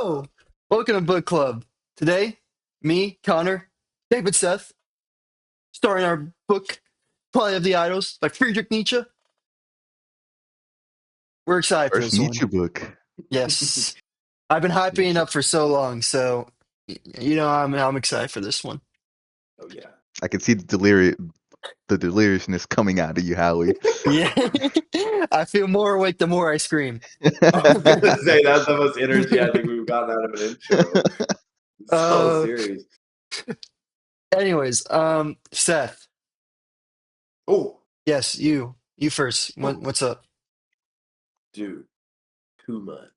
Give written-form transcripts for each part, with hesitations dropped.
Yo, welcome to Book Club. Today, me, Connor, David, Seth, starring our book Twilight of the Idols by Friedrich Nietzsche. We're excited for First this one. Nietzsche book. Yes, I've been hyping it up for so long, so I'm excited for this one. Oh yeah. I can see the deliriousness coming out of you, Howie. Yeah, I feel more awake the more I scream. I was gonna say that's the most energy I think we've gotten out of an intro this whole Uh, series. anyways, Seth. Oh, Yes, you first. What's up? dude, too much,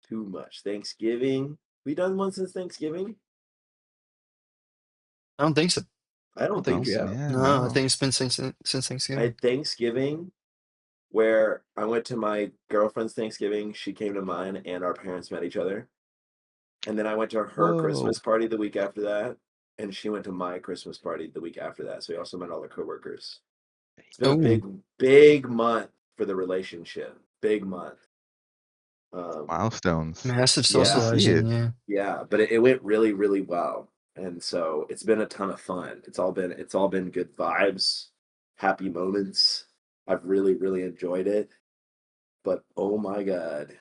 too much. Thanksgiving. We done one since Thanksgiving? I don't think so. I don't think we have. Yeah, No, I no. think it's been since I Thanksgiving. had Thanksgiving where I went to my girlfriend's Thanksgiving. She came to mine, and our parents met each other. And then I went to her Whoa. Christmas party the week after that, and she went to my Christmas party the week after that. So we also met all the coworkers. It's been a Oh, big month for the relationship. Big month. Milestones. massive Yeah. Love to see socializing, it. yeah. Yeah, but it went really, really well. And so it's been a ton of fun. It's all been good vibes, happy moments. I've really, really enjoyed it. But oh my God,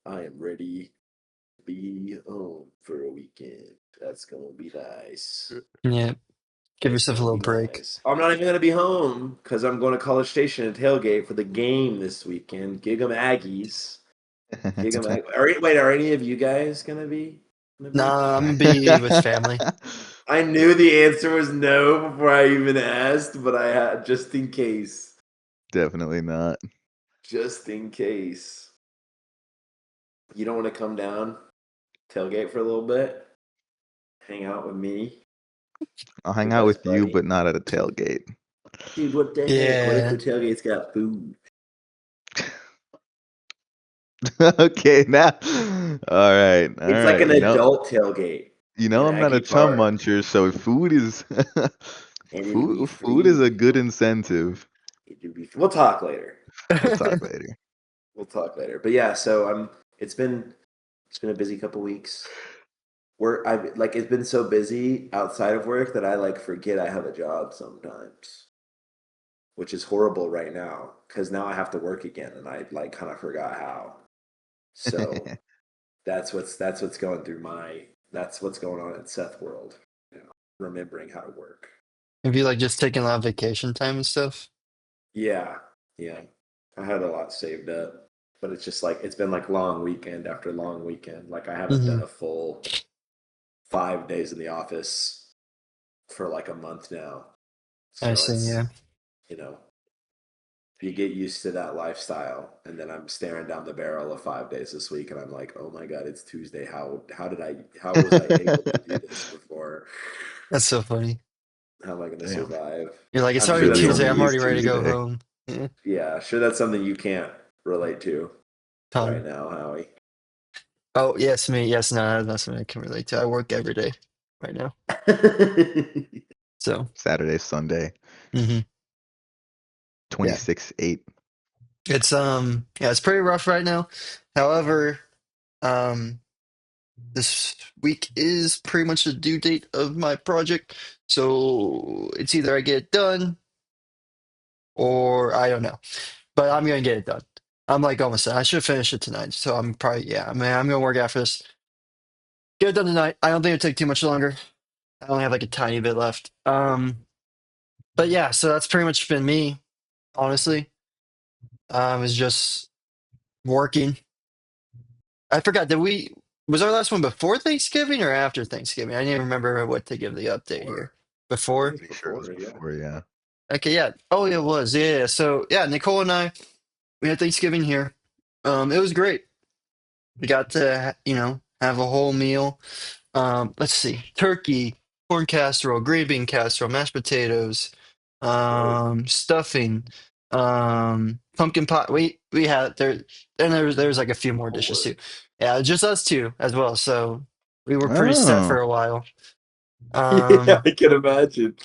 I am ready to be home for a weekend. That's gonna be nice. Yeah. Give It's yourself a gonna little be break. nice. I'm not even gonna be home because I'm going to College Station and tailgate for the game this weekend. Gig 'em Aggies. Gig 'em Wait, are any of you guys gonna be? Nah, I'm gonna be with family. I knew the answer was no before I even asked, but I had just in case. Definitely not. Just in case. You don't want to come down, tailgate for a little bit, hang out with me, I'll your hang out best with you, buddy. but not at a tailgate. Dude, what the heck? What if Yeah. the tailgate's got food? Okay, now. All right. It's like an adult tailgate in I'm not a Aggie chum Park, muncher, so food is and it'll be food is a free. good incentive. We'll talk later. We'll talk later. We'll talk later. But yeah, so it's been a busy couple weeks. It's been so busy outside of work that I forget I have a job sometimes, which is horrible right now because now I have to work again, and I kind of forgot how. So that's what's going through that's what's going on in Seth world. Remembering how to work. Have you just taking a lot of vacation time and stuff? Yeah, yeah. I had a lot saved up, but it's just it's been long weekend after long weekend. I haven't Mm-hmm. done a full 5 days in the office for a month now. I So see, it's, yeah. you get used to that lifestyle, and then I'm staring down the barrel of 5 days this week, and I'm like, oh my God, it's Tuesday. How was I able to do this before? That's so funny. How am I going to Damn. survive? You're like, it's I'm sure already that's Tuesday. something I'm already Really ready to go Tuesday. home. Yeah. yeah, sure that's something you can't relate to right Ton. now, Howie. Oh, yes, me. Yes, no, that's something I can relate to. I work every day right now. So, Saturday, Sunday, mhm. Yeah. 26/8. It's yeah, it's pretty rough right now. However, um this week is pretty much the due date of my project. So it's either I get it done or I don't know. But I'm gonna get it done. I'm almost done. I should finish it tonight. So I'm probably yeah, I mean I'm gonna work after this. Get it done tonight. I don't think it'll take too much longer. I only have a tiny bit left. But yeah, so that's pretty much been me, honestly. It's just working. I forgot, was our last one before Thanksgiving or after Thanksgiving? I didn't remember what to give the update here. Before? Pretty sure it was before, yeah. Okay, yeah. Oh, yeah, it was. Yeah, yeah. So, yeah, Nicole and I, we had Thanksgiving here. It was great. We got to, have a whole meal. Let's see. Turkey, corn casserole, green bean casserole, mashed potatoes, stuffing, pumpkin pie. We had there, and there's a few more dishes too. Yeah, just us two as well. So we were pretty set Oh, for a while. Yeah, Um, I can imagine.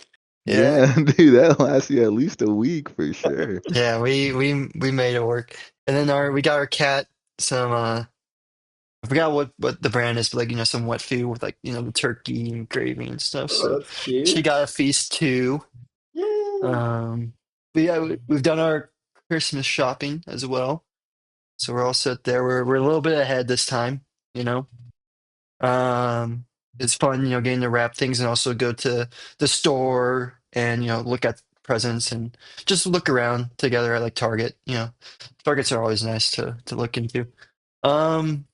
yeah, yeah, dude, that lasts you at least a week for sure. yeah, we made it work. And then we got our cat some I forgot what the brand is, but like some wet food with like the turkey and gravy and stuff. Oh, So that's she cute. got a feast too. Yay! But yeah, we've done our Christmas shopping as well, so we're all set there. We're a little bit ahead this time, you know. It's fun, getting to wrap things and also go to the store and look at presents and just look around together at like Target. Targets are always nice to look into. Um,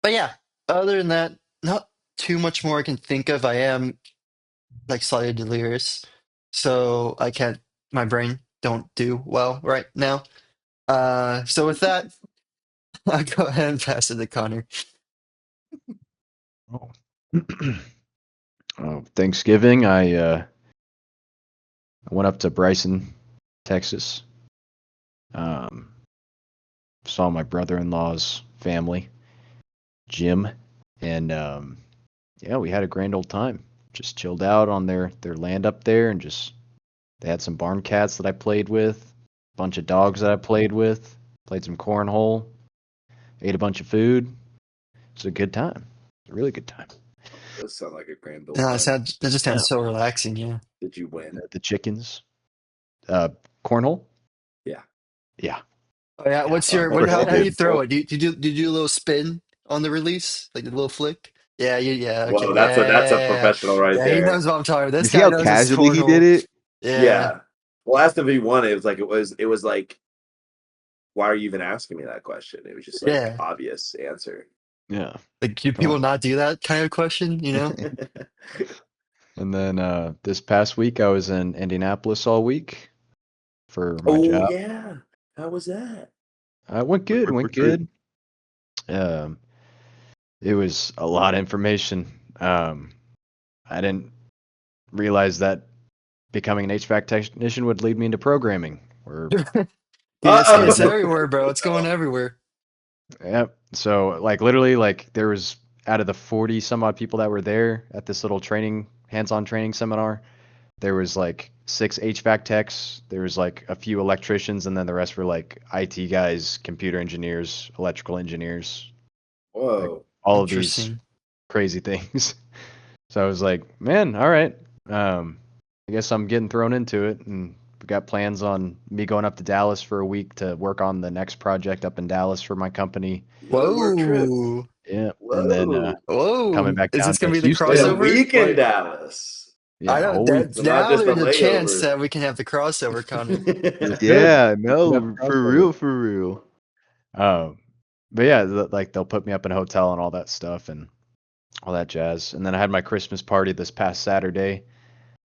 but yeah, other than that, not too much more I can think of. I am like slightly delirious, so I can't. My brain don't do well right now. So with that, I'll go ahead and pass it to Connor. Oh. Thanksgiving, I went up to Bryson, Texas. Um, saw my brother-in-law's family, Jim, and yeah, we had a grand old time. Just chilled out on their land up there, and just they had some barn cats that I played with, a bunch of dogs that I played with, played some cornhole, ate a bunch of food. It's a good time. A really good time. Does sound like a grand old No, time. that just Yeah. sounds so relaxing. Yeah. Did you win? The chickens, cornhole. Yeah. Yeah. Oh yeah. What's Oh, your Of course how you do you did. throw it? Do you do a little spin on the release, like a little flick? Yeah. Yeah. Okay. Whoa, Yeah. that's a Yeah. Yeah. professional right Yeah. He there. knows what I'm talking about. You This see guy how knows his casually he did cornhole. it? Yeah. Yeah. Well, last time he won, it was like, why are you even asking me that question? It was just like Yeah. obvious answer. yeah. Like, do Oh. people not do that kind of question? And then this past week, I was in Indianapolis all week for my Oh job. yeah. How was that? Went good, Quick went retreat. good. Um, it was a lot of information. I didn't realize that becoming an HVAC technician would lead me into programming. Or Dude, it's Uh-oh. everywhere, bro. It's going everywhere. yep. So like literally, like there was out of the 40 some odd people that were there at this little hands-on training seminar. There was like 6 HVAC techs. There was like a few electricians, and then the rest were like IT guys, computer engineers, electrical engineers, like Whoa. all of these Interesting. crazy things. So I was like, man, all right. I guess I'm getting thrown into it, and we got plans on me going up to Dallas for a week to work on the next project up in Dallas for my company. You go to work trip. Whoa. Yeah, and then Whoa. coming Whoa. back Is down this to gonna be the Houston. Wait, a crossover? week in Dallas. I Yeah, a know whole week. that So not now just a there's a chance layover. that we can have the crossover, Connor. It could. Yeah, It could have no, a for crossover. real, for real. But yeah, like they'll put me up in a hotel and all that stuff and all that jazz. And then I had my Christmas party this past Saturday,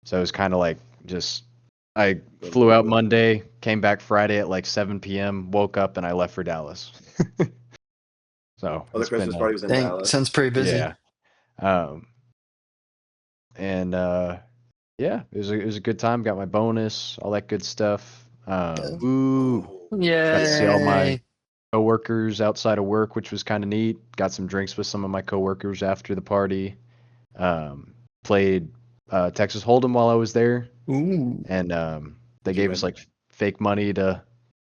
so it was kind of like just I flew out Monday, came back Friday at like 7 p.m., woke up and I left for Dallas. So Oh, the it's been Christmas party was in Dang, Dallas. sounds pretty busy. yeah, um, and yeah, it was a good time. Got my bonus, all that good stuff. Yeah. Ooh, Oh, Got to see all my Yay. coworkers outside of work, which was kind of neat. Got some drinks with some of my coworkers after the party. Played Texas Hold'em while I was there, Ooh. and they did you gave us win? like fake money to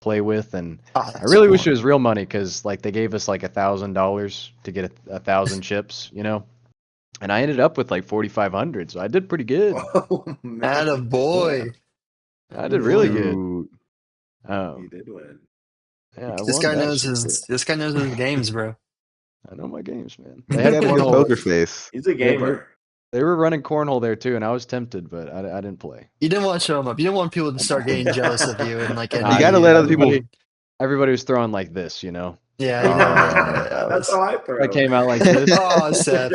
play with, and Ah, I that's really wish it fun. was real money because like they gave us like $1,000 to get a 1,000 chips, and I ended up with like 4,500, so I did pretty good. Oh man, Atta Yeah, boy. I Atta did really boy. good. shoot. you Um, did win. yeah, I This won guy that knows shit. his games, bro. I know my games, man. He's They had got a good cornhole. poker face. He's a They, they, gamer. they were running cornhole there too, and I was tempted, but I didn't play. You didn't want to show him up. You didn't want people to start getting jealous of you and like Nah, You envy got to you. let other people. everybody was throwing like this, Yeah, Oh, that That's was. how I I throw. came out like this. Oh, Seth.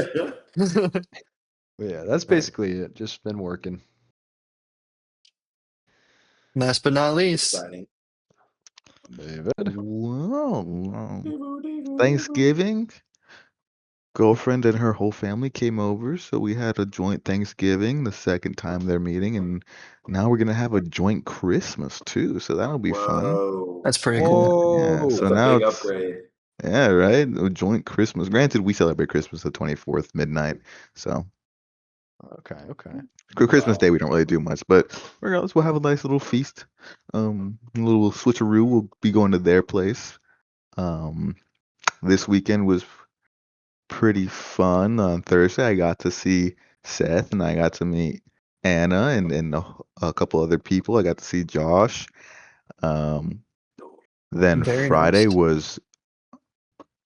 But yeah, that's basically it. Just been working. Last but not least. Exciting. David. well, Thanksgiving. Girlfriend and her whole family came over, so we had a joint Thanksgiving, the second time they're meeting, and now we're gonna have a joint Christmas too, so that'll be fun. Whoa. That's pretty Yeah, cool. yeah. Whoa. So That's a now big it's upgrade. yeah, right. A joint Christmas. Granted, we celebrate Christmas the 24th midnight, so Okay. Christmas Wow. Day we don't really do much, but regardless, we'll have a nice little feast. A little switcheroo. We'll be going to their place. This weekend was pretty fun. On Thursday, I got to see Seth and I got to meet Anna and a couple other people. I got to see Josh. Um, then Very Friday nice. was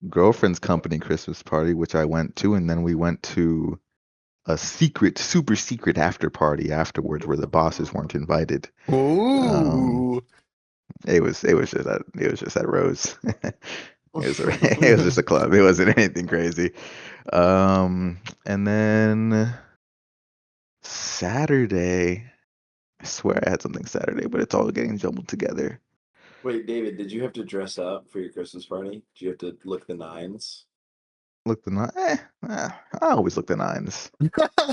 girlfriend's company Christmas party, which I went to, and then we went to a secret, super secret after party afterwards where the bosses weren't invited. Um, Ooh. it was just at Rose. It was just a club. It wasn't anything crazy. And then Saturday, I swear I had something Saturday, but it's all getting jumbled together. Wait, David, did you have to dress up for your Christmas party? Did you have to look the nines? Look the nine. I always look the nines.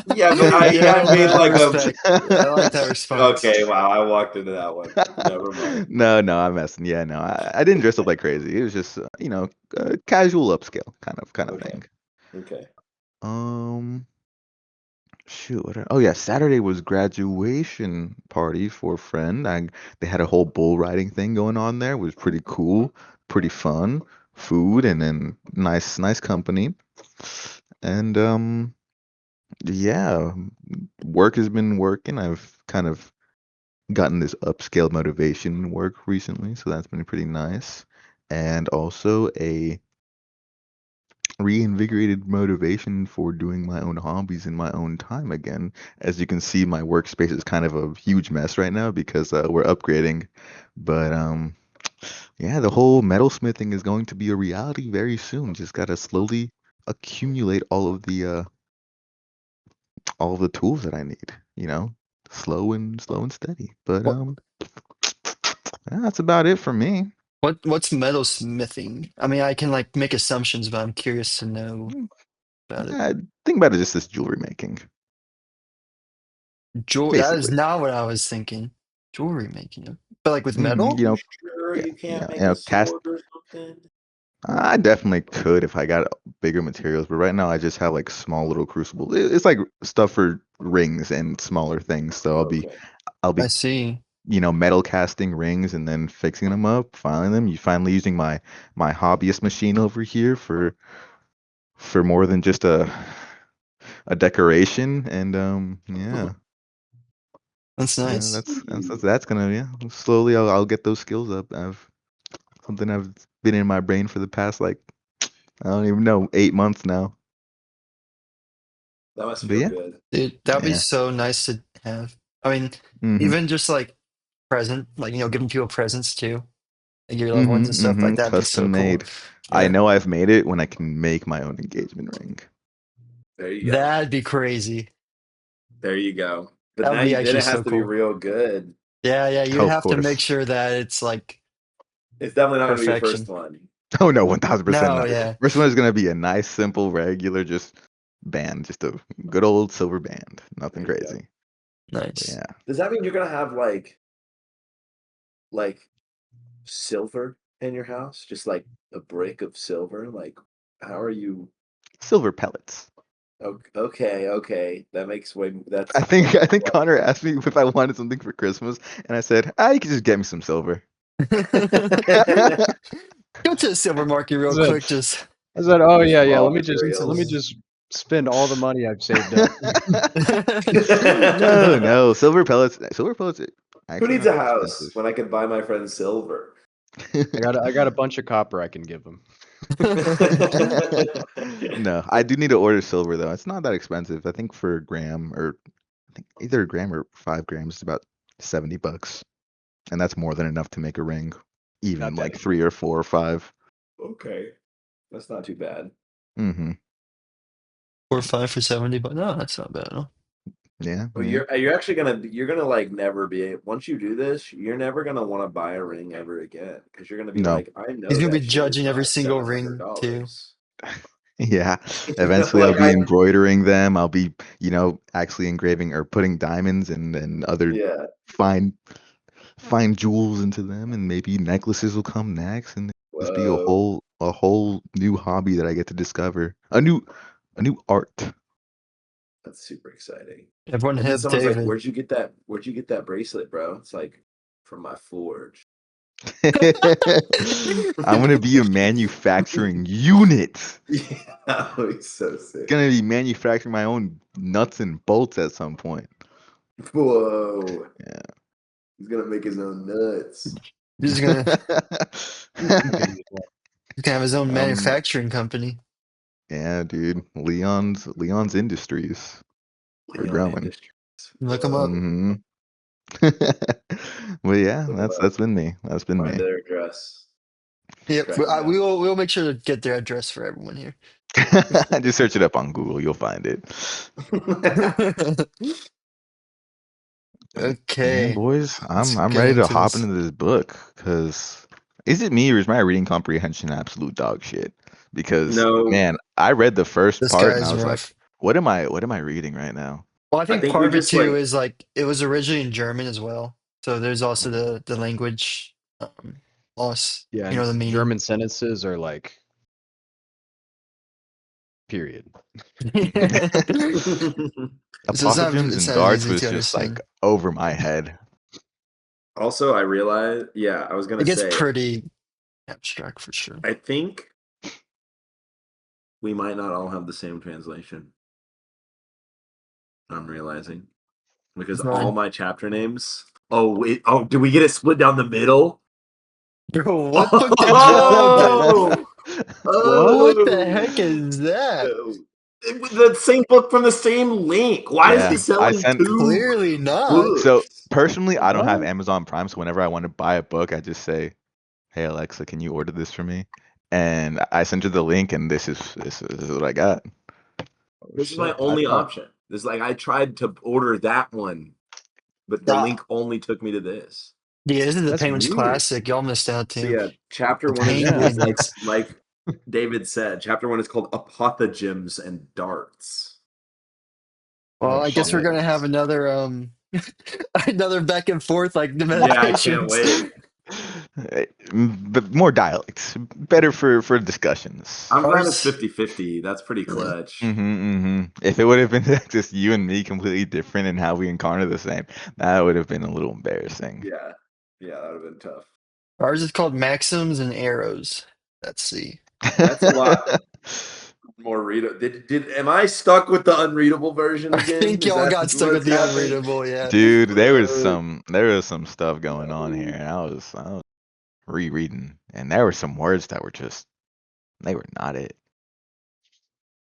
Yeah, but I Yeah, made I like a. respect. I like that response. Okay, wow, I walked into that one. Never mind. No, I'm messing. Yeah, no, I didn't dress up like crazy. It was just, casual upscale kind of Okay, thing. okay. Um, Shoot, oh yeah, Saturday was graduation party for a friend. They had a whole bull riding thing going on there. It was pretty cool, pretty fun. Food and then nice company. And yeah, work has been working. I've kind of gotten this upscale motivation work recently, so that's been pretty nice. And also a reinvigorated motivation for doing my own hobbies in my own time again. As you can see, my workspace is kind of a huge mess right now because we're upgrading. But yeah, the whole metalsmithing is going to be a reality very soon. Just gotta slowly accumulate all of the tools that I need. Slow and steady. But What yeah, that's about it for me. what's metalsmithing? I mean, I can like make assumptions, but I'm curious to know Mm, about it. I think about it just as jewelry making, That is basically. not what I was thinking. Jewelry making, but like with hmm metal? You You know, sure yeah, you can't yeah, make a cast. sword or something? I definitely could if I got bigger materials, but right now I just have like small little crucibles. It's like stuff for rings and smaller things. So Okay. I'll I be, see. metal casting rings and then fixing them up, filing them. You finally using my hobbyist machine over here for more than just a decoration. And yeah, That's yeah, nice. that's gonna slowly I'll get those skills up. I've been in my brain for the past like I don't even know 8 months now. That must But feel yeah, good. Dude, that'd be yeah. so nice to have. I mean, Mm-hmm. even just like present, like giving people presents too, like your loved ones and Mm-hmm. stuff Mm-hmm. like that'd be so Custom cool. made. I Yeah, know I've made it when I can make my own engagement ring. There you go. that'd be crazy. There you go. But That now would be then actually it has so to be cool. real good. Yeah, yeah, you Oh, of have to make course. sure that it's like It's definitely not gonna be your first perfection. one. Oh no, 1000% No, not. yeah, First one is gonna be a nice, simple, regular, just band, just a good old silver band. Nothing There you go. crazy. But nice. yeah. Does that mean you're gonna have like silver in your house? Just like a brick of silver? Like how are you Silver pellets. okay, okay. That makes way I that's think I think quite Connor asked me if I wanted something for Christmas, and I said, you can just get me some silver. Go to the silver market real Is that, quick. Just is that? Oh just yeah, yeah. raw Let me materials. just spend all the money I've saved up. No, silver pellets. Silver pellets are Who actually needs not a that house expensive. when I could buy my friend silver? I got a bunch of copper I can give him. No, I do need to order silver though. It's not that expensive. I think for a gram, or I think either a gram or 5 grams, is about $70, and that's more than enough to make a ring, even Not like bad. 3 or 4 or 5. Okay. That's not too bad. Mm-hmm. 4 or 5 for 70, but no, that's not bad at all. Yeah, Well, yeah. you're actually gonna like never be once you do this, you're never gonna want to buy a ring ever again because you're gonna be No. like, I He's know gonna be that shit is judging every not single seven hundred ring too. dollars. Yeah. Eventually I'll Like be embroidering them. I'll be, actually engraving or putting diamonds and other yeah. fine fine jewels into them, and maybe necklaces will come next, and just be a Whoa, whole new hobby that I get to discover. A new art. Everyone that's super exciting. Everyone And then hit someone's like, David. Where'd you get that bracelet, bro?" It's like from my forge. I'm gonna be a manufacturing unit. Yeah, that would be so sick. Gonna be manufacturing my own nuts and bolts at some point. Whoa. Yeah. He's gonna make his own nuts. He's gonna Maybe as well. he's gonna have his own um, manufacturing company. yeah, dude. Leon's Industries. We're Leon growing. Industries. Look him up. Hmm. Well, yeah, Look 'em that's up. been me. That's been Find me. their address. Yep, Track 'em down. we'll make sure to get their address for everyone here. Just search it up on Google, you'll find it. Yeah, Okay, boys, let's I'm get ready to into hop this. into this book because is it me or is my reading comprehension absolute dog shit? Because No, man, I read the first This part and I guy's was like, rough. what am I reading right now? Well, I I think think part we of it just too like is like it was originally in German as well, so there's also the language loss. Yeah, You and know the meaning. German sentences are like period. So Apothegms it's and not as darts easy was to just like understand. over my head. also I realized, yeah, I was gonna It gets say, pretty abstract for sure. I think we might not all have the same translation. I'm realizing. Because It's all not, my chapter names. Oh wait, oh, did we get it split down the middle? bro. What book did y'all get? Oh, What the oh, heck is that? no. The same book from the same link. Why is he Yeah, I selling sent two Clearly not. so books? personally I don't have What? Amazon Prime, so whenever I want to buy a book, I just say, "Hey Alexa, can you order this for me?" And I sent her the link and this is what I got. Oh This is my shit! I only thought option. This like I tried to order that one, but the Ah, link only took me to this. yeah, this is the that's Penguins weird. Classic. Y'all missed out So too. yeah, chapter The one Yeah. is like Penguins. David said. Chapter one is called Apothegms and Darts. Well, Oh I guess we're shit! gonna have Apothegms. another another back and forth like the Yeah, I can't meditations. wait. But more dialects, better for discussions. I'm glad it's Ours, 50-50. That's pretty yeah. clutch. If it would have been just you and me completely different and how we encounter the same, that would have been a little embarrassing. Yeah. Yeah, that would have been tough. Ours is called Maxims and Arrows. Let's see. That's a lot more readable. Did am I stuck with the unreadable version I again? think Is y'all that got stuck with what's the happening? unreadable. Yeah. Dude, Uh, there was some stuff going on here, no. and I was rereading, and there were some words that were just they were not it.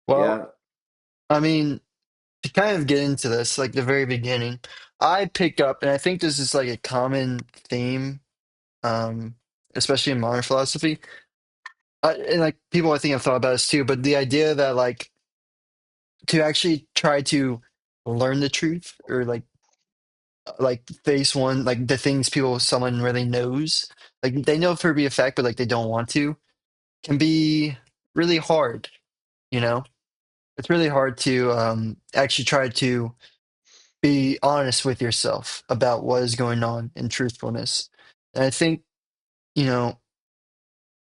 Well, Yeah. I mean, to kind of get into this, like the very beginning, I pick up, and I think this is like a common theme, um, especially in modern philosophy. And like people, I think have thought about this too. But the idea that like to actually try to learn the truth or like face one like the things people someone really knows, like they know for be a fact, but like they don't want to, can be really hard. You know, it's really hard to actually try to be honest with yourself about what is going on in truthfulness. And I think, you know,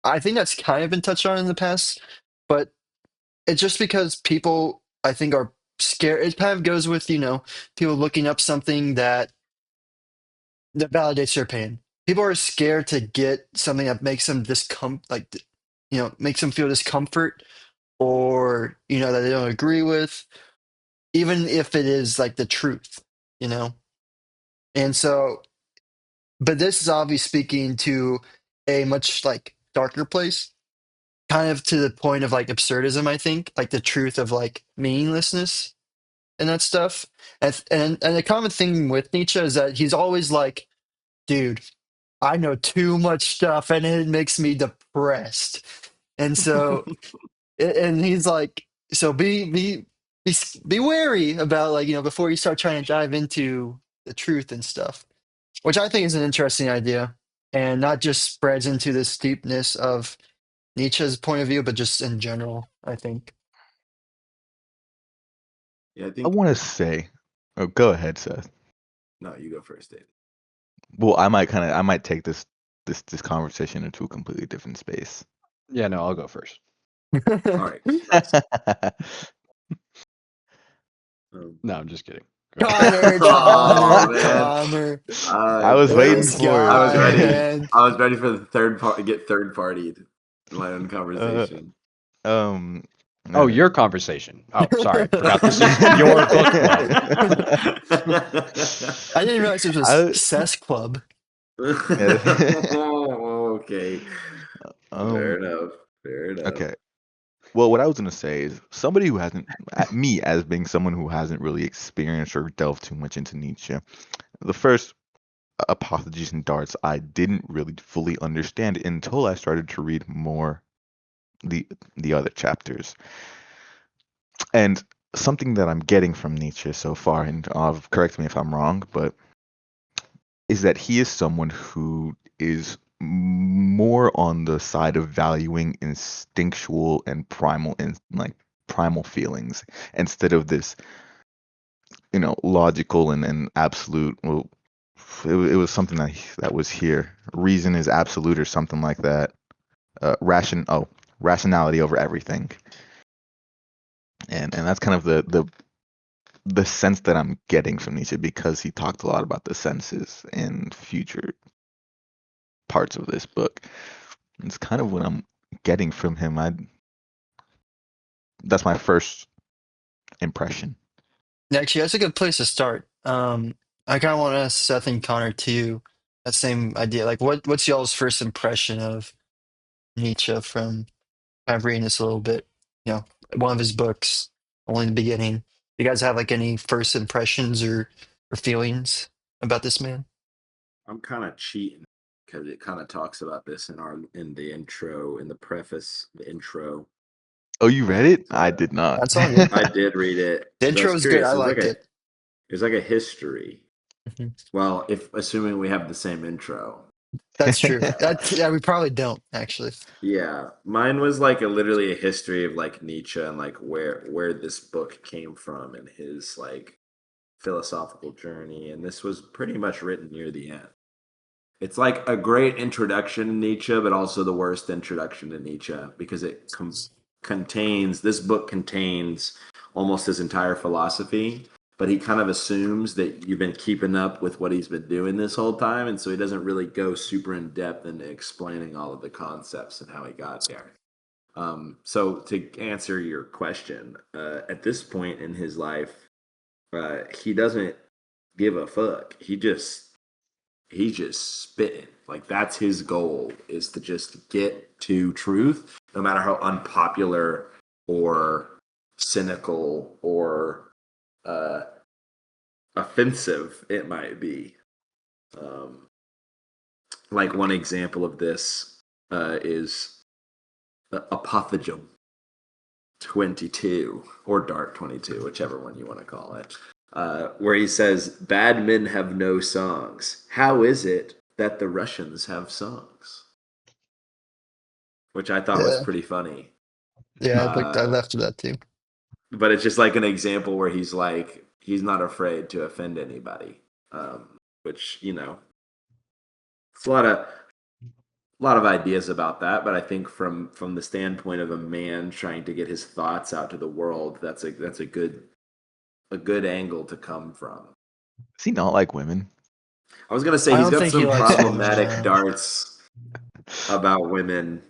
I think that's kind of been touched on in the past, but it's just because people, I think, are scared. It kind of goes with, people looking up something that validates their pain. People are scared to get something that makes them makes them feel discomfort or, that they don't agree with, even if it is like the truth, you know? And so, but this is obviously speaking to a much like darker place, kind of to the point of like absurdism, I think, like the truth of like meaninglessness and that stuff. And the common thing with Nietzsche is that he's always like, dude, I know too much stuff and it makes me depressed. And so, and he's like, so be wary about like, before you start trying to dive into the truth and stuff, which I think is an interesting idea and not just spreads into the steepness of Nietzsche's point of view, but just in general, I think. Yeah, I I think want to say, oh, go ahead, Seth. no, you go first, David. Well, I might take this conversation into a completely different space. Yeah, no, I'll go first. All right, go first. No, I'm just kidding. Connor, Oh Connor, man, Connor. I was waiting This dang. for I was guy, ready. it. man. I was ready for the third part. Get third partied in my own uh, conversation. um, Oh, uh, your conversation. Oh, sorry. Forgot this is your book club. I didn't realize this was I, Cess Club. Okay, fair um, enough. Fair enough. okay. Well, what I was gonna say is somebody who hasn't, me as being someone who hasn't really experienced or delved too much into Nietzsche. The first apologies and darts, I didn't really fully understand until I started to read more the the other chapters. And something that I'm getting from Nietzsche so far, and correct me if I'm wrong, but is that he is someone who is more on the side of valuing instinctual and primal and like primal feelings instead of this, logical and absolute. Well, it was something that was here. Reason is absolute or something like that. Rationality over everything, and that's kind of the sense that I'm getting from Nietzsche because he talked a lot about the senses in future parts of this book. It's kind of what I'm getting from him. That's my first impression. Actually, that's a good place to start. I kind of want to ask Seth and Connor too. That same idea. Like, what's y'all's first impression of Nietzsche from kind of reading this a little bit? You know, one of his books, only the beginning. You guys have like any first impressions or feelings about this man? I'm kind of cheating because it kind of talks about this in the intro, in the preface, the intro. Oh, you read And it? I did not. That's all good. I did read it The because I intro was is good. curious. I liked it. It was like a history. Mhm. Well, if assuming we have the same intro. That's true. Yeah, we probably don't actually. Yeah, mine was like literally a history of like Nietzsche and like where this book came from and his like philosophical journey, and this was pretty much written near the end. It's like a great introduction to Nietzsche, but also the worst introduction to Nietzsche because contains this book contains almost his entire philosophy, but he kind of assumes that you've been keeping up with what he's been doing this whole time, and so he doesn't really go super in depth into explaining all of the concepts and how he got there. So to answer your question, at this point in his life, he doesn't give a fuck. He's just spitting. Like that's his goal is to just get to truth, no matter how unpopular or cynical or uh, offensive it might be. Um, like one example of this is Apothegm 22 or Dart 22, whichever one you want to call it, where he says, "Bad men have no songs. How is it that the Russians have songs?" Which I thought was Yeah, pretty funny. yeah. I Uh, left with that too. but it's just like an example where he's like, he's not afraid to offend anybody, which, it's a lot of ideas about that, but I think from the standpoint of a man trying to get his thoughts out to the world, that's a good angle to come from. Does he not like women? I was gonna say I he's don't got think he some likes women. problematic No. darts about women,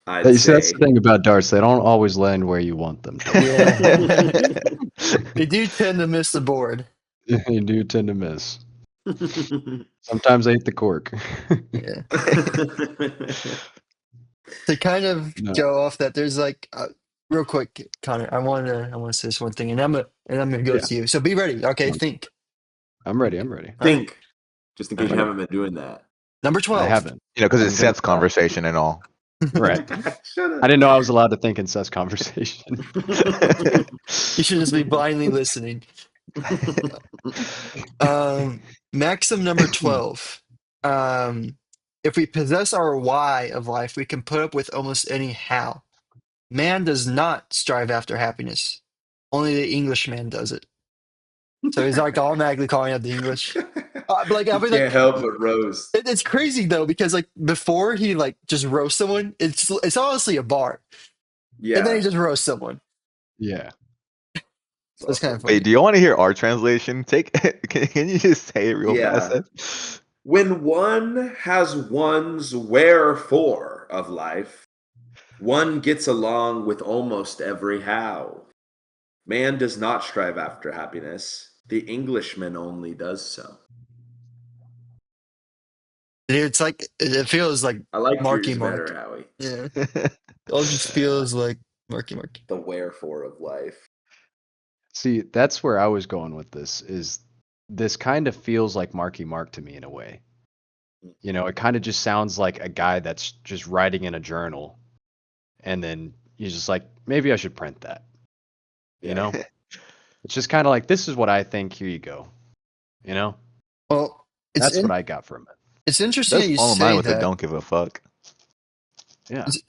I'd You see, that's the say. thing about darts. They don't always land where you want them to. Yeah, they do tend to miss the board. You do tend to miss. Sometimes they hit the cork. Yeah. To kind of No. go off that, there's like real quick, Connor. I want to say this one thing, and I'm gonna go Yeah. to you. So be ready. Okay, think. I'm ready. I'm ready. All right. Think, just in All case you right. Okay. haven't been doing that. Number I 12. haven't. Because it's I'm gonna Seth's start. conversation and all. Right. Shut I up. didn't know I was allowed to think in Seth's conversation. You should just be blindly listening. Maxim number 12. Um, if we possess our why of life, we can put up with almost any how. Man does not strive after happiness. Only the Englishman does it. So he's like automatically calling out the English. But like I'll You be can't like, help but roast. it's crazy though because like before he like just roasts someone, it's honestly a bar, and then he Yeah. just roasts someone. Yeah. It's That's kind also of Wait, funny. do you want to hear our translation? Can you just say it real fast? yeah. When one has one's wherefore of life, one gets along with almost every how. Man does not strive after happiness. The Englishman only does so. It's like it feels like I like Marky yours better, Mark. Howie. Yeah, it all just feels like Marky Mark. The wherefore of life. See, that's where I was going with this. Is this kind of feels like Marky Mark to me in a way? You know, it kind of just sounds like a guy that's just writing in a journal, and then he's just like, maybe I should print that. You Yeah. know, it's just kind of like, this is what I think. Here you go. You know, Well, it's that's what in, I got from it. it's interesting Does that you follow mine say with a that. don't give a fuck. Yeah. It's,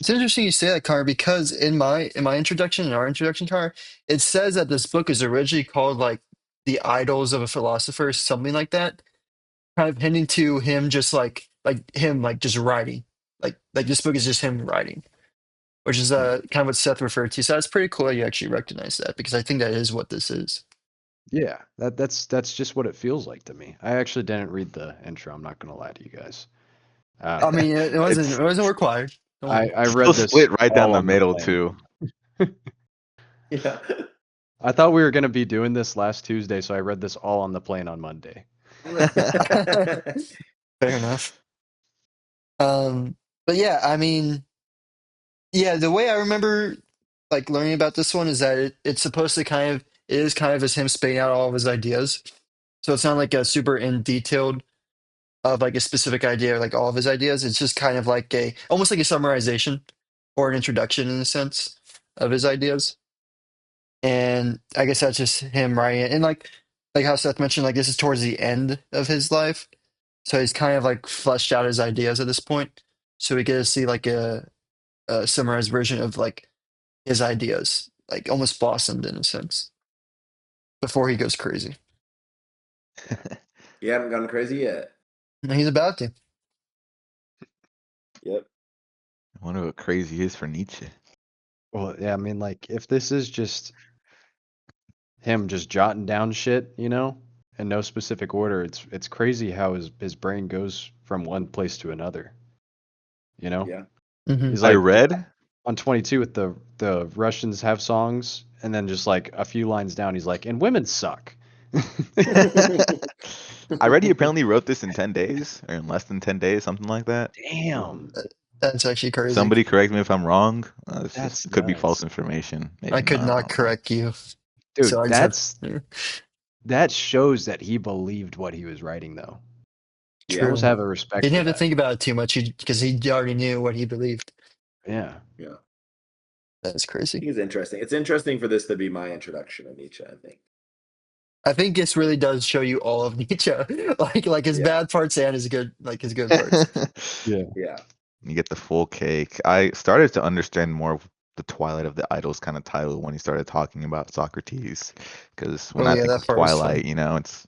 it's interesting you say that, Connor, because in my introduction, in our introduction, Connor, it says that this book is originally called like The Idols of a Philosopher, something like that, kind of hinting to him just like him like just writing, like this book is just him writing, which is kind of what Seth referred to. So that's pretty cool that you actually recognize that because I think that is what this is. Yeah, that's just what it feels like to me. I actually didn't read the intro. I'm not gonna lie to you guys. I Um, mean, it wasn't It's it wasn't required. Don't I worry. I still read this split right down all the on the middle plane. too. Yeah. I thought we were gonna be doing this last Tuesday, so I read this all on the plane on Monday. Fair enough. But yeah, I mean, yeah, the way I remember like learning about this one is that it's supposed to kind of it is kind of as him spitting out all of his ideas. So it's not like a super in detailed of like a specific idea or like all of his ideas. It's just kind of like a almost like a summarization or an introduction in a sense of his ideas. And I guess that's just him writing it. And like how Seth mentioned, like this is towards the end of his life. So he's kind of like fleshed out his ideas at this point. So we get to see like a summarized version of like his ideas, like almost blossomed in a sense, before he goes crazy. You haven't gone crazy yet. And he's about to. Yep. I wonder what crazy is for Nietzsche. Well, yeah, I mean, like if this is just him just jotting down shit, you know, in no specific order, it's crazy how his brain goes from one place to another. You know, Yeah. Hmm. he's I like read. on 22 with the Russians have songs, and then just like a few lines down, he's like, and women suck. I read he apparently wrote this in 10 days or in less than 10 days, something like that. Damn, That's actually crazy. Somebody correct me if I'm wrong. It's just that's could be false nuts, information. I Maybe could not. I not don't know. correct you. So dude. I just have That shows that he believed what he was writing, though. I Yeah. true. almost have a He respect didn't for have to that. think about it too much because he already knew what he believed. Yeah. Yeah. That's I crazy. think it's interesting. It's interesting for this to be my introduction of Nietzsche, I think. I think this really does show you all of Nietzsche, like his Yeah. bad parts and his good parts. Yeah. Yeah. You get the full cake. I started to understand more of the Twilight of the Idols kind of title when he started talking about Socrates. Because when Oh I yeah, think that of part was fun. Twilight, it's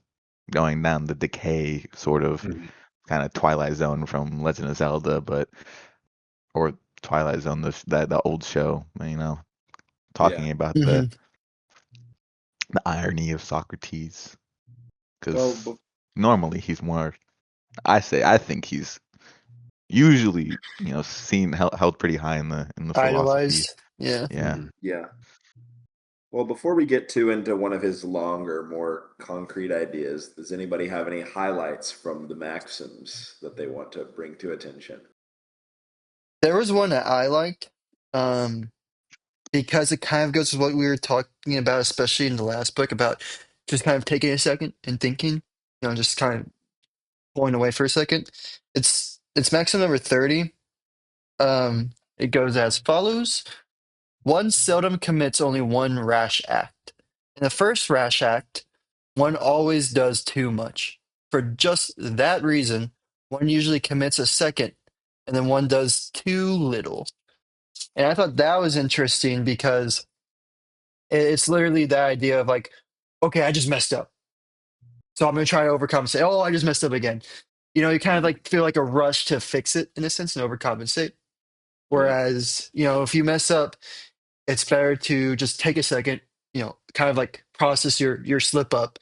going down the decay sort of Mhm. kind of Twilight Zone from Legend of Zelda, or Twilight Zone, the old show, Yeah. talking about the Hmm. the irony of Socrates. Well, Because normally he's more, I think he's usually seen held pretty high in the philosophy. Idolized. Yeah. Yeah. Mhm. yeah. Well, before we get too into one of his longer, more concrete ideas, does anybody have any highlights from the Maxims that they want to bring to attention? There was one that I liked, um, because it kind of goes with what we were talking about, especially in the last book, about just kind of taking a second and thinking, just kind of pulling away for a second. It's maxim number 30. It goes as follows. One seldom commits only one rash act. In the first rash act, one always does too much. For just that reason, one usually commits a second, and then one does too little. And I thought that was interesting because it's literally the idea of like, okay, I just messed up. So I'm going to try to overcompensate. Oh, I just messed up again. You kind of Mhm. like feel like a rush to fix it in a sense and overcompensate. Yeah. Whereas, if you mess up, it's better to just take a second, kind of like process your slip up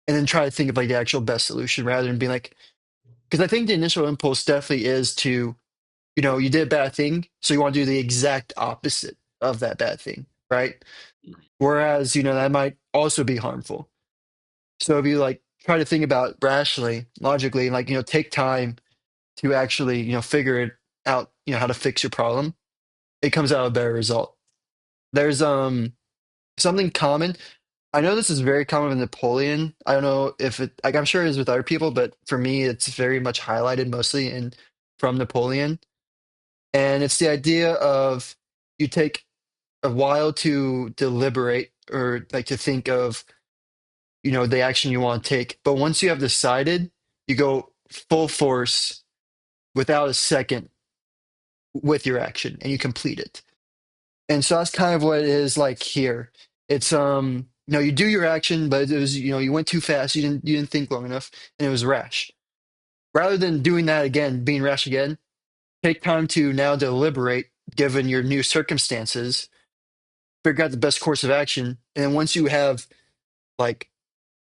and then try to think of like the actual best solution rather than being like, because I think the initial impulse definitely is to, you did a bad thing, so you want to do the exact opposite of that bad thing, right? Whereas, that might also be harmful. So if you like try to think about rationally, logically, and like, take time to actually, figure it out, how to fix your problem, it comes out a better result. There's something common. I know this is very common with Napoleon. I don't know if it like I'm sure it is with other people, but for me it's very much highlighted mostly in from Napoleon. And it's the idea of you take a while to deliberate or like to think of, the action you want to take. But once you have decided, you go full force without a second with your action and you complete it. And so that's kind of what it is like here. It's you do your action, but it was, you went too fast, you didn't think long enough, and it was rash. Rather than doing that again, being rash again, take time to now deliberate given your new circumstances, figure out the best course of action, and then once you have like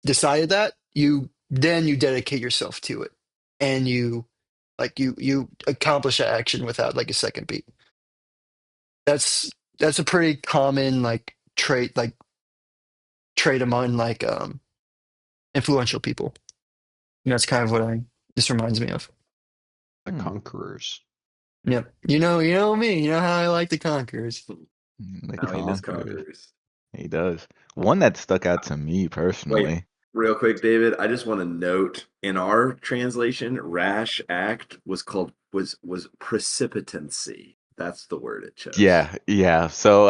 decided that, you dedicate yourself to it. And you accomplish that action without like a second beat. That's a pretty common like trait among like influential people. That's kind of what I this reminds me of. The Hmm. Conquerors. Yep. You know me. You know how I like the conquerors. The Now he miss Conquerors. conquerors. He does. One that stuck out to me Wait, personally. real quick, David. I just want to note in our translation, rash act was precipitancy. That's the word it chose. Yeah, yeah. So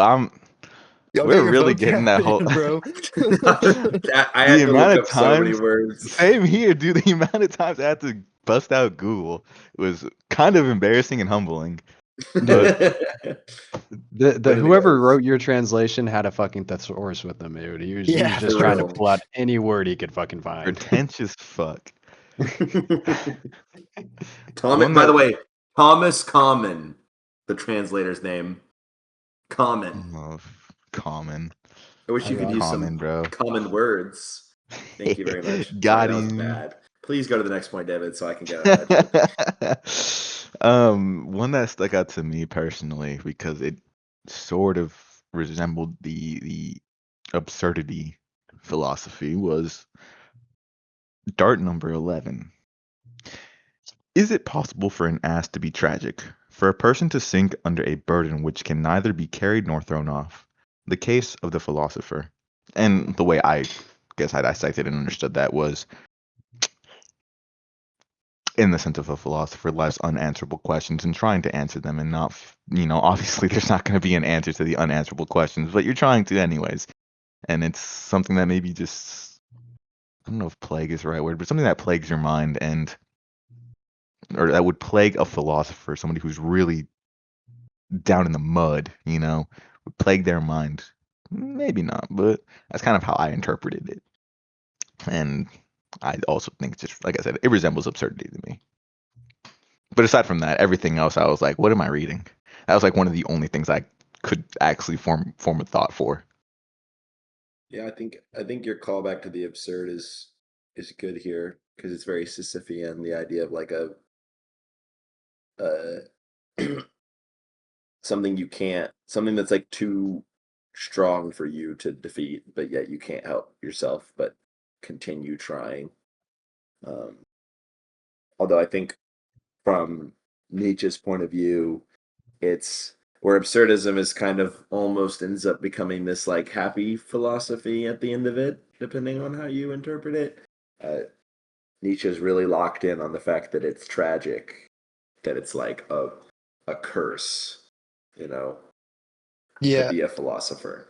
Y'all get we're your really getting that vocab whole in, bro. I the had to amount look of up so many times. words. Same here, dude. The amount of times I had to bust out Google was kind of embarrassing and humbling. But The What did it whoever go? wrote your translation had a fucking thesaurus with them, dude. He was Yeah, just For for trying to real. real. pull out any word he could fucking find. pretentious fuck. Thomas, One by the that way, Thomas Common, the translator's name. Common. oh, common, I wish you could use Ironic. some common, bro. common words. Thank you very much. Sorry, Got that was him. bad. Please go to the next point, David, so I can get out of that joke. One that stuck out to me personally because it sort of resembled the absurdity philosophy was dart number 11. Is it possible for an ass to be tragic? For a person to sink under a burden which can neither be carried nor thrown off? The case of the philosopher. And the way I guess I dissected and understood that was in the sense of a philosopher life's unanswerable questions and trying to answer them and not, obviously there's not going to be an answer to the unanswerable questions, but you're trying to anyways. And it's something that maybe just, I don't know if plague is the right word, but something that plagues your mind or that would plague a philosopher, somebody who's really down in the mud, would plague their mind. Maybe not, but that's kind of how I interpreted it. And I also think, just like I said, it resembles absurdity to me. But aside from that, everything else, I was like, what am I reading? That was like one of the only things I could actually form a thought for. Yeah, I think your callback to the absurd is good here because it's very Sisyphean, the idea of like a something that's like too strong for you to defeat, but yet you can't help yourself but continue trying. Um, although I think from Nietzsche's point of view, it's where absurdism is kind of almost ends up becoming this like happy philosophy at the end of it, depending on how you interpret it. Uh, Nietzsche's really locked in on the fact that it's tragic, that it's like a curse, you know, to Yeah. be a philosopher.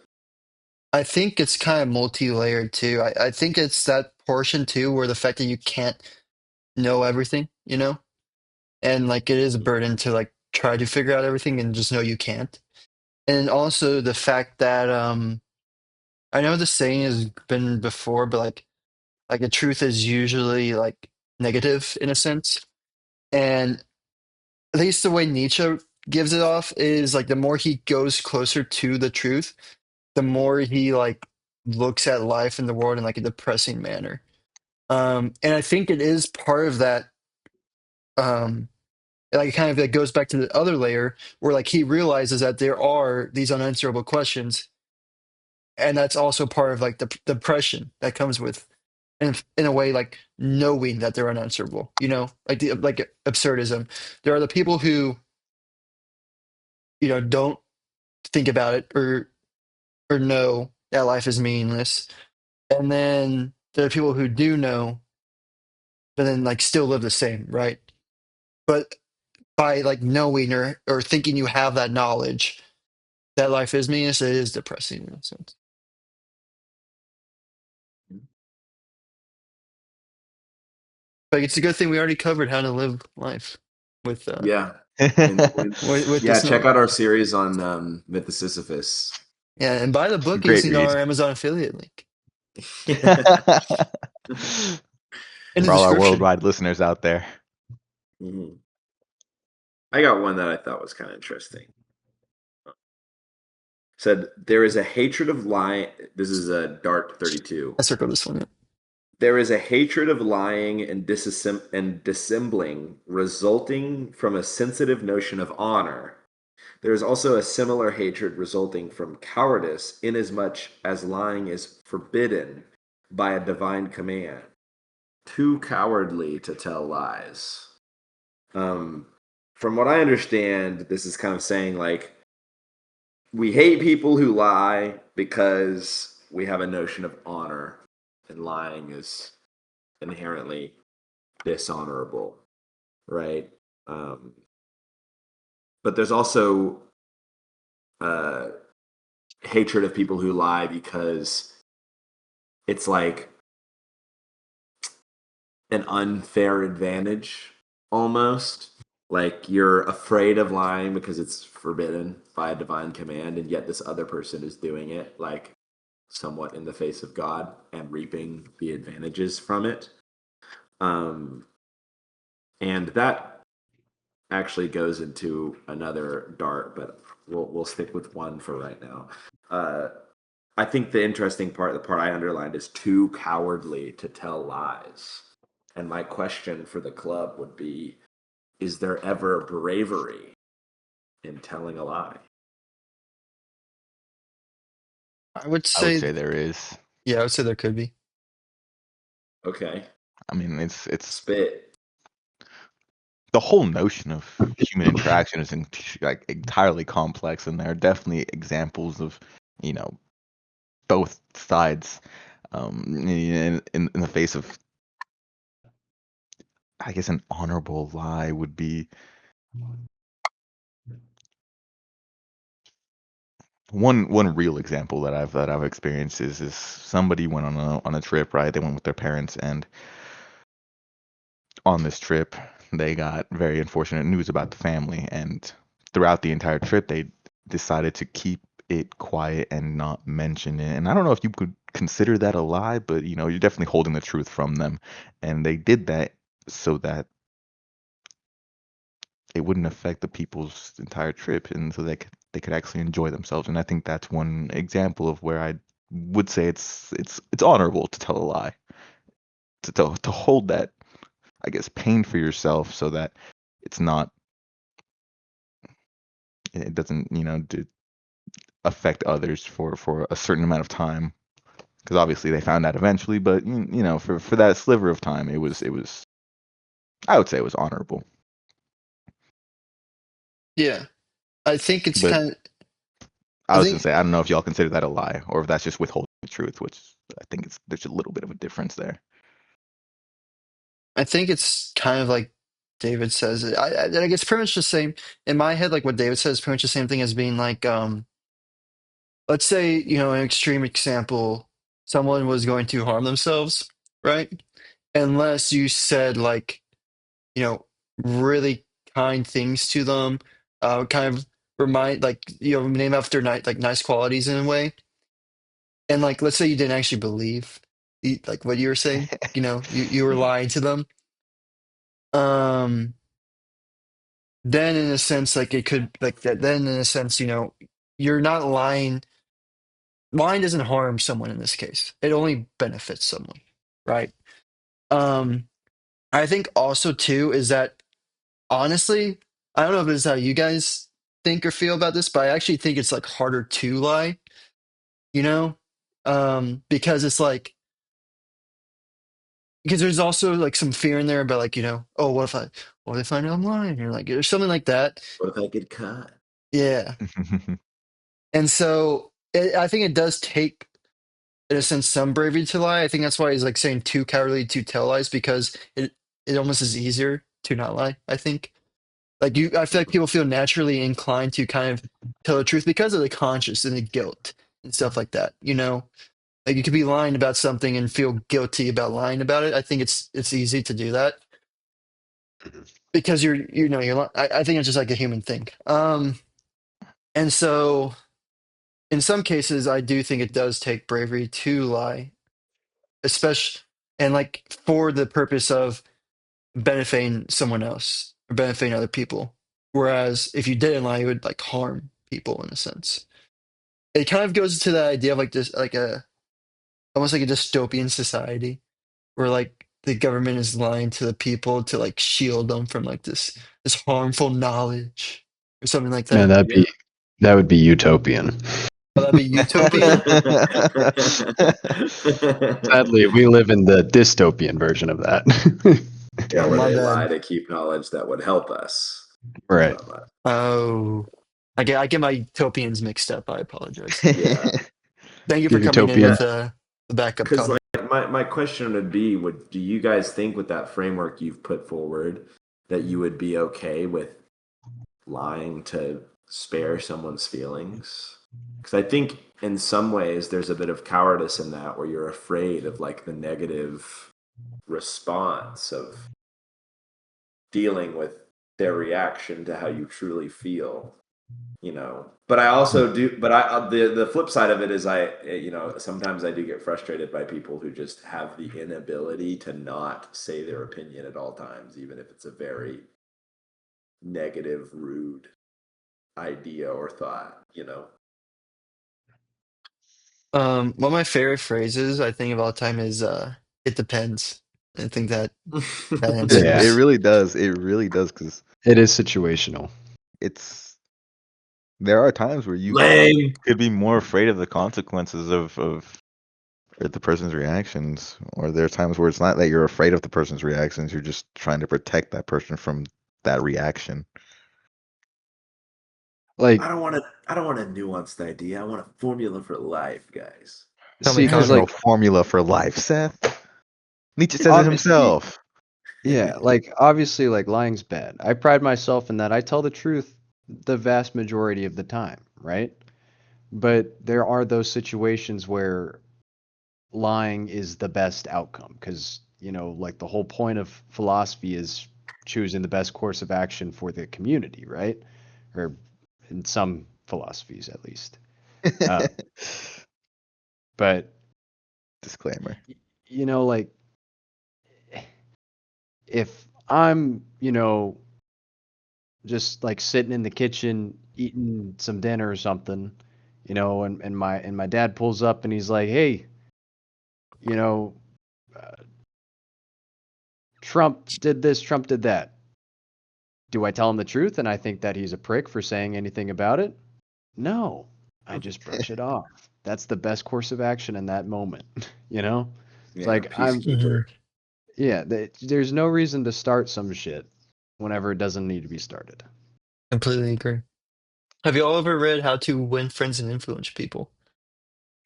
I think it's kind of multi-layered too. I think it's that portion too where the fact that you can't know everything, and like it is a burden to like try to figure out everything and just know you can't. And also the fact that I know the saying has been before, but like the truth is usually like negative in a sense. And at least the way Nietzsche gives it off is like the more he goes closer to the truth, the more he like looks at life in the world in like a depressing manner. And I think it is part of that. Um, like kind of that goes back to the other layer where like he realizes that there are these unanswerable questions, and that's also part of like the depression that comes with, in a way, like knowing that they're unanswerable. You know, like the like absurdism. There are the people who don't think about it or know that life is meaningless, and then there are people who do know, but then like still live the same, right? But by like knowing or thinking you have that knowledge that life is meaningless, it is depressing in a sense. But it's a good thing we already covered how to live life with Yeah. with Yeah, this check note. out our series on Myth of Sisyphus. Yeah, and buy the book Great using read. our Amazon affiliate link in the For all our description. worldwide listeners out there. Mhm. I got one that I thought was kind of interesting. Said there is a hatred of lying. This is a Dart 32. I circled this one. Yeah. There is a hatred of lying and dissembling resulting from a sensitive notion of honor. There is also a similar hatred resulting from cowardice, inasmuch as lying is forbidden by a divine command. Too cowardly to tell lies. From what I understand, this is kind of saying like we hate people who lie because we have a notion of honor, and lying is inherently dishonorable, right? But there's also uh, hatred of people who lie because it's like an unfair advantage almost. Like you're afraid of lying because it's forbidden by a divine command, and yet this other person is doing it, like somewhat in the face of God and reaping the advantages from it. Um, and that actually goes into another dart, but we'll stick with one for right now. I think the interesting part, the part I underlined, is too cowardly to tell lies. And my question for the club would be: is there ever bravery in telling a lie? I would I would say, say there is. yeah, I would say there could be. Okay, I mean, it's spit. the whole notion of human interaction is like entirely complex, and there are definitely examples of, you know, both sides, in the face of, I guess, an honorable lie would be one real example that I've experienced is somebody went on a trip, right? They went with their parents, and on this trip they got very unfortunate news about the family, and throughout the entire trip they decided to keep it quiet and not mention it. And I don't know if you could consider that a lie, but you're definitely holding the truth from them. And they did that so that it wouldn't affect the people's entire trip, and so they could actually enjoy themselves. And I think that's one example of where I would say it's honorable to tell a lie, to hold that, I guess, pain for yourself, so that it's not it doesn't affect others for a certain amount of time, because obviously they found out eventually, but for that sliver of time, it was I would say it was honorable. Yeah, I think it's But kind of. I I was gonna think say, I don't know if y'all consider that a lie, or if that's just withholding the truth, which I think there's a little bit of a difference there. I think it's kind of like David says. I guess pretty much the same in my head. Like what David says, pretty much the same thing as being like, let's say an extreme example, someone was going to harm themselves, right? Unless you said like you know really kind things to them, kind of remind like name after like nice qualities in a way, and like let's say you didn't actually believe like what you were saying, you were lying to them. Um, then in a sense, like it could like that. Then in a sense, you're not lying lying doesn't harm someone in this case. It only benefits someone, right? Um, I think also too is that honestly, I don't know if this is how you guys think or feel about this, but I actually think it's like harder to lie, you know? Because it's like because there's also like some fear in there about like, oh, what if I know I'm lying? Or like, or something like that. What if I get caught? Yeah. And so I think it does take, in a sense, some bravery to lie. I think that's why he's like saying too cowardly to tell lies because it almost is easier to not lie. I think like I feel like people feel naturally inclined to kind of tell the truth because of the conscience and the guilt and stuff like that. Like you could be lying about something and feel guilty about lying about it. I think it's easy to do that because I think it's just like a human thing. And so in some cases, I do think it does take bravery to lie, especially and like for the purpose of benefiting someone else or benefiting other people. Whereas if you didn't lie, you would like harm people in a sense. It kind of goes to that idea of like this, like a almost like a dystopian society where like the government is lying to the people to like shield them from like this harmful knowledge or something like Man, that. Yeah. that would be utopian. Will that be utopian? Sadly, we live in the dystopian version of that. Yeah, Oh, where my they lie bad. to keep knowledge that would help us. Right. Oh, I get my utopians mixed up. I apologize. Yeah. Thank you for Give coming in Utopia. with the backup Because comment. like my question would be, do you guys think with that framework you've put forward that you would be okay with lying to spare someone's feelings? Because I think in some ways there's a bit of cowardice in that where you're afraid of like the negative response of dealing with their reaction to how you truly feel, but I also do, but the flip side of it is sometimes I do get frustrated by people who just have the inability to not say their opinion at all times, even if it's a very negative, rude idea or thought. One of my favorite phrases I think of all time is "It depends." I think that it Yeah. answers. really does. It really does because It is situational. it's there are times where you Lame. could be more afraid of the consequences of the person's reactions, or there are times where it's not that you're afraid of the person's reactions, you're just trying to protect that person from that reaction. Like, I don't want a nuanced idea. I want a formula for life, guys. Tell me, see, because There's Connor. no like, formula for life, Seth. Nietzsche says it obviously, himself. yeah, like obviously, like lying's bad. I pride myself in that I tell the truth the vast majority of the time, right? But there are those situations where lying is the best outcome because, like the whole point of philosophy is choosing the best course of action for the community, right? Or in some philosophies, at least. Uh, but, Disclaimer. like if I'm, just like sitting in the kitchen eating some dinner or something, and my dad pulls up and he's like, "Hey, you know, uh, Trump did this, Trump did that." Do I tell him the truth and I think that he's a prick for saying anything about it? No. I just brush it off. That's the best course of action in that moment, you know? It's Yeah, like Hmm. peacekeeper. yeah, there's no reason to start some shit whenever it doesn't need to be started. Completely agree. Have you all ever read How to Win Friends and Influence People?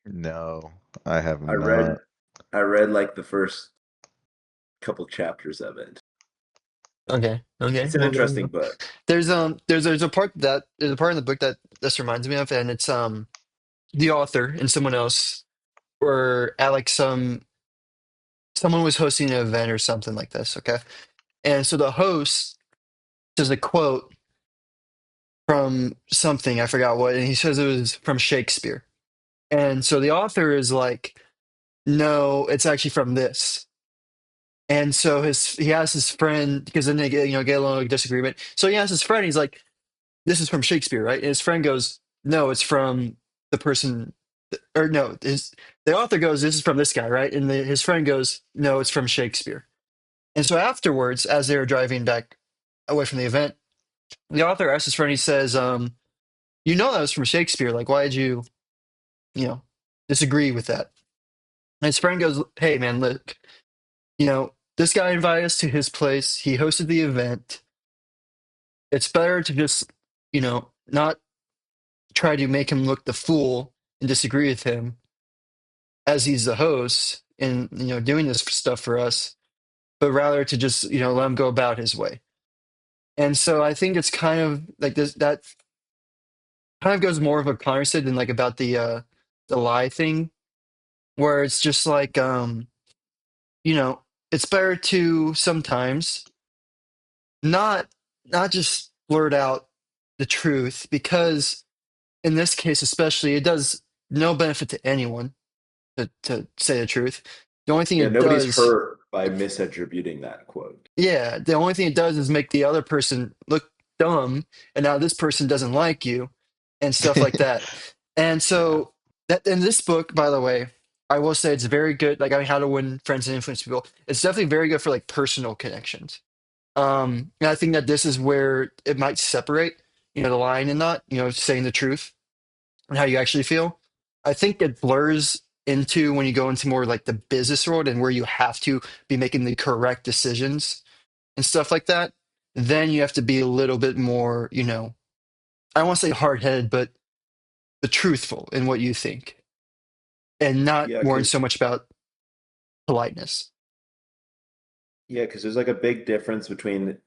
No, I have I read not. I read like the first couple chapters of it. Okay, okay, It's an we'll go. We'll interesting go. book. There's a part in the book that this reminds me of, and it's the author and someone else were at like someone was hosting an event or something like this. Okay, and so the host says a quote from something I forgot what, and he says it was from Shakespeare, and so the author is like, no, it's actually from this. And so he has his friend because then they get a little disagreement. So he has his friend. He's like, "This is from Shakespeare, right?" And his friend goes, "No, it's from the person. or no, the author goes, "This is from this guy, right?" And his friend goes, "No, it's from Shakespeare." And so afterwards, as they were driving back away from the event, the author asks his friend, he says, "You know that was from Shakespeare. Like, why did you, you know, disagree with that?" And his friend goes, "Hey, man, look, this guy invited us to his place. He hosted the event. It's better to just, not try to make him look the fool and disagree with him as he's the host and, doing this stuff for us, but rather to just, let him go about his way." And so I think it's kind of like this, that kind of goes more of a conversation than like about the lie thing, where it's just like, you know, it's better to sometimes not not just blurt out the truth, because in this case especially it does no benefit to anyone to say the truth. The only thing Yeah, it nobody's does, hurt by misattributing that quote. yeah, the only thing it does is make the other person look dumb, and now this person doesn't like you and stuff like that. And Yeah. so that in this book, by the way, I will say it's very good. Like, I mean, How to Win Friends and Influence People. It's definitely very good for like personal connections. And I think that this is where it might separate, the lying and not, saying the truth and how you actually feel. I think it blurs into when you go into more like the business world and where you have to be making the correct decisions and stuff like that. Then you have to be a little bit more, I don't want to say hard headed, but truthful in what you think and not Yeah, worrying because so much about politeness. there's like a big difference between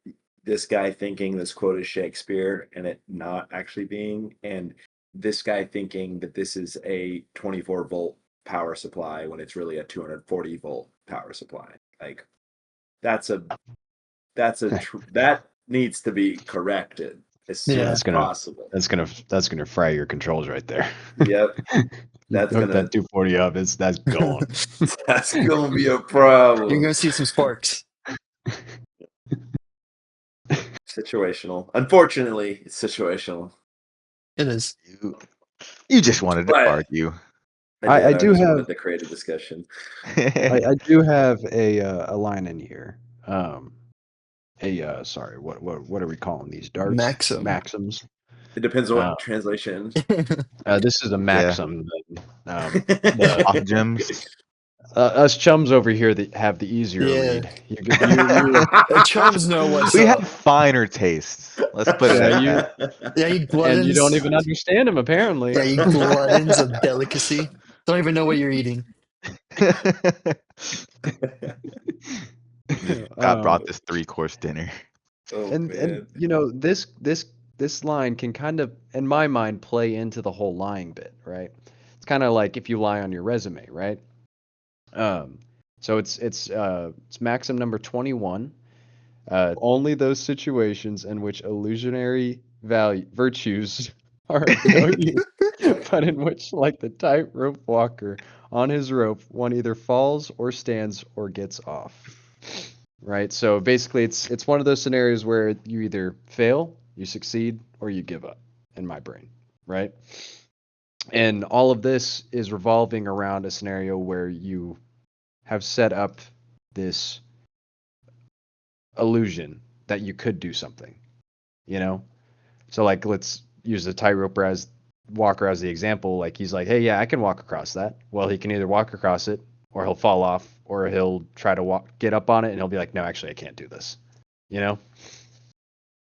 this guy thinking this quote is Shakespeare and it not actually being, and this guy thinking that this is a 24-volt power supply when it's really a 240-volt power supply. Like that's a that needs to be corrected as soon Yeah. as possible. That's gonna fry your controls right there. Yep, You that's hook gonna that 240 up, that's gone. that's gonna be a You're problem. going to see some sparks. Situational. Unfortunately, it's situational. It is. You just wanted to But argue. I I, did. I I do just have wanted to create a discussion. I do have a line in here. Sorry, what are we calling these darts? Maxim. Maxims. It depends on Uh, what translation. this is a Yeah. maxim. The Off gems. us chums over here that have the easier Yeah. read. You The chums know what's We have up. finer tastes. Let's put it yeah, at you that. Yeah, you and you don't gluttons. even understand him apparently. Yeah, you gluttons of delicacy. Don't even know what you're eating. Just got Uh, brought this 3-course dinner. Oh and man. this line can kind of, in my mind, play into the whole lying bit, right? It's kind of like if you lie on your resume, right? Um, so it's maxim number 21. Only those situations in which illusionary virtues are of no use, but in which, like the tightrope walker on his rope, one either falls or stands or gets off. Right? So basically, it's one of those scenarios where you either fail, you succeed, or you give up. In my brain, right? And all of this is revolving around a scenario where you have set up this illusion that you could do something, you know? So like let's use the tightrope as walker as the example. Like he's like, hey, yeah, I can walk across that. Well, he can either walk across it or he'll fall off or he'll try to get up on it and he'll be like, no, actually I can't do this. You know?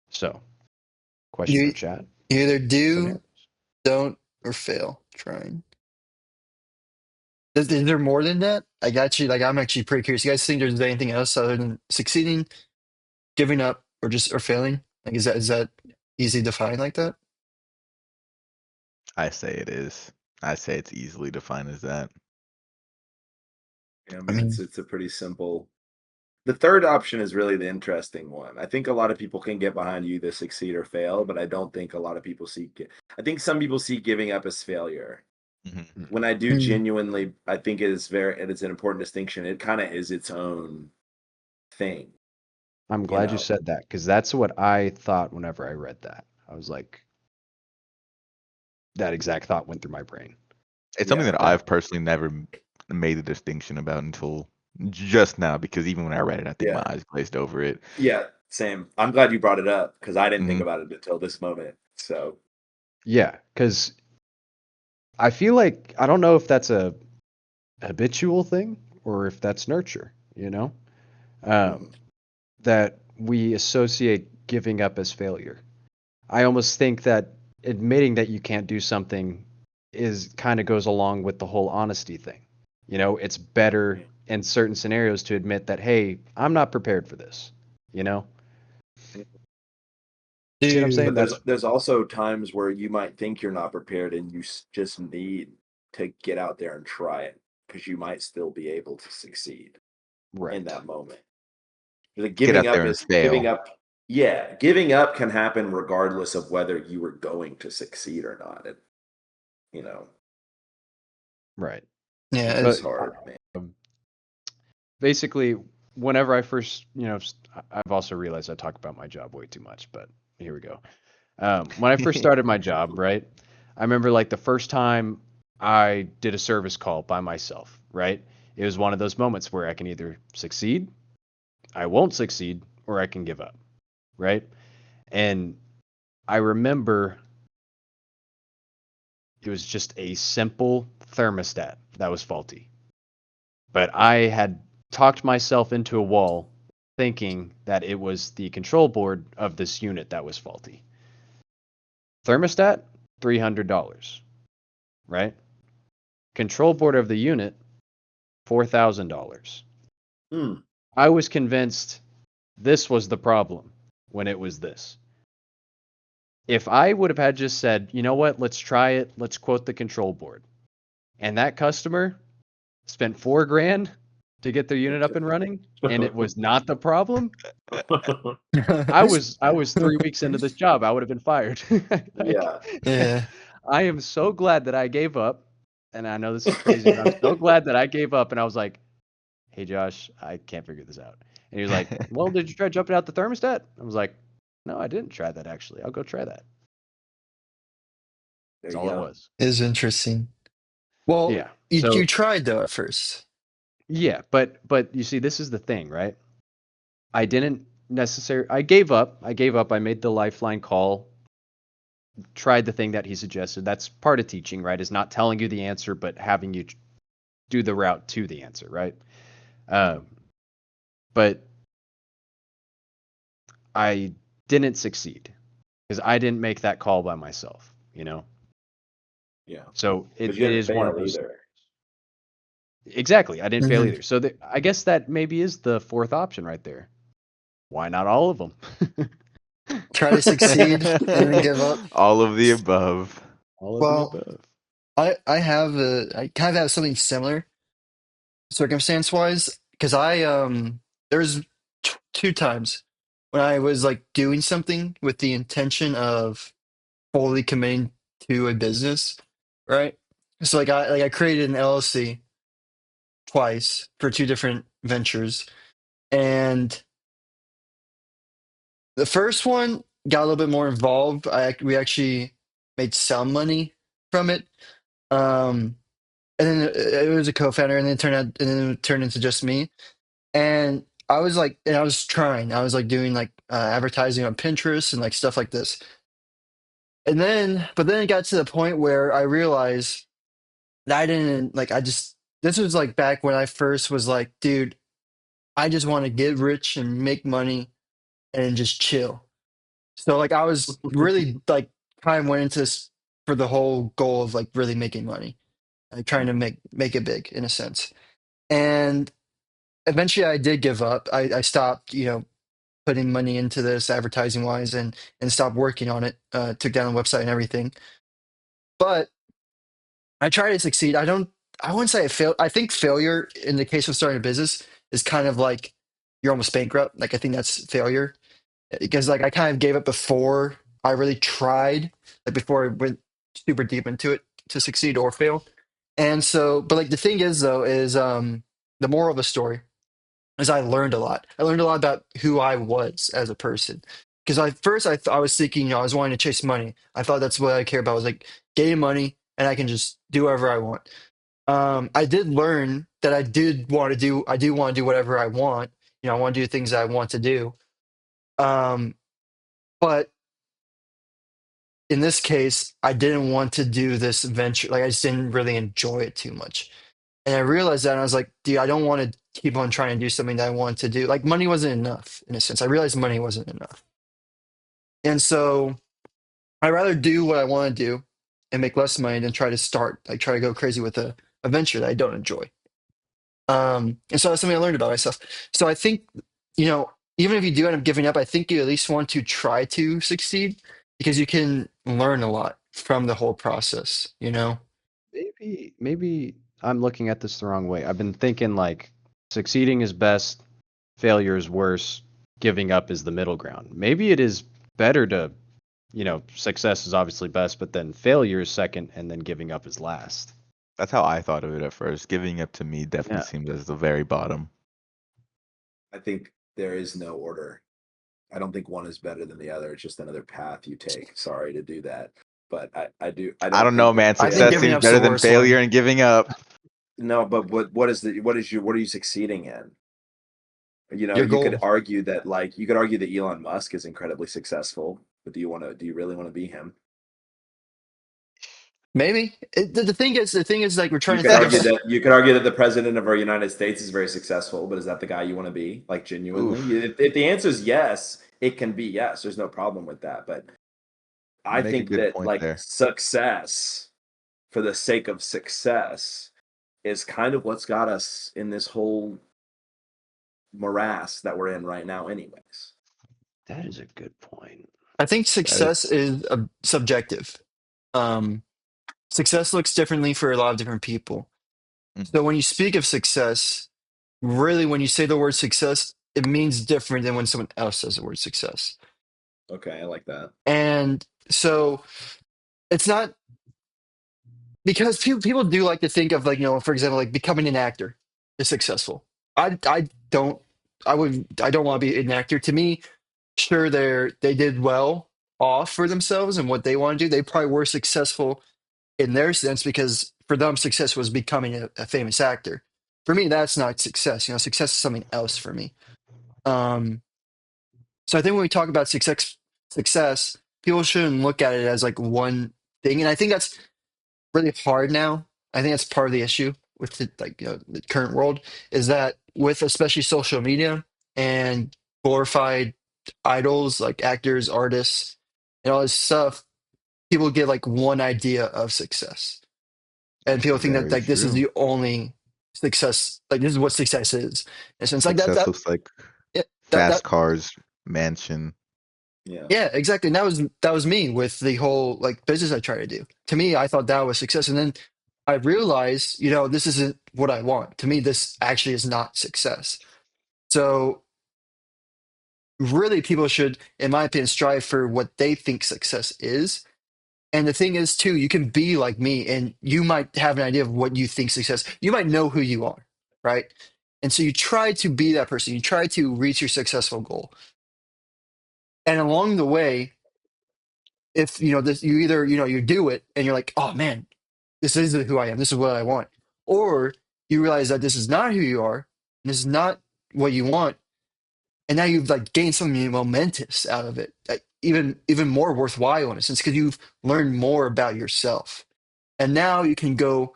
So question for You, chat. you either do, Scenarios. don't, or fail trying. Is there more than that? I got you. Like, I'm actually pretty curious. You guys think there's anything else other than succeeding, giving up, or failing? Like, is that easy to find like that? I say it is. I say it's easily defined as that. Yeah, I I mean mean, it's a pretty simple. The third option is really the interesting one. I think a lot of people can get behind you either succeed or fail, but I don't think a lot of people see. I think some people see giving up as failure. Mhm. When I do hmm, genuinely, I think it's an important distinction. It kind of is its own thing, I'm you glad you know. said that because that's what I thought whenever I read that. I was like, that exact thought went through my brain. It's something Yeah, that I've personally never made the distinction about until just now, because even when I read it, I think my yeah, eyes glazed over it. yeah. Same. I'm glad you brought it up because I didn't think Hmm. about it until this moment. So Yeah, because I feel like I don't know if that's a habitual thing or if that's nurture, you know? mhm. Um, that we associate giving up as failure. I almost think that admitting that you can't do something is kind of goes along with the whole honesty thing. You know, it's better Yeah. in certain scenarios to admit that, hey, I'm not prepared for this. You know, see what I'm saying? But Dude. there's also times where you might think you're not prepared and you just need to get out there and try it because you might still be able to succeed in Right. that moment. Like Get giving out up there and is giving fail. up. Yeah, giving up can happen regardless of whether you were going to succeed or not. You know, Right. Yeah, which is But hard, man. um, basically, whenever I first, I've also realized I talk about my job way too much, but here we go. When I first started my job, right? I remember like the first time I did a service call by myself, right? It was one of those moments where I can either succeed, I won't succeed, or I can give up, right? And I remember it was just a simple thermostat that was faulty. But I had talked myself into a wall thinking that it was the control board of this unit that was faulty. Thermostat, $300, right? Control board of the unit, $4,000. Hmm. I was convinced this was the problem when it was this. If I would have had just said, you know what, let's try it, let's quote the control board, and that customer spent 4 grand to get their unit up and running, and it was not the problem, I was 3 weeks into this job. I would have been fired. Like, Yeah. yeah. I am so glad that I gave up, and I know this is crazy, but I'm so glad that I gave up, and I was like, "Hey, Josh, I can't figure this out." And he was like, "Well, did you try jumping out the thermostat?" I was like, "No, I didn't try that actually. I'll go try that." There That's you all it go. was. Is interesting. Well, Yeah. you So tried though at first. yeah, but you see, this is the thing, right? I didn't necessarily. I gave up. I gave up. I made the lifeline call. Tried the thing that he suggested. That's part of teaching, right? Is not telling you the answer, but having you do the route to the answer, right? Um, but I didn't succeed because I didn't make that call by myself, you know? Yeah. So But it you didn't is one of fail those either. scenarios. Exactly. I didn't fail Hmm. either. So I guess that maybe is the fourth option right there. Why not all of them? Try to succeed and then give up. All of the above. All of the Well, above. I kind of have something similar circumstance wise because there's two times when I was like doing something with the intention of fully committing to a business, right? So I created an LLC twice for two different ventures, and the first one got a little bit more involved. We actually made some money from it, um, and then it was a co-founder, and then it turned into just me. And I was like, and I was trying. I was like doing like advertising on Pinterest and like stuff like this. But then it got to the point where I realized that I didn't like. This was like back when I first was like, dude, I just want to get rich and make money and just chill. So like I was really like kind of went into this for the whole goal of like really making money, like trying to Mhm. make it big in a sense. And eventually I did give up. I stopped, putting money into this advertising wise and stopped working on it. Took down the website and everything. But I try to succeed. I wouldn't say I failed. I think failure in the case of starting a business is kind of like you're almost bankrupt. Like I think that's failure because like I kind of gave up before I really tried, like before I went super deep into it to succeed or fail. And so, but like the thing is though, is the moral of the story is I learned a lot. I learned a lot about who I was as a person. Because I first I was thinking, I was wanting to chase money. I thought that's what I care about was like getting money and I can just do whatever I want. I did learn that I do want to do whatever I want. I want to do things that I want to do. Um, but in this case, I didn't want to do this venture. Like I just didn't really enjoy it too much. And I realized that and I was like, dude, I don't want to keep on trying to do something that I want to do. Like money wasn't enough in a sense. I realized money wasn't enough. And so I'd rather do what I want to do and make less money than try to go crazy with a venture that I don't enjoy. And so that's something I learned about myself. So I think, even if you do end up giving up, I think you at least want to try to succeed because you can learn a lot from the whole process. Maybe I'm looking at this the wrong way. I've been thinking like succeeding is best, failure is worse, giving up is the middle ground. Maybe it is better to, success is obviously best, but then failure is second and then giving up is last. That's how I thought of it at first. Giving up to me definitely Yeah. seems as the very bottom. I think there is no order. I don't think one is better than the other. It's just another path you take. Sorry to do that, but I do. I don't know, man. I think Success giving seems up's the better than worst failure one. and giving up. No, but what are you succeeding in? Your You could goal. argue that Elon Musk is incredibly successful, but do you really want to be him? Maybe. The thing is like we're trying You to could think argue of. that the president of our United States is very successful, but is that the guy you want to be? Like genuinely? Oof. If the answer is yes, it can be yes. There's no problem with that. But You I make a think good that point like there. success for the sake of success is kind of what's got us in this whole morass that we're in right now, anyways. That is a good point. I think That is success is subjective. Um, Success looks differently for a lot of different people. mm, So when you speak of success, really, when you say the word success, it means different than when someone else says the word success. Okay, I like that. And so it's not because people do like to think of like, for example, like becoming an actor is successful. I don't I don't want to be an actor. To me, sure they did well off for themselves and what they want to do. They probably were successful in their sense because for them success was becoming a famous actor. For me, that's not success. Success is something else for me. Um, so I think when we talk about success, people shouldn't look at it as like one thing, and I think that's really hard now. I think that's part of the issue with the current world is that with especially social media and glorified idols like actors, artists, and all this stuff, people get like one idea of success, and people think that very like this is true. the only success, like this is what success is. And so it's like Success looks like yeah, that fast cars, mansion. Yeah. yeah, exactly. And that was me with the whole like business I try to do. To me, I thought that was success, and then I realized, this isn't what I want. To me, this actually is not success. So really, people should, in my opinion, strive for what they think success is. And the thing is, too, you can be like me, and you might have an idea of what you think success. You might know who you are, right? And so you try to be that person. You try to reach your successful goal, and along the way, if this, you either you do it, and you're like, oh man, this is who I am. This is what I want, or you realize that this is not who you are, and this is not what you want, and now you've like gained something momentous out of it, like, even more worthwhile in a sense because you've learned more about yourself, and now you can go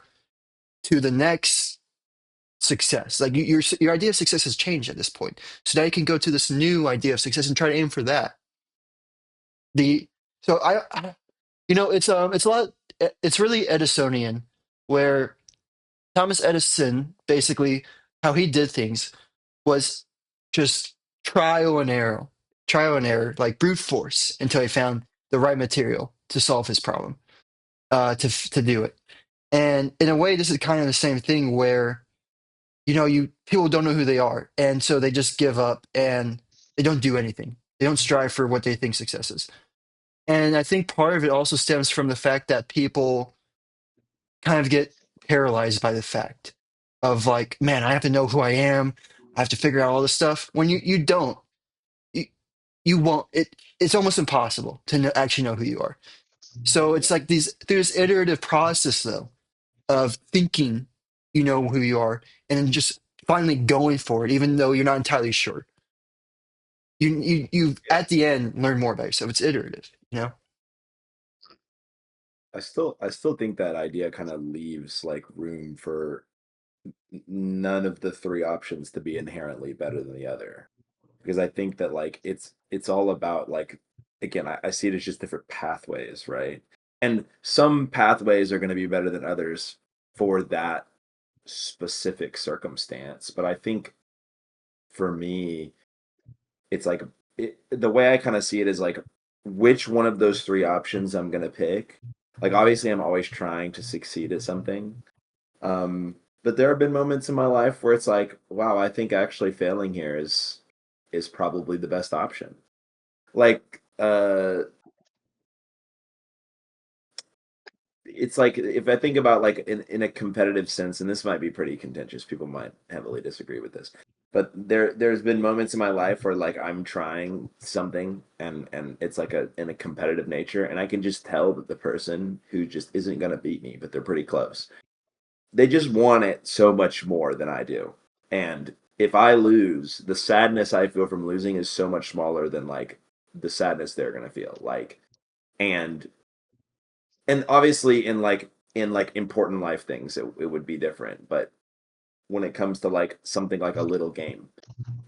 to the next success. Like your idea of success has changed at this point, so now you can go to this new idea of success and try to aim for that. The so I it's a lot. It's really Edisonian, where Thomas Edison basically how he did things was just trial and error, like brute force, until he found the right material to solve his problem, to do it. And in a way, this is kind of the same thing where you people don't know who they are, and so they just give up and they don't do anything. They don't strive for what they think success is. And I think part of it also stems from the fact that people kind of get paralyzed by the fact of like, man, I have to know who I am. I have to figure out all this stuff. When you don't, you, you won't. It's almost impossible to actually know who you are. So it's like there's iterative process though of thinking you know who you are, and then just finally going for it, even though you're not entirely sure. You Yeah. at the end learn more about yourself. It's iterative, you know. I still think that idea kind of leaves like room for none of the three options to be inherently better than the other. Because I think that like it's all about like again, I see it as just different pathways, right? And some pathways are going to be better than others for that specific circumstance. But I think for me, it's like the way I kind of see it is like which one of those three options I'm going to pick. Like obviously I'm always trying to succeed at something. Um, but there have been moments in my life where it's like, wow, I think actually failing here is probably the best option. Like it's like if I think about like in a competitive sense, and this might be pretty contentious, people might heavily disagree with this. But there's been moments in my life where like I'm trying something and it's like a in a competitive nature, and I can just tell that the person who just isn't gonna beat me, but they're pretty close. They just want it so much more than I do. And if I lose, the sadness I feel from losing is so much smaller than like the sadness they're gonna feel. Like and obviously in like important life things it would be different. But when it comes to like something like a little game,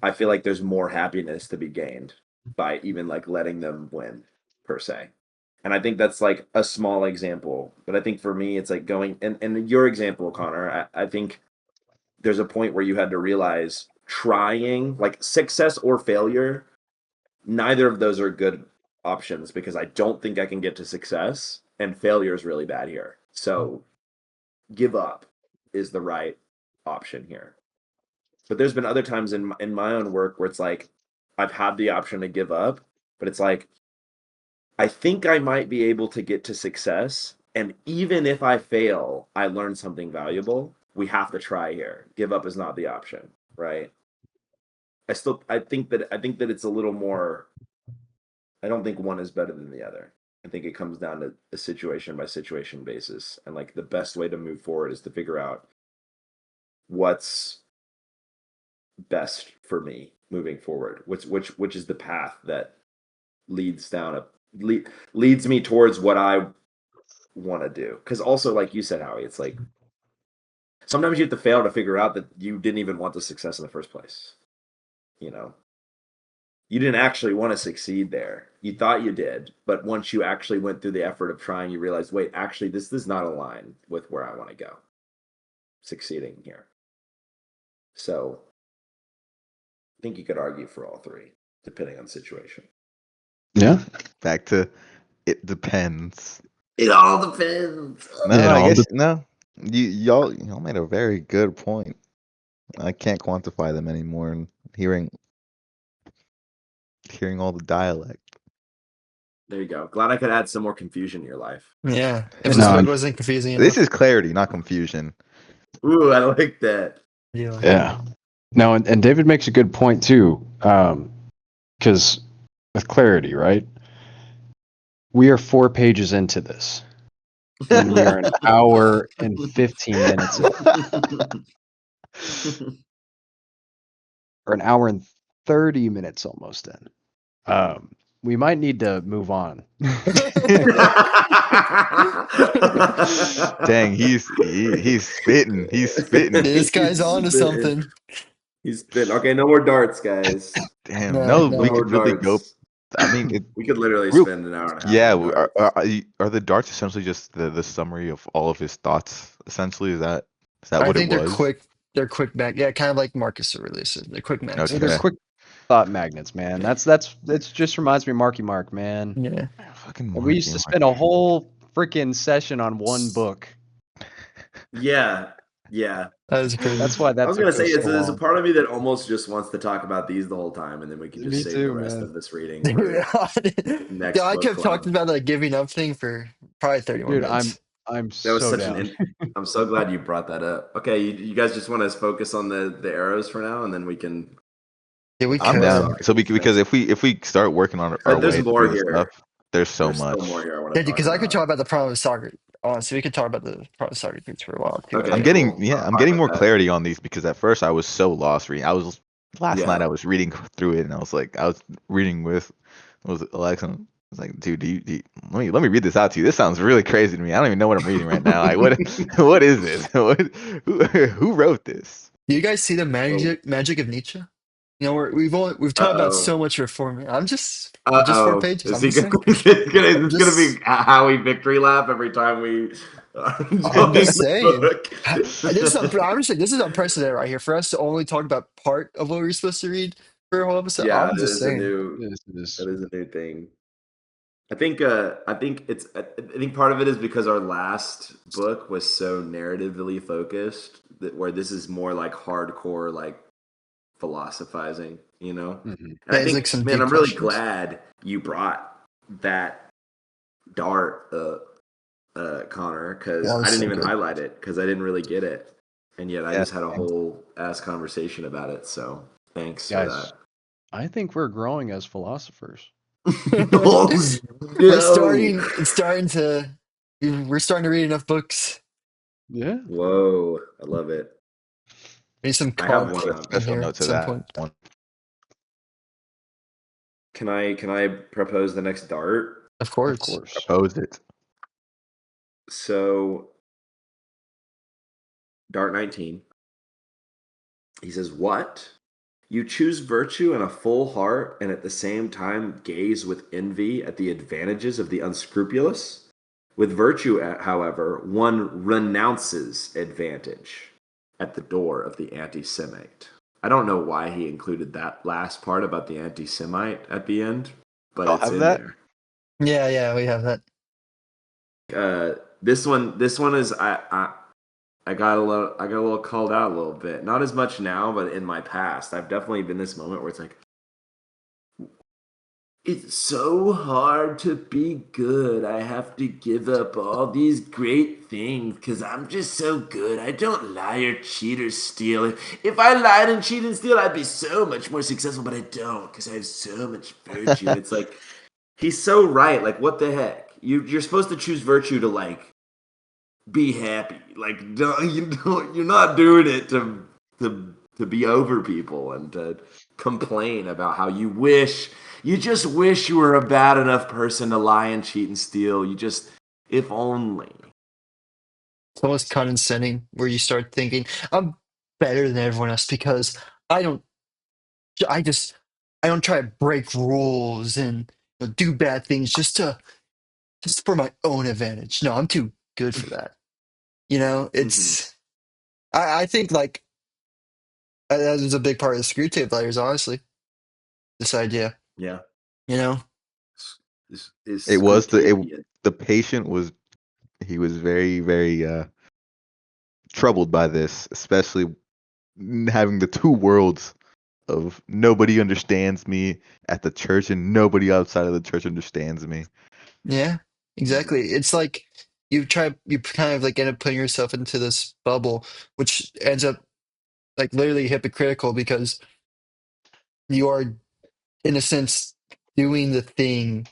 I feel like there's more happiness to be gained by even like letting them win per se. And I think that's like a small example, but I think for me it's like going and your example, Connor, I think there's a point where you had to realize trying like success or failure, neither of those are good options because I don't think I can get to success, and failure is really bad here. So give up is the right option here. But there's been other times in my own work where it's like I've had the option to give up, but it's like I think I might be able to get to success, and even if I fail, I learn something valuable. We have to try here. Give up is not the option, right? I think that it's a little more. I don't think one is better than the other. I think it comes down to a situation by situation basis, and like the best way to move forward is to figure out what's best for me moving forward. Which is the path that leads down a leads me towards what I want to do. Because also, like you said, Howie, it's like sometimes you have to fail to figure out that you didn't even want the success in the first place. You know, you didn't actually want to succeed there. You thought you did, but once you actually went through the effort of trying, you realized, wait, actually, this does not align with where I want to go. Succeeding here. So I think you could argue for all three, depending on the situation. Yeah. Back to it depends. It all depends. No, It I all guess no. Y'all made a very good point. I can't quantify them anymore. And hearing all the dialect. There you go. Glad I could add some more confusion in your life. Yeah, if this No, book wasn't confusing This enough. is clarity, not confusion. Ooh, I like that. Yeah. yeah. No, and David makes a good point too. Because with clarity, right? We are 4 pages into this, and we are an hour and 15 minutes in, or an hour and 30 minutes almost in. We might need to move on. Dang, he's spitting. He's spitting. This guy's He's on to spitting. something. He's spitting. Okay, no more darts, guys. Damn, No, no, No we no. more could really go. darts. I mean, We could literally real. spend an hour and a half Yeah, on darts. are the darts essentially just the summary of all of his thoughts? Essentially, is that I what it think they're was? quick. They're quick mag. Yeah, kind of like Marcus releases. They're quick They're Okay, maxims. quick thought magnets, man. That's just reminds me of Marky Mark, man. Yeah, fucking We Marky used to Mark. spend a whole freaking session on one book. Yeah, yeah. that is crazy. That's why I that was gonna took say us so there's a long. part of me that almost just wants to talk about these the whole time, and then we can just Me save the too, rest man. of this reading Dude, for yeah, next I book kept talking club. about that giving up thing for probably 30 more Dude, I'm minutes. I'm That was so such an. down. I'm so glad you brought that up. Okay, you guys just want to focus on the arrows for now, and then we can Yeah, we I'm close could. down. off So with the because next. if we start working on our There's way more through the stuff, here. There's so There's still much. more here I want Yeah, to talk because I could talk about. about the problem of soccer. Honestly, we could talk about the problem of soccer for a while too. I I'm Okay, think. getting cool. yeah, I'm Fine getting with more that. clarity on these because at first I was so lost reading. I was last night Yeah. I was reading through it and I was like I was reading with was Alexa. I was like, dude, let me read this out to you. This sounds really crazy to me. I don't even know what I'm reading right now. Like, what what is this? Who wrote this? Do you guys see the Oh, magic of Nietzsche? You know, we've talked about uh-oh. so much reform. I'm just four Uh-oh. pages. Is I'm he just gonna, saying. is I'm this gonna be just a Howie victory lap every time we I'm join just the saying. book? I'm just saying this is unprecedented right here for us to only talk about part of what we're supposed to read for a whole episode. Yeah, I'm it just is a saying. new This is that is a new thing. I think part of it is because our last book was so narratively focused that where this is more like hardcore like philosophizing, you know? mhm. And Yeah, I it's like think, some man, deep I'm really questions. glad you brought that dart Connor, Yeah, because that I was didn't so even good. highlight it because I didn't really get it. And yet I Yeah. just had a whole ass conversation about it. So thanks for Guys, that. I think we're growing as philosophers. Oh, We're no. starting. It's starting to. We're starting to read enough books. Yeah. Whoa, I love it. Maybe some I have Kant one. Put a in special here note at to some that point. one. Can I propose the next dart? Of Of course. course. Proposed it. So dart 19. He says, "What? You choose virtue and a full heart, and at the same time gaze with envy at the advantages of the unscrupulous? With virtue, however, one renounces advantage at the door of the anti Semite." I don't know why he included that last part about the anti Semite at the end, but Y'all it's have in that? there. Yeah, yeah, we have that. This one is I got a little called out a little bit. Not as much now, but in my past, I've definitely been this moment where it's like, it's so hard to be good. I have to give up all these great things because I'm just so good. I don't lie or cheat or steal. If I lied and cheated and steal, I'd be so much more successful, but I don't because I have so much virtue. And it's like, he's so right. Like, what the heck? You're supposed to choose virtue to, like, be happy. Like, you're not doing it to be over people and to complain about how you just wish you were a bad enough person to lie and cheat and steal. You just, if only. It's almost condescending where you start thinking, I'm better than everyone else because I don't, I just, I don't try to break rules and do bad things just for my own advantage. No, I'm too good for that. Mm-hmm. I think like that was a big part of the screw tape letters, honestly, this idea, Yeah. you know? Is It was Screwtapian. the patient was he was very troubled by this, especially having the two worlds of nobody understands me at the church and nobody outside of the church understands me. Yeah, exactly. It's like you kind of like end up putting yourself into this bubble, which ends up like literally hypocritical because you are, in a sense, doing the thing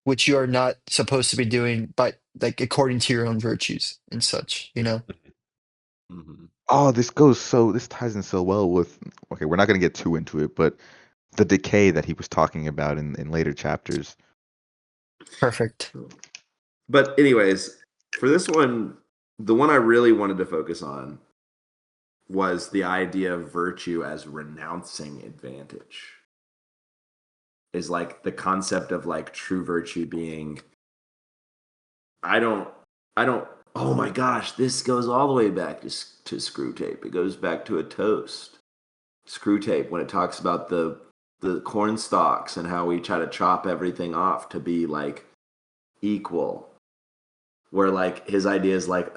which you are not supposed to be doing, but like according to your own virtues and such. Mm-hmm. Oh, this ties in so well with okay, we're not gonna get too into it, but the decay that he was talking about in later chapters. Perfect. But anyways, for this one, the one I really wanted to focus on was the idea of virtue as renouncing advantage. Is like the concept of like true virtue being I don't I don't oh my gosh, this goes all the way back to screw tape. It goes back to a toast. Screw tape when it talks about the corn stalks and how we try to chop everything off to be like equal, where like his idea is like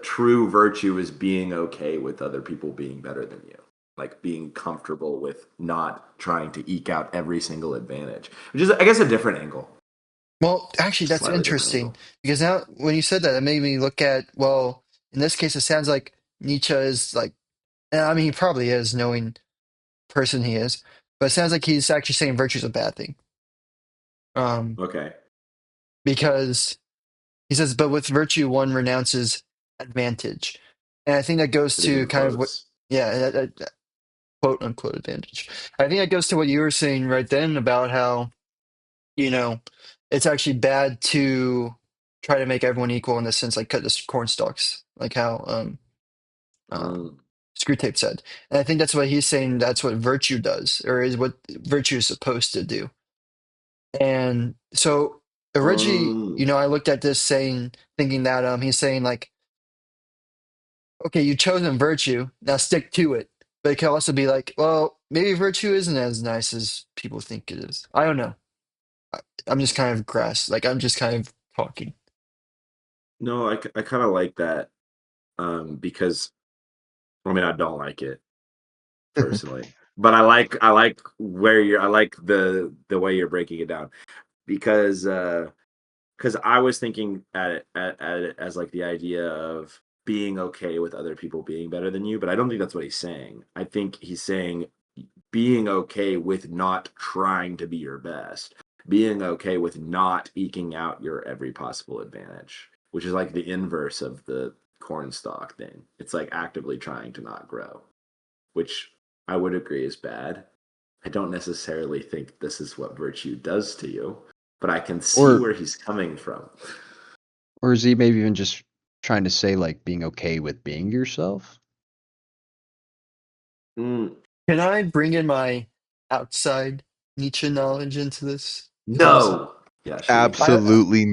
true virtue is being okay with other people being better than you, like being comfortable with not trying to eke out every single advantage, which is I guess a different angle, Well, actually, that's slightly different interesting angle. because now when you said that, it made me look at, well, in this case, it sounds like Nietzsche is like, and I mean, he probably is, knowing person he is, but it sounds like he's actually saying virtue is a bad thing. Um, Okay. because he says, but with virtue, one renounces advantage. And I think that goes Put it to in kind of what, quotes. yeah, quote unquote advantage. I think that goes to what you were saying right then about how, you know, it's actually bad to try to make everyone equal in the sense like cut the corn stalks, like how um, Um, Screwtape said. And I think that's what he's saying that's what virtue does, or is what virtue is supposed to do. And so originally, um, I looked at this saying, thinking that he's saying like, okay, you've chosen virtue, now stick to it. But it could also be like, well, maybe virtue isn't as nice as people think it is. I don't know. I, I'm just kind of like I'm just kind of talking. no, I kind of like that. Because I mean, I don't like it personally, but I like I like the way you're breaking it down because I was thinking at it as like the idea of being okay with other people being better than you, but I don't think that's what he's saying. I think he's saying being okay with not trying to be your best, being okay with not eking out your every possible advantage, which is like the inverse of the cornstalk thing. It's like actively trying to not grow, which I would agree is bad. I don't necessarily think this is what virtue does to you, but I can see Or where he's coming from. or is he maybe even just trying to say like being okay with being yourself? Mm, Can I bring in my outside Nietzsche knowledge into this conversation? no. Yeah, sure you can. I Absolutely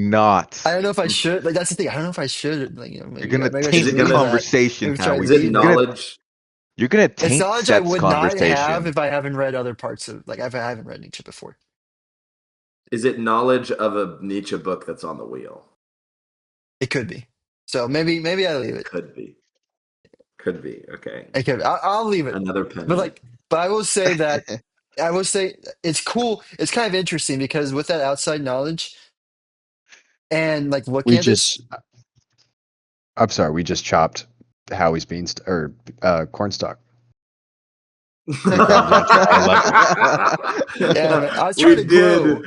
I not. don't know if I should. Like that's the thing. I don't know if I should. Like You're maybe gonna maybe I Is should taint it the leave gonna that. conversation, Maybe try to Howie. is it leave You're that. gonna knowledge? you're gonna It's taint knowledge I Seth's would not have conversation. if I haven't read other parts of like I haven't read Nietzsche before. Is it knowledge of a Nietzsche book that's on the wheel? It could be. So maybe I leave it. Could be. Could be. Okay. It could. I'll leave it. Another But penny. like, but I will say it's cool. It's kind of interesting because with that outside knowledge and like looking We at this, just I'm sorry, we just chopped Howie's beans or cornstalk. Take that down to a higher level. yeah, man, I was trying we to did. grow,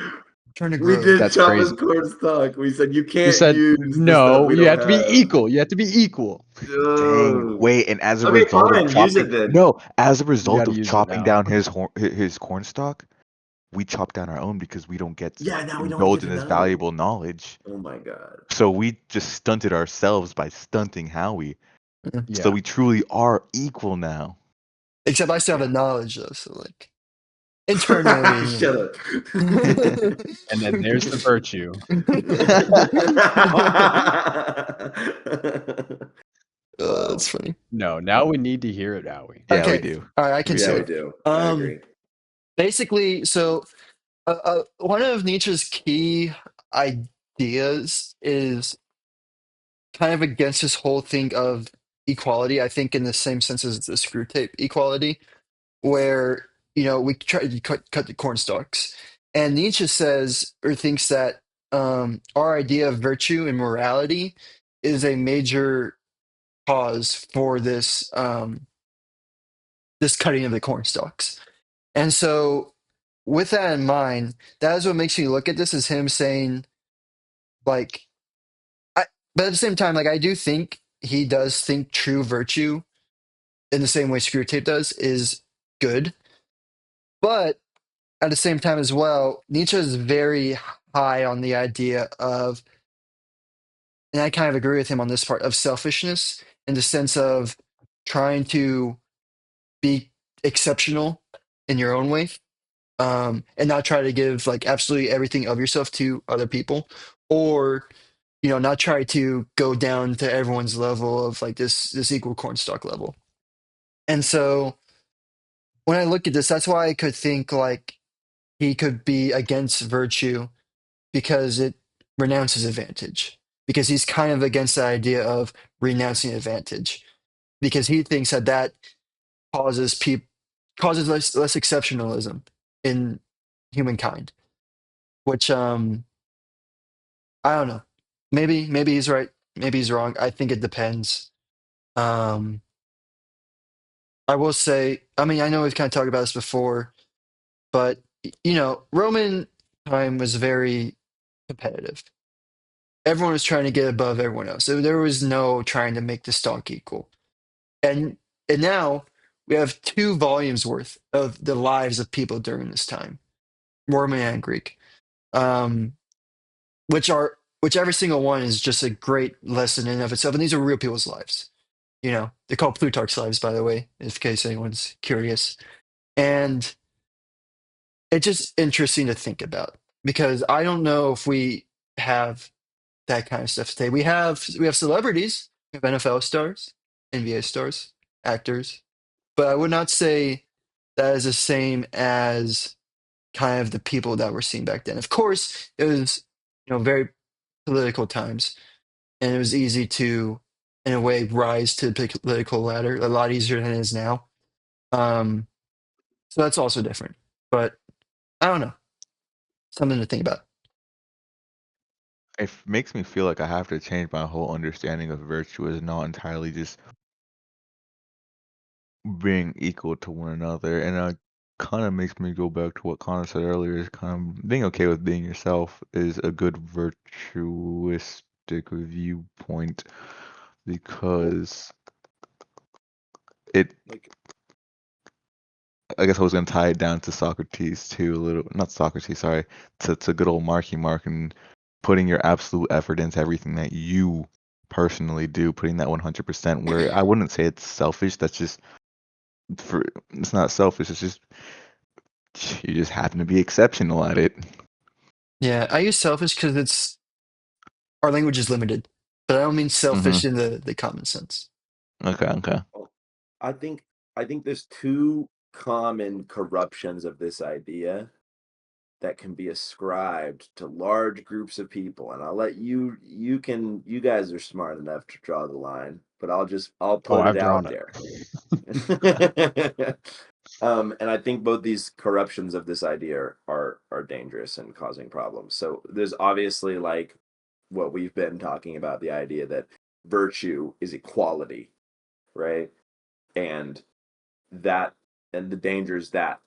trying to We grow. did That's chop his crazy. cornstalk. We said you We can't said use the stuff no, we you don't have to be have. equal. You have to be equal. Dang, Ugh. wait, and as a Okay, result of fine. Use chopping it then. no, as a You got result to of use it chopping now. down his cornstalk, we chopped down our own because we don't get Yeah, now we don't get indulged to in this know. valuable knowledge. Oh my god. So we just stunted ourselves by stunting Howie. Mhm. So Yeah. we truly are equal now. Except I still have Yeah. the knowledge though, so like internally, Shut up. And then there's the virtue. That's Wow. funny. No, now we need to hear it, Howie. Yeah, we Okay, do. all right, I can We Yeah, say we do. it. do. I Um, agree. basically, so one of Nietzsche's key ideas is kind of against this whole thing of equality. I think in the same sense as the screw tape equality, where we try to cut the corn stalks, and Nietzsche says or thinks that our idea of virtue and morality is a major cause for this cutting of the corn stalks. And so, with that in mind, that is what makes me look at this as him saying, like, but at the same time, like, I do think he does think true virtue in the same way Screw Tape does is good. But at the same time, as well, Nietzsche is very high on the idea of, and I kind of agree with him on this part, of selfishness in the sense of trying to be exceptional in your own way, and not try to give like absolutely everything of yourself to other people, or not try to go down to everyone's level of like this equal cornstalk level. And so when I look at this, that's why I could think like he could be against virtue because it renounces advantage, because he's kind of against the idea of renouncing advantage, because he thinks that causes people causes less exceptionalism in humankind, which I don't know. Maybe he's right. Maybe he's wrong. I think it depends. Um, I will say. I mean, I know we've kind of talked about this before, but Roman. time was very competitive. Everyone was trying to get above everyone else. So there was no trying to make the stock equal. And and now we have two volumes worth of the lives of people during this time, Roman and Greek, um, which every single one is just a great lesson in of itself. And these are real people's lives. They call Plutarch's lives, by the way, in case anyone's curious. And it's just interesting to think about because I don't know if we have that kind of stuff today. We have celebrities, we have NFL stars, NBA stars, actors, but I would not say that is the same as kind of the people that were seen back then. Of course, it was very political times, and it was easy to, in a way, rise to the political ladder a lot easier than it is now. Um, so that's also different. But I don't know, something to think about. It makes me feel like I have to change my whole understanding of virtue as not entirely just being equal to one another, and it kind of makes me go back to what Connor said earlier. Is kind of being okay with being yourself is a good virtuistic viewpoint because it. Like, I guess I was gonna tie it down to Socrates too, a little. Not Socrates, sorry, to good old Marky Mark and putting your absolute effort into everything that you personally do, putting that 100%. Where I wouldn't say it's selfish. That's just for. It's not selfish. It's just you just happen to be exceptional at it. Yeah, I use selfish because it's our language is limited, but I don't mean Mm-hmm. selfish in the common sense. Okay, okay. well, I think I think there's two common corruptions of this idea that can be ascribed to large groups of people, and I'll let you guys are smart enough to draw the line, but I'll Oh, put it I've out drawn it. there. And I think both these corruptions of this idea are dangerous and causing problems. So there's obviously like what we've been talking about, the idea that virtue is equality, right? And that and the dangers that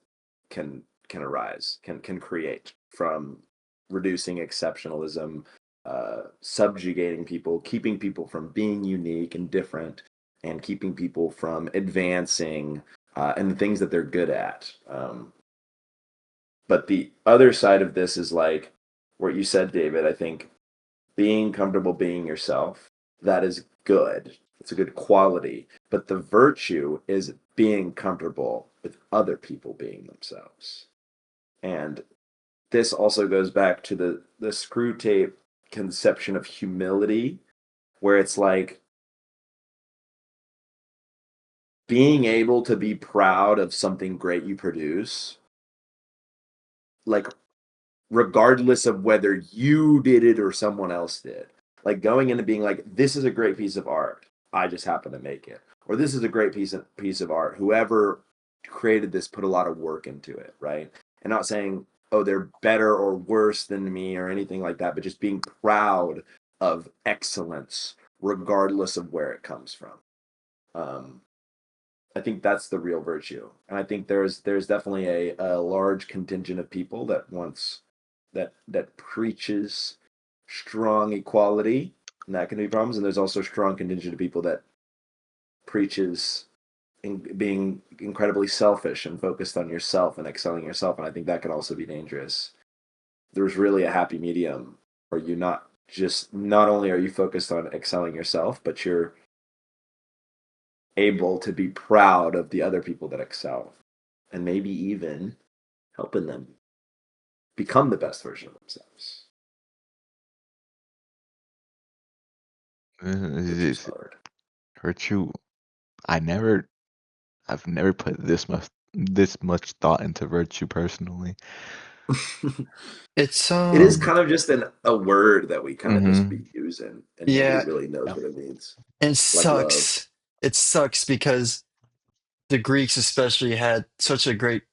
can arise, can create from reducing exceptionalism, subjugating people, keeping people from being unique and different, and keeping people from advancing and the things that they're good at. But the other side of this is like what you said, David. I think being comfortable being yourself, that is good. It's a good quality. But the virtue is being comfortable with other people being themselves. And this also goes back to the screw tape conception of humility, where it's like being able to be proud of something great you produce, like regardless of whether you did it or someone else did. Like going into being like, this is a great piece of art. I just happen to make it. Or this is a great piece of art. Whoever created this put a lot of work into it, right? And not saying, oh, they're better or worse than me or anything like that, but just being proud of excellence, regardless of where it comes from. Um, I think that's the real virtue, and I think there's definitely a large contingent of people that wants that preaches strong equality, and that can be problems. And there's also a strong contingent of people that preaches being incredibly selfish and focused on yourself and excelling yourself, and I think that can also be dangerous. There's really a happy medium where you not only are you focused on excelling yourself, but you're able to be proud of the other people that excel and maybe even helping them become the best version of themselves, which is It's hard. virtue. I never, I've never put this much thought into virtue personally. It's It is kind of just a word that we kind of just Mm-hmm. be using, and nobody yeah, really knows Yeah. what it means. and it Like love. sucks. It sucks because the Greeks especially had such a great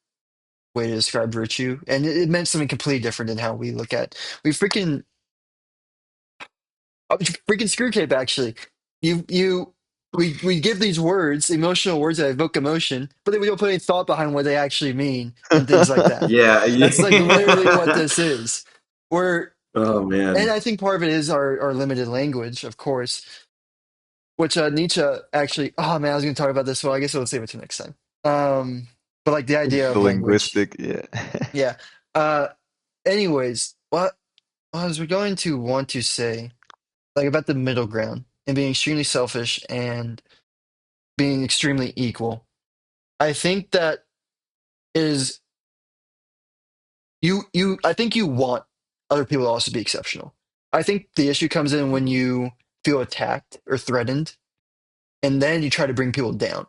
way to describe virtue, and it meant something completely different than how we look at. We freaking screw tape actually. You we give these words, emotional words that evoke emotion, but then we don't put any thought behind what they actually mean and things like that. Yeah, That's like literally what yeah. this is. We're Oh and man. I think part of it is our limited language, of course, which Nietzsche actually. Oh man, I was going to talk about this. Well, I guess we'll save it to next time. But like the idea The of language, linguistic, yeah. yeah. Uh, anyways, what was we going to want to say like about the middle ground and being extremely selfish and being extremely equal? I think that is you. I think you want other people to also be exceptional. I think the issue comes in when you feel attacked or threatened, and then you try to bring people down.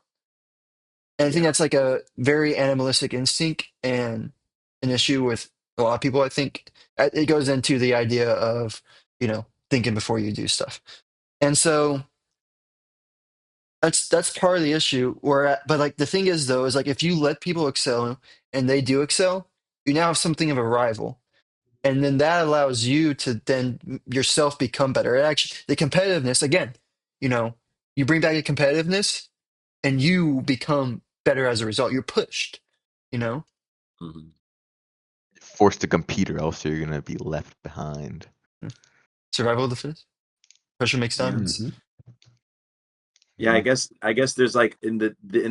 And I think Yeah. that's like a very animalistic instinct and an issue with a lot of people. I think it goes into the idea of, thinking before you do stuff. And so that's part of the issue but like the thing is though, is like if you let people excel and they do excel, you now have something of a rival. And then that allows you to then yourself become better. It actually, the competitiveness, again, you know, you bring back a competitiveness and you become better as a result. You're pushed, you know? Mhm. Forced to compete, or else you're gonna be left behind. Survival of the fittest. Pressure makes Yeah. diamonds. Hmm. Yeah, I guess there's like in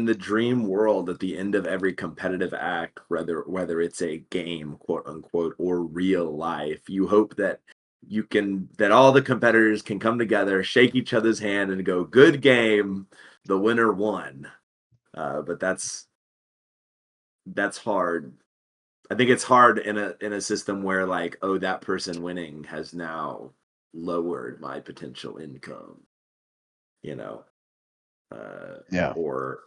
the dream world at the end of every competitive act, whether it's a game, quote unquote, or real life, you hope that that all the competitors can come together, shake each other's hand, and go, "Good game, the winner won." But that's hard. I think it's hard in a system where like, oh, that person winning has now lowered my potential income, you know. uh, Yeah. or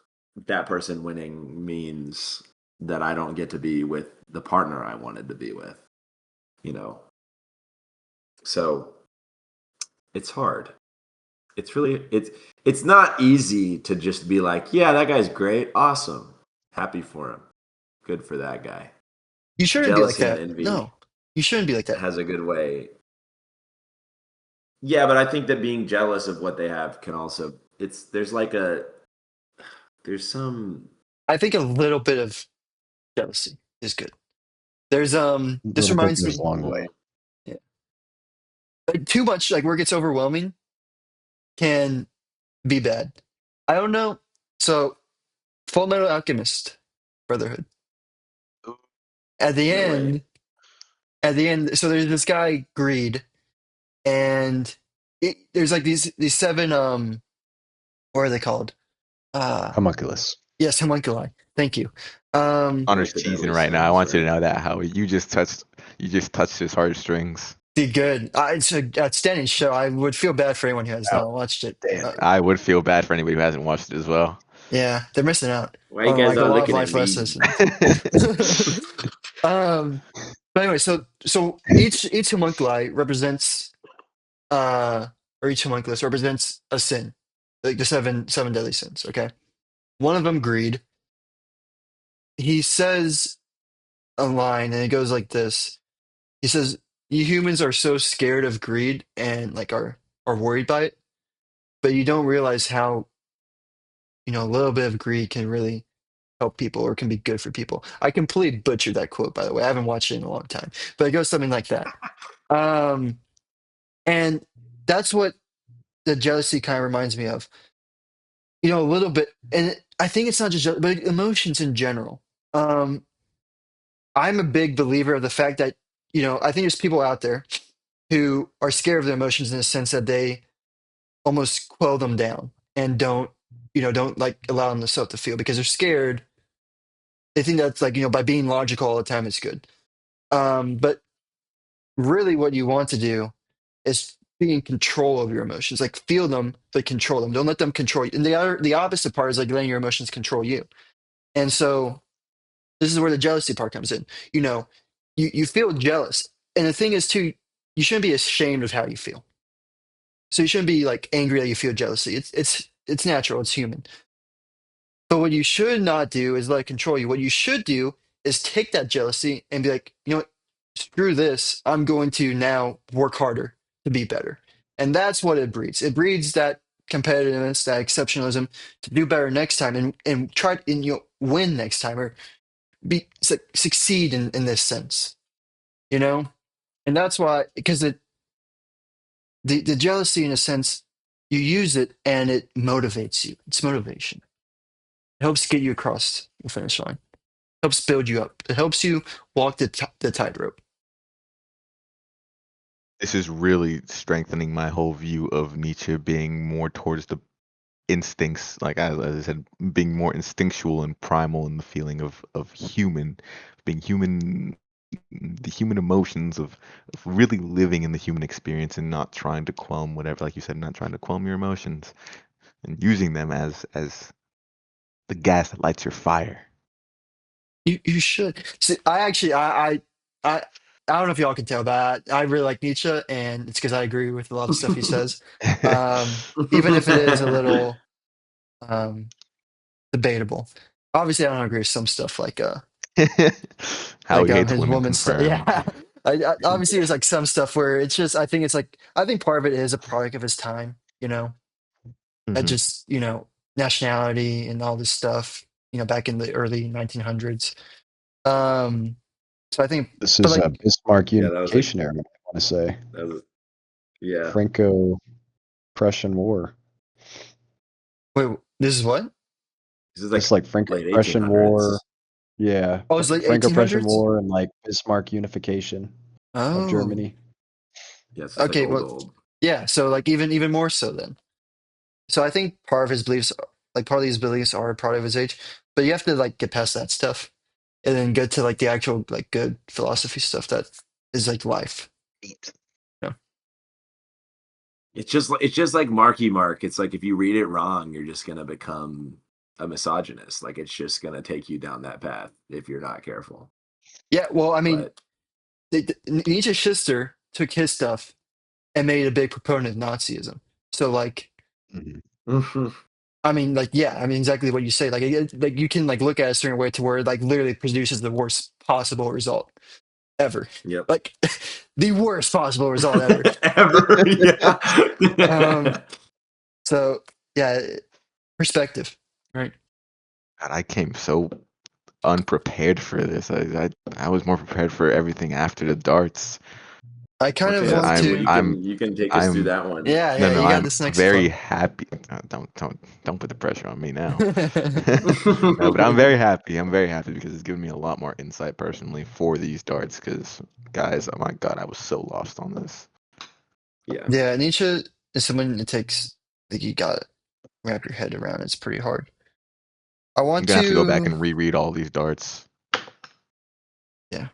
that person winning means that I don't get to be with the partner I wanted to be with, you know. So it's hard. It's not easy to just be like, yeah, that guy's great, awesome, happy for him, good for that guy. You shouldn't be like Jealousy and that. No, envy you shouldn't be like that. has a good way. Yeah, but I think that being jealous of what they have can also there's some I think a little bit of jealousy is good. There's, A this little bit reminds goes me, a long way. yeah, like too much, like where it gets overwhelming can be bad. I don't know. So, Full Metal Alchemist, Brotherhood. At the no way. end, so there's this guy, Greed, and there's like these seven, what are they called? Uh, Homunculus. yes, homunculi. Thank you. Hunter's Like the teasing deadly right now. I sins, want you to right? know that, Howie. You just touched his heartstrings. Did good. It's an outstanding show. I would feel bad for anyone who has not watched it. Outstanding. I would feel bad for anybody who hasn't watched it as well. Yeah, they're missing out Why you on guys like a are lot of looking at life me? lessons. um, but anyway, so each homunculi represents or each homunculus represents a sin, like the seven deadly sins. Okay, one of them, greed. He says a line, and it goes like this. He says, "You humans are so scared of greed and like are worried by it, but you don't realize how a little bit of greed can really help people or can be good for people." I completely butchered that quote, by the way. I haven't watched it in a long time, but it goes something like that. Um, and that's what the jealousy kind of reminds me of, a little bit. And I think it's not just but emotions in general. Um, I'm a big believer of the fact that, I think there's people out there who are scared of their emotions in the sense that they almost quell them down and don't like allow themselves to feel because they're scared. They think that's like, by being logical all the time, it's good. But really what you want to do is be in control of your emotions, like feel them, but control them. Don't let them control you. And the opposite part is like letting your emotions control you. And so this is where the jealousy part comes in. You feel jealous. And the thing is too, you shouldn't be ashamed of how you feel. So you shouldn't be like angry that you feel jealousy. It's natural, it's human. But what you should not do is let it control you. What you should do is take that jealousy and be like, you know what, screw this. I'm going to now work harder to be better. And that's what it breeds. It breeds that competitiveness, that exceptionalism to do better next time and try and win next time or succeed in this sense, you know? And that's why, because the jealousy, in a sense, you use it and it motivates you. It's motivation. It helps get you across the finish line. It helps build you up. It helps you walk the tightrope. This is really strengthening my whole view of Nietzsche being more towards the instincts, like as I said, being more instinctual and primal in the feeling of human, being human, the human emotions of really living in the human experience and not trying to qualm whatever, like you said, not trying to qualm your emotions and using them as the gas that lights your fire. You should. See, I actually I I don't know if y'all can tell, but I really like Nietzsche, and it's because I agree with a lot of stuff he says. Even if it is a little um debatable. Obviously, I don't agree with some stuff How he hates his women woman stuff. confirmed. Yeah, obviously there's like some stuff where it's just I think part of it is a product of his time. Hmm. Just nationality and all this stuff. Back in the early 1900s. Um, so I think, This but is a like, Bismarck Yeah, that was like unification era, I want to say. that was yeah. Franco-Prussian War. wait, this is what? This is It's like like late eighteen Franco-Prussian War. hundreds. Yeah. Oh, it's like Franco-Prussian 1800s. War and like Bismarck unification of Oh, Germany. Yes, it's like okay. old Well, old. yeah. So like even more so then. So I think part of his beliefs, like part of these beliefs, are part of his age. But you have to like get past that stuff and then get to like the actual like good philosophy stuff that is like life. Yeah. It's just like Marky Mark. It's like if you read it wrong, you're just gonna become a misogynist. Like it's just gonna take you down that path if you're not careful. Yeah. Well, I mean, But Nietzsche's sister took his stuff and made a big proponent of Nazism. So like, Mhm. I mean, like, yeah, I mean, exactly what you say. Like you can like look at it a certain way to where it like literally produces the worst possible result ever. yep. Like the worst possible result ever. Ever, Um, yeah. so yeah, perspective, right? God, I came so unprepared for this. I was more prepared for everything after the darts. I kind Okay, of But that's want cool. to. You can take us through I'm that one. Yeah, no, yeah, no, you got I'm this next very one. happy. Don't put the pressure on me now. No, but I'm very happy. I'm very happy because it's given me a lot more insight personally for these darts. Because guys, oh my God, I was so lost on this. Yeah. Yeah, Nietzsche is someone it takes like you got to wrap your head around. It's pretty hard. I I'm want gonna have to go back to. and reread all these darts. Yeah.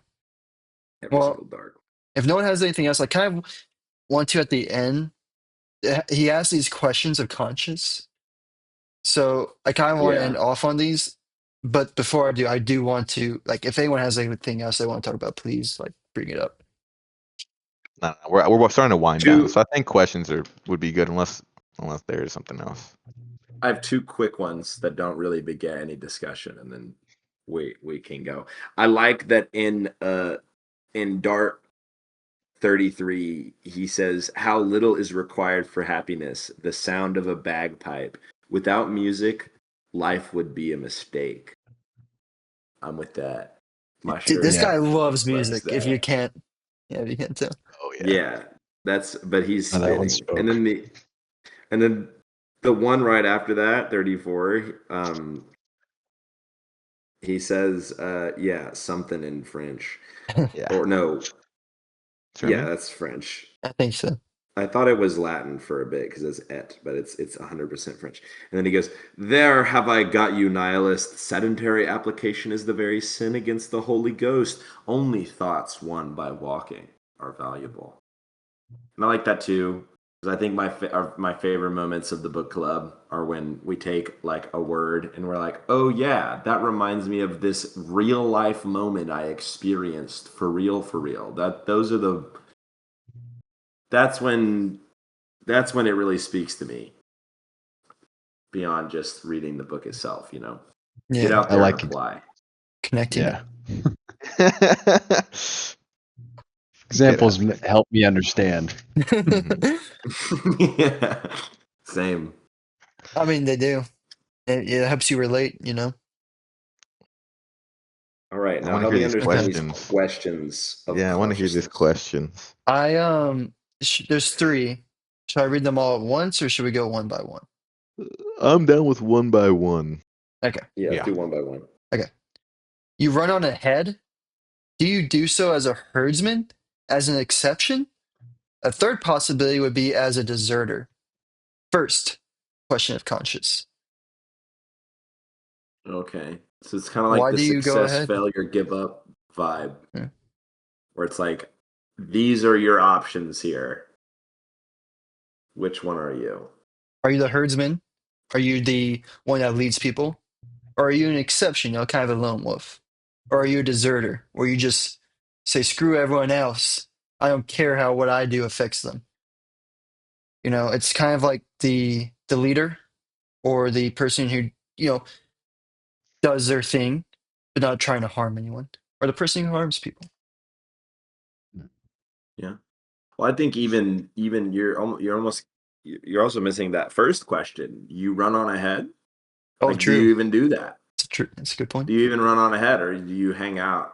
Every Well, single dart. if no one has anything else, I kind of want to at the end. He asks these questions of conscience. So I kind of want to Yeah. end off on these, but before I do want to like if anyone has anything else they want to talk about, please like bring it up. No, we're starting to wind down, Two so I think questions would be good unless there is something else. I have two quick ones that don't really beget any discussion, and then we can go. I like that in Dart 33, he says, "How little is required for happiness, the sound of a bagpipe. Without music, life would be a mistake." I'm with that. My Dude, shirt this Yeah. guy loves reflects music. If you that. can't, yeah, if you can't tell. Oh yeah. Yeah, but he's Oh, that one spitting. And spoke. then the one right after that, 34, he says, yeah, something in French. Yeah. Or no, yeah, German. that's French. I think so. I thought it was Latin for a bit because it's et, but it's 100% French. And then he goes, "There have I got you, nihilist. Sedentary application is the very sin against the Holy Ghost. Only thoughts won by walking are valuable." And I like that too, because I think my favorite moments of the book club are when we take like a word and we're like, "Oh yeah, that reminds me of this real life moment I experienced for real, for real." That's when that's when it really speaks to me beyond just reading the book itself. Get Yeah, out I there and like it. apply. connecting it. Yeah. Get Examples out. help me understand. Mhm. Yeah, same. I mean, they do. It helps you relate, you know. All right, I now want to help hear me these understand these questions. questions of Yeah, I want to hear these consciousness. questions. There's three. Should I read them all at once, or should we go one by one? I'm down with one by one. Okay. Yeah, let's Yeah. do one by one. Okay. You run on ahead. Do you do so as a herdsman, as an exception? A third possibility would be as a deserter. First, question of conscience. Okay. So it's kind of like Why the do you go success, ahead? failure, give up vibe, Yeah. where it's like, these are your options here. Which one are you? Are you the herdsman? Are you the one that leads people? Or are you an exception, kind of a lone wolf? Or are you a deserter, where you just say, screw everyone else. I don't care how what I do affects them. It's kind of like the leader or the person who, you know, does their thing, but not trying to harm anyone. Or the person who harms people. Yeah. Well, I think even you're also missing that first question. You run on ahead. Oh, Like, do true. you even do that? It's true. That's a good point. Do you even run on ahead, or do you hang out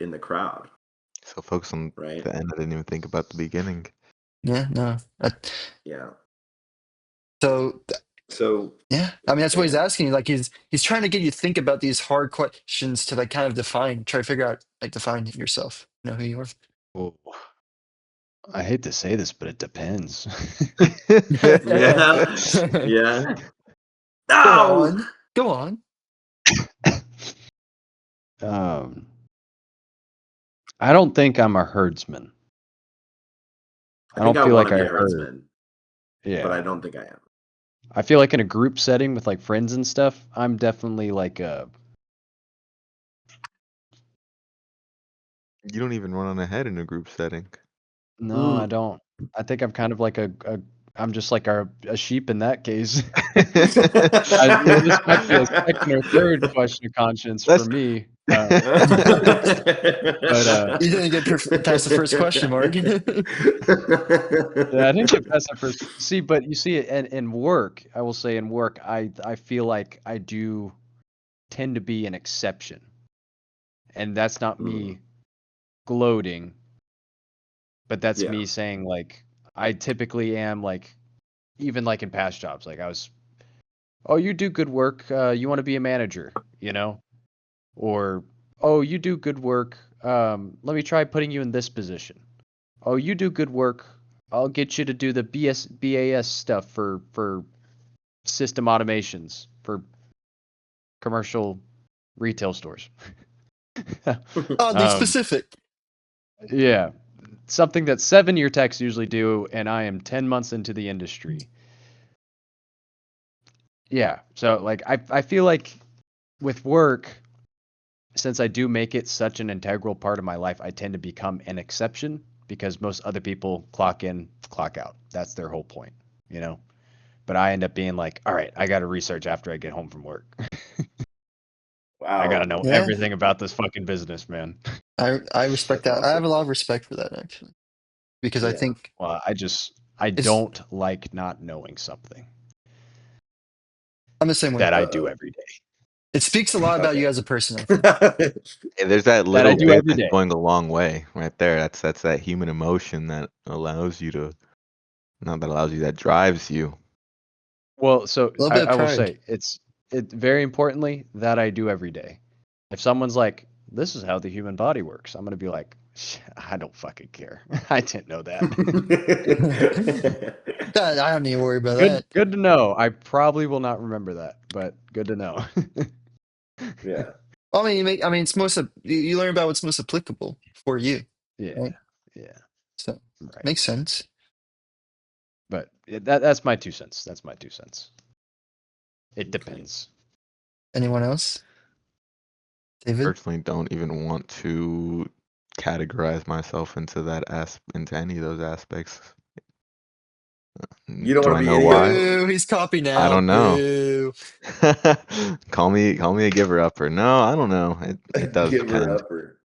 in the crowd? So focus on Right. the end. I didn't even think about the beginning. Yeah, no. Yeah. So So yeah, I mean that's what he's yeah. asking. Like he's trying to get you to think about these hard questions to like kind of try to figure out define yourself. Know who you are. Well, I hate to say this, but it depends. Yeah. Yeah. Go No. on. Go on. um, I don't think I'm a herdsman. I I think don't I feel want to like be I a herd. herdsman, but I Yeah. don't think I am. I feel like in a group setting with like friends and stuff, I'm definitely like a You don't even run on ahead in a group setting. no, I Mm. don't. I think I'm kind of like a I'm just like a sheep in that case. This might be a second or third question of conscience for That's me. You But didn't get past the first question, Mark. yeah, I didn't get past that first. See, but you see, in work, I will say in work, I feel like I do tend to be an exception, and that's not Mm. me gloating, but that's Yeah. me saying like I typically am like even like in past jobs, like I was, oh, you do good work, you want to be a manager, you know, or oh, you do good work, let me try putting you in this position. Oh, you do good work. I'll get you to do the BAS stuff for system automations for commercial retail stores. Oddly um, specific. yeah, something that 7-year techs usually do, and I am 10 months into the industry. Yeah, so like I feel like with work, since I do make it such an integral part of my life, I tend to become an exception because most other people clock in, clock out. That's their whole point, you know? But I end up being like, all right, I got to research after I get home from work. I got to Wow. know Yeah, everything about this fucking business, man. I respect That's that. I have a awesome. lot of respect for that actually, because I Yeah. think Well, I it's. don't like not knowing something I'm the same way. that I do Uh-oh. every day. It speaks a lot about Okay. you as a person. I think. Hey, there's that That I little do bit every that's day. going a long way right there. That's that human emotion that allows you to, not that allows you, that drives you. Well, so A little bit of I will pride. say it very importantly that I do every day. If someone's like, "This is how the human body works," I'm gonna be like, "I don't fucking care. I didn't know that." I don't need to worry about Good, that. good to know. I probably will not remember that, but good to know. Yeah. Well, I mean, it's you learn about what's most applicable for you, Yeah, right? yeah, So right. makes sense. But that's my 2 cents. That's my 2 cents. It Okay. depends. Anyone else? David? Personally, don't even want to categorize myself into into any of those aspects. You don't Do want I to be know any of why? those? Boo! He's copy I now. don't know. Boo! Call me a giver upper. No, I don't know. It does Give her depend. upper.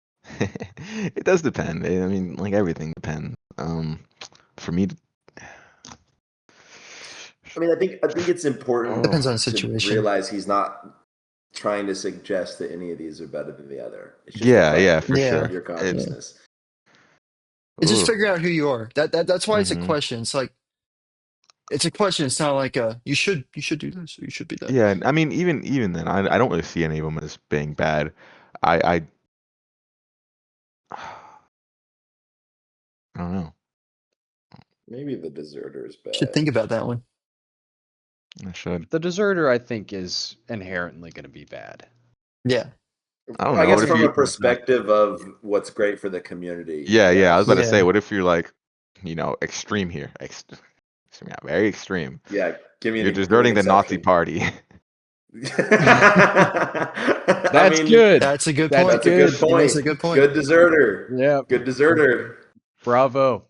It does depend. I mean, like everything depends. For me, I mean, I think it's important Depends on the to situation. realize he's not trying to suggest that any of these are better than the other. It's just a Yeah, yeah, question for Yeah. of sure. your It, Yeah. consciousness. It's just ooh, figuring out who you are. That's why it's a mm-hmm. question. It's like it's a question. It's not like you should do this or you should be that. Yeah, I mean, even then, I don't really see any of them as being bad. I I don't know. Maybe the deserter is Should bad. think about that one. I should. The deserter, I think, is inherently going to be bad. Yeah. I don't I know. What guess if from you? a perspective of what's great for the community, Yeah, yeah. I was about to yes. say, Yeah. what if you're like, extreme here, yeah, very extreme. Yeah, You're give me an deserting the Nazi exception. party. I That's mean, good. That's a good That's point. that's a good good. He makes point. a good point. Good deserter. Yeah. Good deserter. Bravo.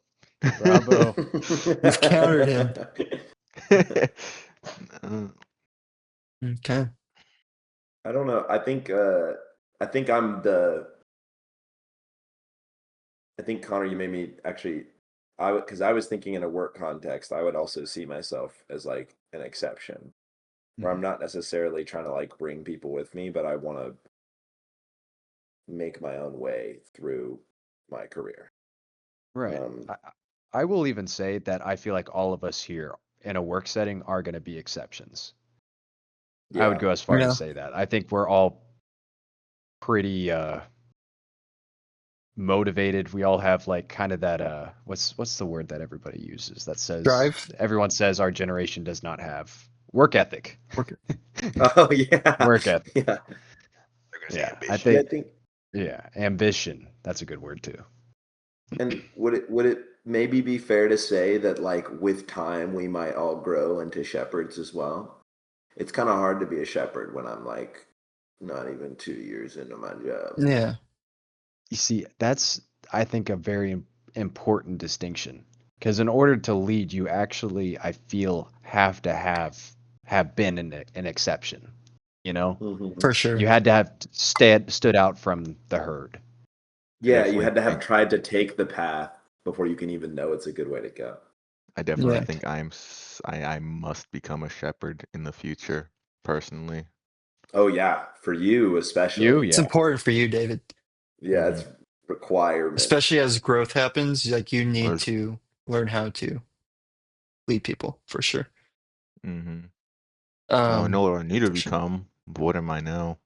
Bravo. You've countered him. Uh, Okay. I don't know. I think I'm the I think Connor, you made me actually because I was thinking in a work context, I would also see myself as like an exception where I'm Mhm. not necessarily trying to like bring people with me, but I want to make my own way through my career. Right. Um, I will even say that I feel like all of us here in a work setting are going to be exceptions. I would yeah. go as far to Yeah. say that. I think we're all pretty motivated. We all have like kind of that what's the word that everybody uses that says Drive. everyone says our generation does not have work ethic. Okay. Oh yeah. Work ethic. Yeah. they're gonna say Yeah, I ambition. Yeah, think I think ambition. That's a good word too. and would it maybe be fair to say that like with time we might all grow into shepherds as well? It's kind of hard to be a shepherd when I'm like not even 2 years into my job. Yeah. You see, that's I think a very important distinction because in order to lead, you actually I feel have to have been an exception. You know, Hmm. For sure. you had to have stood out from the herd. I Yeah, you definitely had to have think tried to take the path before you can even know it's a good way to go. I definitely Yeah. think I must become a shepherd in the future, personally. Oh yeah, for you You, especially. It's yeah. important for you, David. Yeah, Mm-hmm. it's requirement. Especially as growth happens, like you need Was to learn how to lead people for sure. mm-hmm. Now I Um, know what I need to become. But what am I now?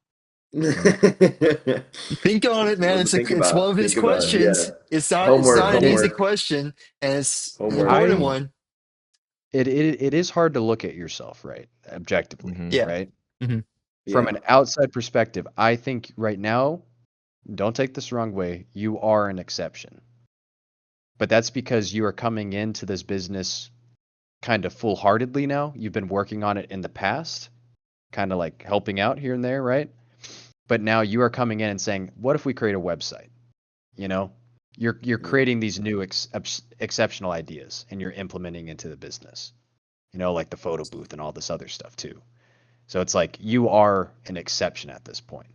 think on it, It's man. one to think It's one about. of his Think about. Yeah. questions. It's Homework, not an easy It homework, question, and it's an homework. important I one. it is hard to look at yourself, right? Objectively, Mm-hmm. Yeah. right? Hmm. From Yeah. an outside perspective, I think right now, don't take this the wrong way, you are an exception. But that's because you are coming into this business kind of full-heartedly now. You've been working on it in the past, kind of like helping out here and there, right? But now you are coming in and saying, "What if we create a website?" You know, you're Mm. creating these new exceptional ideas and you're implementing into the business. You know, like the photo booth and all this other stuff too. So it's like you are an exception at this point.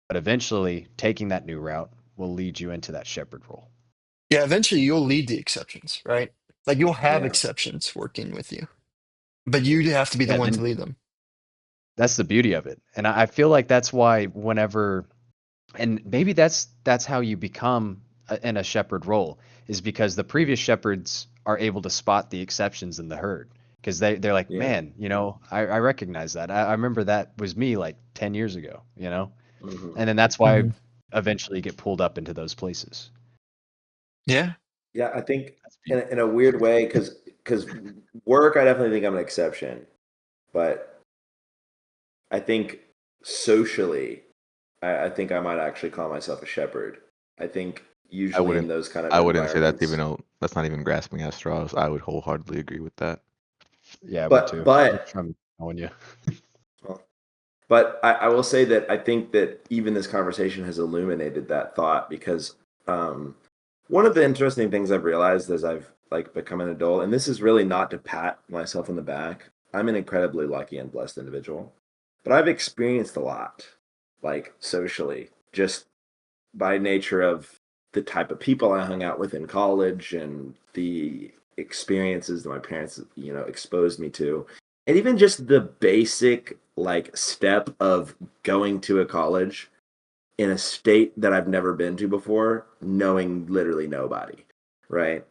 But eventually, taking that new route will lead you into that shepherd role. Yeah. Eventually, you'll lead the exceptions, right? Like you'll have Yeah. exceptions working with you, but you have to be the Yeah, one to then lead them. that's the beauty of it. And I feel like that's why whenever and maybe that's how you become in a shepherd role is because the previous shepherds are able to spot the exceptions in the herd because they're like, Yeah. man, I recognize that. I remember that was me like 10 years ago, Hmm. and then that's why I Hmm. eventually get pulled up into those places. Yeah. Yeah, I think That's beautiful. in a weird way, because work, I definitely think I'm an exception, but I think socially, I think I might actually call myself a shepherd. I think I usually in wouldn't those kind of I wouldn't say environments, that's not even grasping at straws. I would wholeheartedly agree with that. Yeah, I would but too. but I'm knowing you. But I will say that I think that even this conversation has illuminated that thought because um, one of the interesting things I've realized as I've like become an adult, and this is really not to pat myself on the back. I'm an incredibly lucky and blessed individual, but I've experienced a lot, like socially, just by nature of the type of people I hung out with in college and the experiences that my parents, exposed me to. And even just the basic like step of going to a college in a state that I've never been to before, knowing literally nobody, right?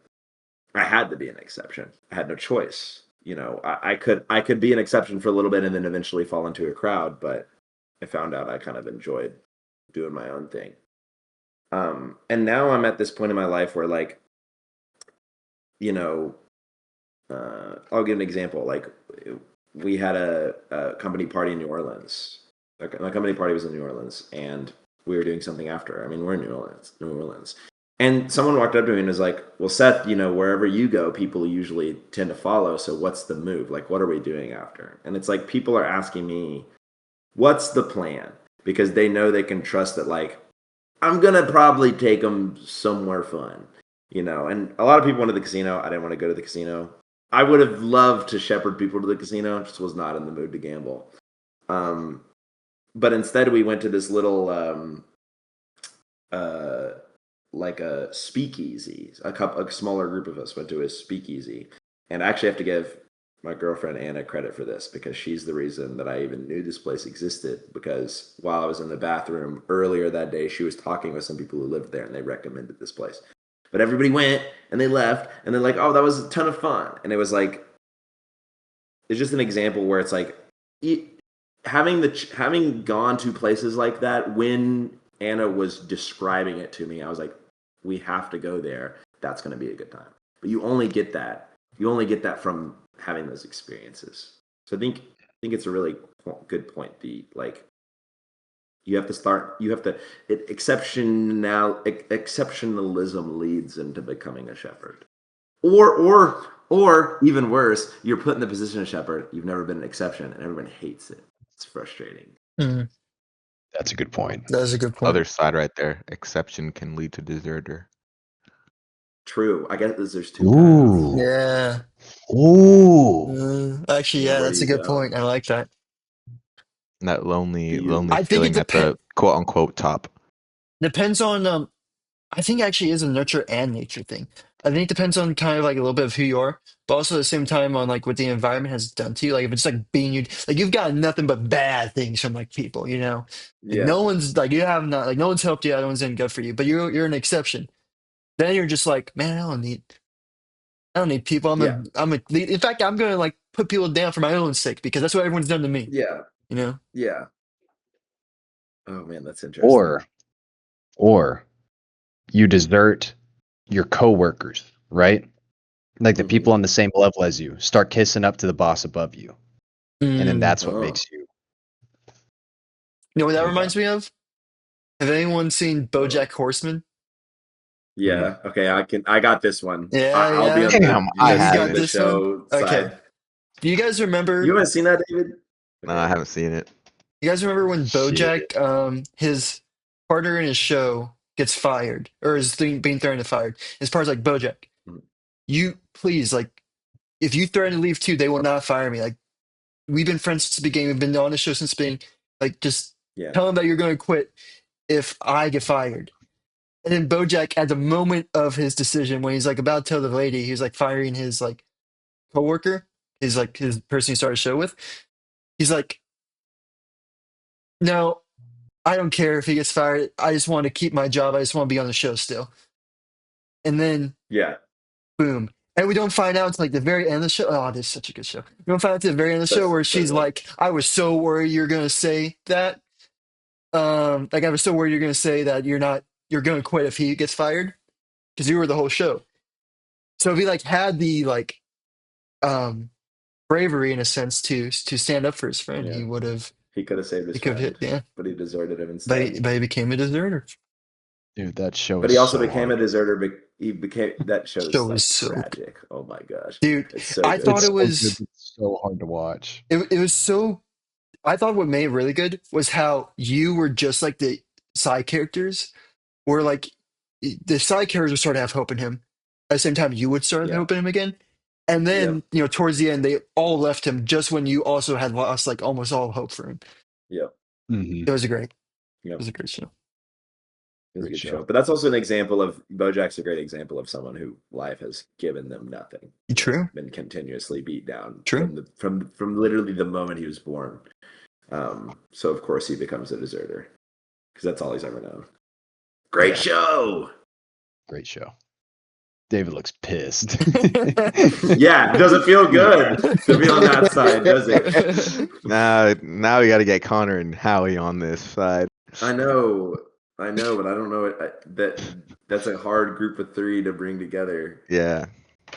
I had to be an exception. I had no choice. You know, I could be an exception for a little bit and then eventually fall into a crowd, but I found out I kind of enjoyed doing my own thing. And now I'm at this point in my life where like, you know, I'll give an example. Like we had a company party in New Orleans. My company party was in New Orleans, and we were doing something after. I mean, we're in New Orleans, and someone walked up to me and was like, "Well, Seth, you know, wherever you go, people usually tend to follow. So what's the move? Like, what are we doing after?" And it's like people are asking me, "What's the plan?" Because they know they can trust that, like, I'm gonna probably take them somewhere fun, you know. And a lot of people went to the casino. I didn't want to go to the casino. I would have loved to shepherd people to the casino. Just was not in the mood to gamble. Um, but instead, we went to this little uh, like a speakeasy. A smaller group of us went to a speakeasy, and I actually have to give my girlfriend Anna credit for this because she's the reason that I even knew this place existed. Because while I was in the bathroom earlier that day, she was talking with some people who lived there, and they recommended this place. But everybody went and they left, and they're like, "Oh, that was a ton of fun," and it was like it's just an example where it's like having gone to places like that. When Anna was describing it to me, I was like, we have to go there. That's going to be a good time. But you only get that from having those experiences. So I think it's a really good point. The like you have to start you have to exceptionalism leads into becoming a shepherd. Or even worse, you're put in the position of shepherd. You've never been an exception, and everyone hates it. It's frustrating. Mm, That's a good point. that's a good point. Other side right there. Exception can lead to deserter. True. I guess there's two paths. Ooh. Yeah. Ooh. Actually, You know, yeah, where do that's a you good go? point. I like that. That Do lonely, you? lonely I think it feeling at the quote unquote top. depends on I think actually is a nurture and nature thing. I think it depends on kind of like a little bit of who you are, but also at the same time on like what the environment has done to you. Like if it's like being you, like you've got nothing but bad things from like people, you know. Like Yeah. no one's like you have not like no one's helped you, no one's done good for you, but you're an exception. Then you're just like, man, I don't need people. Yeah. In fact, I'm gonna like put people down for my own sake because that's what everyone's done to me, Yeah. you know. Yeah. Oh man, that's interesting. Or or you desert your coworkers, right? Like the Mm-hmm. people on the same level as you start kissing up to the boss above you, and then Mm. that's what Oh. makes you You know what that move up. reminds me of? Have anyone seen Oh. BoJack Horseman? Mm. Yeah. Okay. I got this one. Yeah, I'll be yeah. on Damn, I You got the haven't. this one? show Okay. side. Do you guys You remember haven't seen that, David? No, I Okay. haven't seen it. you guys remember when Shit. BoJack his partner in his show gets fired or is being threatened to fired? His partner's like, BoJack, Mhm. you please like if you threaten to leave too, they will not fire me. Like we've been friends since the beginning, we've been on the show since the beginning. Like just Yeah. tell them that you're gonna quit if I get fired. And then BoJack at the moment of his decision when he's like about to tell the lady he's like firing his like coworker, his person he started a show with. He's like, no, I don't care if he gets fired. I just want to keep my job. I just want to be on the show still. And then Yeah. boom. And we don't find out until like the very end of the show. Oh, this is such a good show. We don't find out to the very end of the show That's where so she's good. like, I was so worried you're gonna say that. Like I was so worried you're gonna say that you're gonna quit if he gets fired. Because you were the whole show. So if he like had the like um bravery in a sense to stand up for his friend, Yeah. He could have saved his he could have friend, hit, yeah. but he deserted him But instead. he became a deserter. Dude, that show But is he also so became hard. a deserter. He became that show's Show is like so tragic. Oh my gosh, dude. it's so I good thought It's it though. so good, was but it's so hard to watch. it was so I thought what made it really good was how you were just like the side characters where like the side characters would start to have hope in him. At the same time you would start to have Yeah. hope in him again. And then, Yep. towards the end they all left him just when you also had lost like almost all hope for him. Yep. Hmm. It was a great it Yep. was a great show. It was a Great good show. show. But that's also an example of BoJack's a great example of someone who life has given them nothing. True. Been continuously beat down True. from literally the moment he was born. So of course he becomes a deserter because that's all he's ever known. Great show. Great show. David looks pissed. Yeah, it doesn't feel good to be on that side, does it? Now we got to get Connor and Howie on this side. I know, but I don't know that's a hard group of three to bring together. Yeah,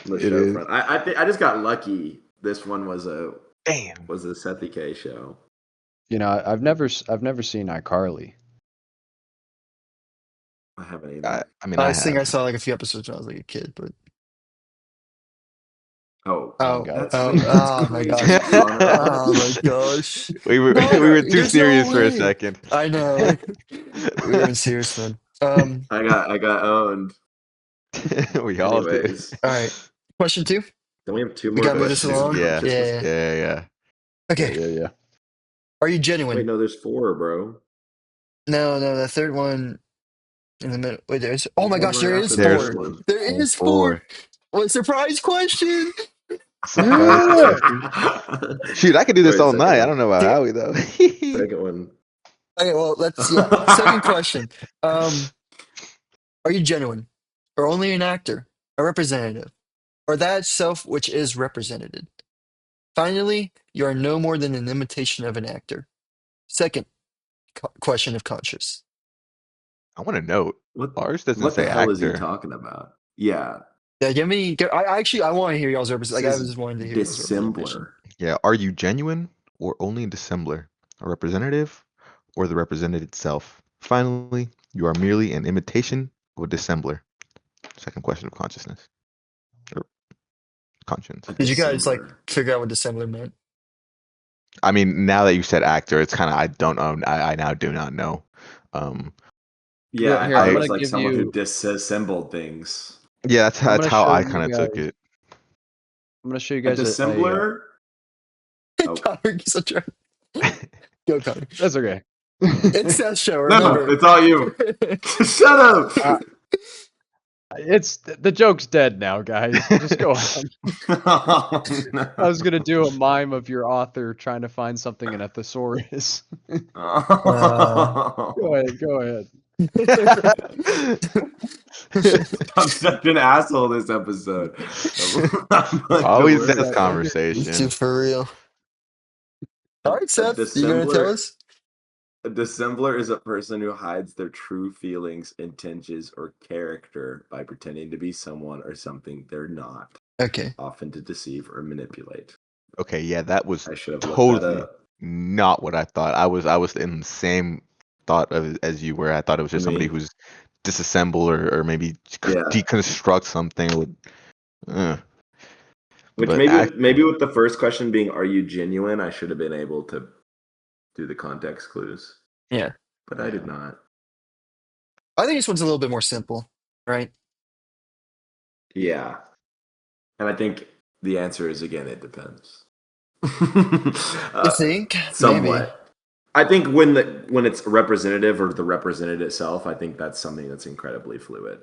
The it show is. front. I just got lucky. This one was a Damn. Sethi K show. You know, I've never seen iCarly. I haven't either. I mean, I I think I have. saw like a few episodes when I was like a kid, but Oh, God. oh my gosh. Oh my gosh. We were No, we were too there's no serious for a way. second. I know. We were in serious mode. I got owned. We all did. Anyways, All right. Question 2. then we have two We more gotta move this questions. along. Yeah. Yeah. Yeah. Okay. Yeah. Are you genuine? Wait, no, there's 4, bro. No, the third one in the middle. Wait, there's. Oh my One gosh, right there after is the There's first 4. one. There is 4. four. What surprise question? Surprise question. Shoot, I could do this Wait, all second night. I one. don't know about Yeah. Howie though. Second one. Okay, well, let's Second question. Are you genuine? Or only an actor? A representative? Or that self which is represented? Finally, you are no more than an imitation of an actor. Second question of conscience. I want to note ours doesn't What the say hell is he actor. talking about? Yeah. Yeah, I want to hear y'all's representation. Like, I was just wanting to hear y'all's representation. Dissembler. Yeah, are you genuine or only a dissembler, a representative, or the represented itself? Finally, you are merely an imitation of a dissembler. Second question of consciousness. Or conscience. A Did you guys like dissembler. figure out what dissembler meant? I mean, now that you said actor, it's kind of I don't know. I now do not know. Yeah, I Here, thought I'm it gonna was like give someone who you. disassembled things. Yeah, I'm that's gonna how show I you kind of took guys. it. I'm gonna show you A guys a. dissembler? Oh. Connor, you're such a... Go, Connor. That's okay. It's that show, No, remember. it's all you. Shut up. It's the joke's dead now, guys. Just go on. Oh, no. I was gonna do a mime of your author trying to find something in a thesaurus. Go ahead. I'm such an asshole this episode. Always The has worst. You conversation. two for real. All right, A Seth, you gonna tell dissembler. us? A dissembler is a person who hides their true feelings, intentions, or character by pretending to be someone or something they're not, Okay. often to deceive or manipulate. Okay, yeah, that was I should have looked that totally up. not what I thought. I was in the same thought of as you were. I thought it was just somebody Me. who's disassemble or maybe Yeah. deconstruct something. Which But maybe with the first question being, "Are you genuine?" I should have been able to do the context clues. Yeah. But I did not. I think this one's a little bit more simple, right? Yeah. And I think the answer is, again, it depends. You think? Somewhat. Maybe. I think when it's representative or the represented itself, I think that's something that's incredibly fluid.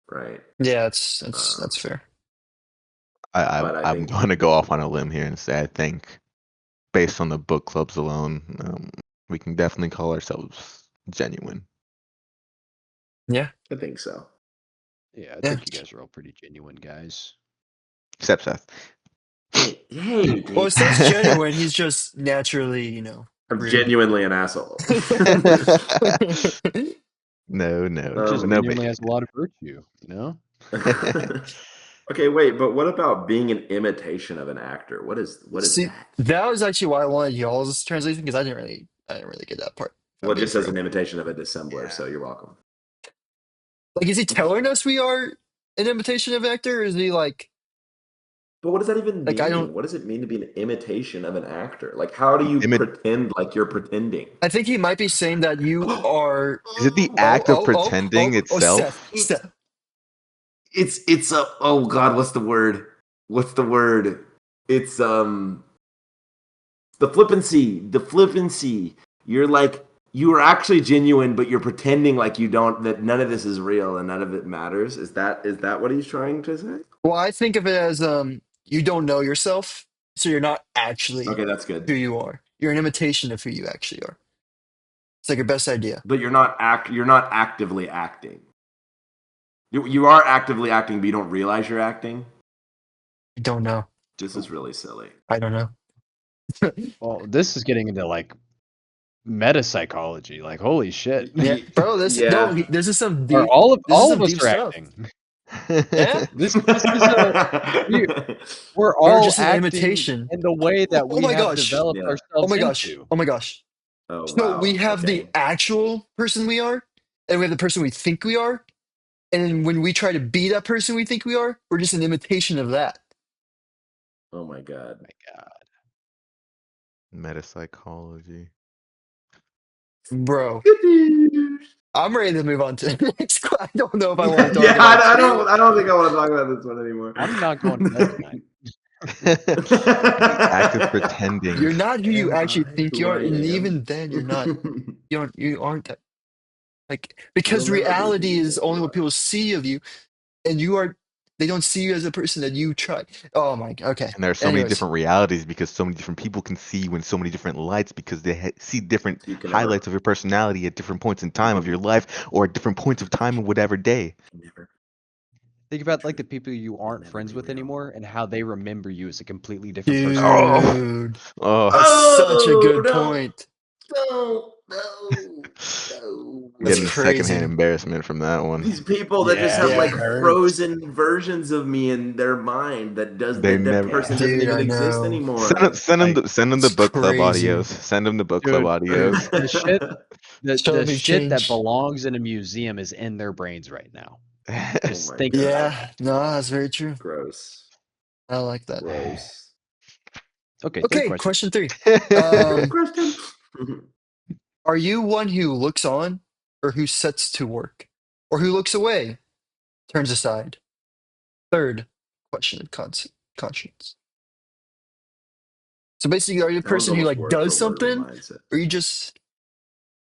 Right? Yeah, that's fair. I'm going to go off on a limb here and say I think, based on the book clubs alone, we can definitely call ourselves genuine. Yeah. I think so. Yeah, I think you guys are all pretty genuine guys. Except Seth. Hey, Well, Seth's genuine. He's just naturally, I'm rude. genuinely an asshole. No. Just No genuinely has a lot of virtue, you know? Okay, wait, but what about being an imitation of an actor? What is See, that? that was actually why I wanted y'all's translation because I didn't really get that part. Well, it just says an imitation of a dissembler, so you're welcome. Like, is he telling us we are an imitation of an actor, or is he like? But what does that even Like, mean? I don't- What does it mean to be an imitation of an actor? Like, how do you pretend like you're pretending? I think he might be saying that you are. Is it the act of pretending itself? Seth. It's a oh god, what's the word? It's the flippancy. You're like you are actually genuine, but you're pretending like you don't, that none of this is real and none of it matters. Is that what he's trying to say? Well, I think of it as you don't know yourself, so you're not actually Okay, that's who good. you are. You're an imitation of who you actually are. It's like your best idea. But you're not actively acting. You are actively acting, but you don't realize you're acting. I don't know. This is really silly. I don't know. Well, this is getting into like meta psychology. Like, holy shit. Yeah, bro. Yeah. This is some Are deep. all This is of some us deep are stuff. acting. Yeah, This is we're we're all just an acting imitation. in the way that Oh we my have gosh. developed Yeah. Oh ourselves my gosh. into. Oh my gosh. Oh So we wow. have the Okay. actual person we are, and we have the person we think we are. And then when we try to be that person we think we are, we're just an imitation of that. Oh my god. Oh my God. Metapsychology. Bro, I'm ready to move on to the next. I don't know if I want to Yeah, talk about I it. don't think I want to talk about this one anymore. I'm not going to bed tonight. The act of pretending. You're not who you Am actually I think you who are, I and am? even then, you're not. You aren't that. Like You'll because never be who reality you is think only you what are. people see of you, and you are. They don't see you as a person that you try. Oh my. Okay. And there are so many Anyways, different realities because so many different people can see you in so many different lights because they see different So you can highlights of your personality at different points in time of your life or at different points of time of whatever day. never Think about like the people you can aren't never friends be with real. anymore and how they remember you as a completely different person than you are. Oh, dude, oh. that's such a Oh, good point. no. I'm That's getting secondhand crazy. embarrassment from that one. These people that just Yeah, have it like Yeah, hurts. frozen versions of me in their mind They that never person Yeah. doesn't dude, even I exist know. anymore. Like, send them the It's book club audios. crazy. Send them the book club dude, audios. the shit Show the me shit that change. belongs in a museum is in their brains right now. Oh Just my think about god. it. Yeah, no, that's very true. Gross. I like that. Gross. Okay, third Okay, question. question 3. Third Um, question. are you one who looks on, or who sets to work, or who looks away, turns aside? Third question of conscience. So basically, are you a That one's person who almost like word does for word what something, mine said. or you just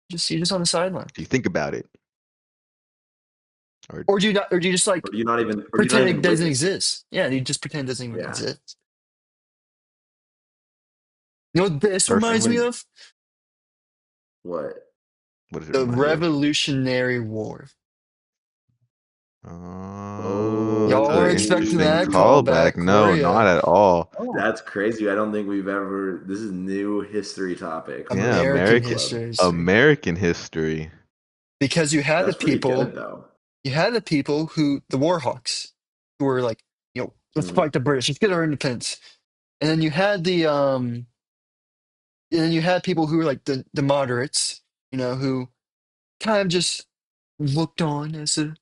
you're just on the sideline, Do you think about it? Or or do you not, or do you just like Or do you not pretend it even doesn't witness it? exist? Yeah, you just pretend it doesn't even Yeah. exist. You know what this reminds me personally, of? What? what does it The remind you of? Revolutionary War. Oh, that's Y'all an weren't expecting interesting that Oh, callback. callback, were No, ya? not at all. Oh, that's crazy. I don't think we've ever. This is new history topic Yeah, for American book American club. history. American history. Because That's pretty good though. you had the people who, the Warhawks, who were like, let's Mm. fight the British, let's get our independence. And then you had and then you had people who were like the moderates, who kind of just looked on the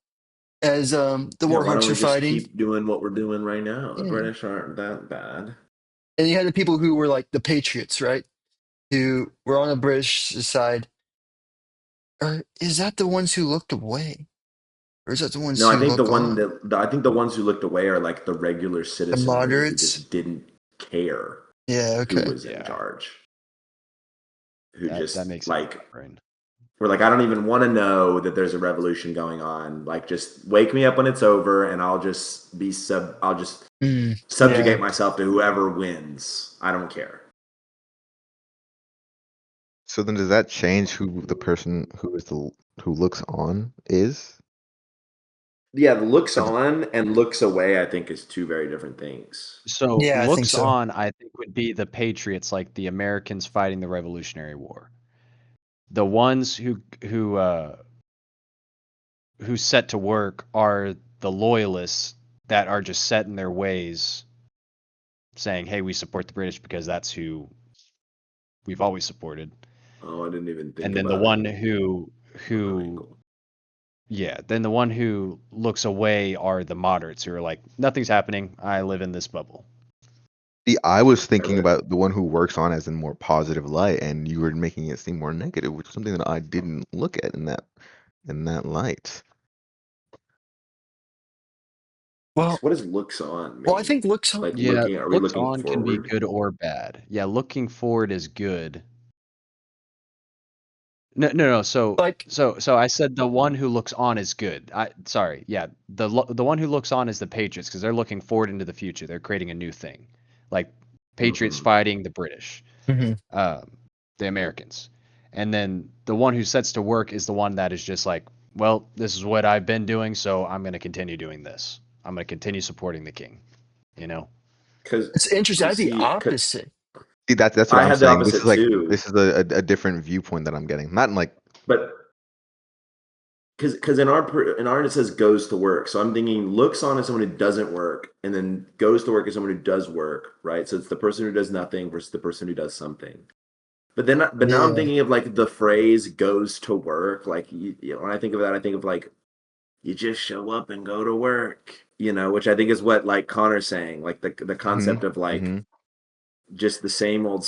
Yeah, why don't Warhawks were we just fighting. keep doing what we're doing right now? The Yeah. British aren't that bad. And you had the people who were like the patriots, right? Who were on the British side. Or is that the ones who looked away? Or is that the ones No, I who think look on? I think the ones who looked away are like the regular The citizenry who moderates? just didn't care Yeah, who okay. was in yeah. charge. Who That just makes sense like in my brain. we're like, I don't even want to know that there's a revolution going on. Like, just wake me up when it's over, and I'll just I'll just Yeah. subjugate myself to whoever wins. I don't care. So then, does that change who the person who looks on is? Yeah, the looks Or on and looks away, I think, is two very different things. So Yeah, I think looks so. on, I think, would be the patriots, like the Americans fighting the Revolutionary War. The ones who set to work are the loyalists that are just set in their ways, saying, "Hey, we support the British because that's who we've always supported." Oh, I didn't even And think then the about it one from that who angle. yeah, then the one who looks away are the moderates who are like, "Nothing's happening. I live in this bubble." see, I was I thinking read. about the one who works on as in more positive light, and you were making it seem more negative, which is something that I didn't look at in that light. Well, What does looks on well, I mean? think looks on. Like Yeah, looking? Are we looks looking on can be forward? good or bad. Yeah, looking forward is good. No. So Like, so I said the one who looks on is good. Sorry. Yeah. The one who looks on is the Patriots because they're looking forward into the future. They're creating a new thing. Like Patriots Hmm. fighting the British, mhm. um, the Americans. And then the one who sets to work is the one that is just like, well, this is what I've been doing, so I'm going to continue doing this. I'm going to continue supporting the king, you know? Because It's interesting. I had the see, opposite. See, that's what I I'm had the saying. This opposite is like too. this is a different viewpoint that I'm getting. Not in like But because in our it says goes to work, so I'm thinking looks on as someone who doesn't work, and then goes to work as someone who does work, right? So it's the person who does nothing versus the person who does something. But now I'm Yeah. thinking of like the phrase "goes to work." Like when I think of that, I think of like you just show up and go to work, which I think is what like Connor's saying, like the hmm concept of like hmm just the same old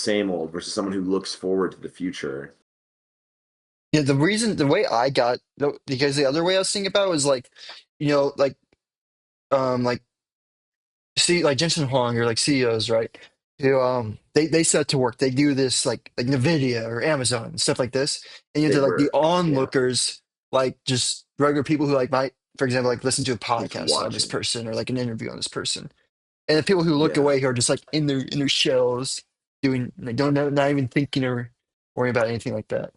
versus someone who looks forward to the future. Yeah, the way I got, because the other way I was thinking about was like, like see, like Jensen Huang or like CEOs, right? Who they set to work. They do this like Nvidia or Amazon and stuff like this, and you have They like the work, yeah, onlookers, like just regular people who like might, for example, like listen to a just podcast on this watching, person or like an interview on this person, and the people who look yeah. away who are just like in their shells, doing like don't know, not even thinking or worrying about anything like that.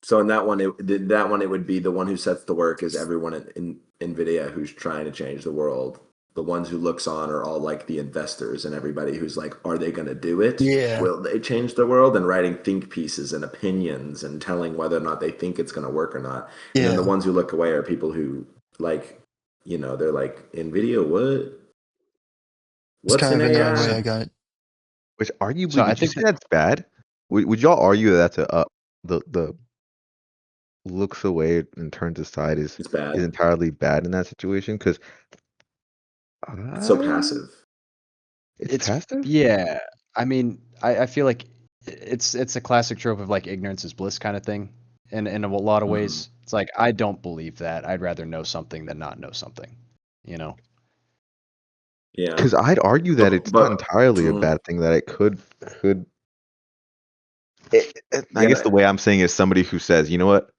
So in that one, it would be the one who sets the work is everyone in Nvidia who's trying to change the world. The ones who looks on are all like the investors and everybody who's like, are they going to do it? Yeah, Will they change the world? And writing think pieces and opinions and telling whether or not they think it's going to work or not. And then the yeah, ones who look away are people who like, they're like, Nvidia, what? it's What's kind in of another way AI? I got it. which So arguably I would you think say that, that's bad? Would y'all argue that that's the looks away and turns aside It's is bad. entirely bad in that situation? Because It's so I passive. it's it's, passive. yeah. I mean, I feel like it's a classic trope of like ignorance is bliss kind of thing. And in a lot of Hmm. ways, it's like, I don't believe that. I'd rather know something than not know something, you know? Yeah. Because I'd argue that it's not But entirely a mm, bad thing. That it could. I guess again, the way I'm saying is somebody who says, you know what,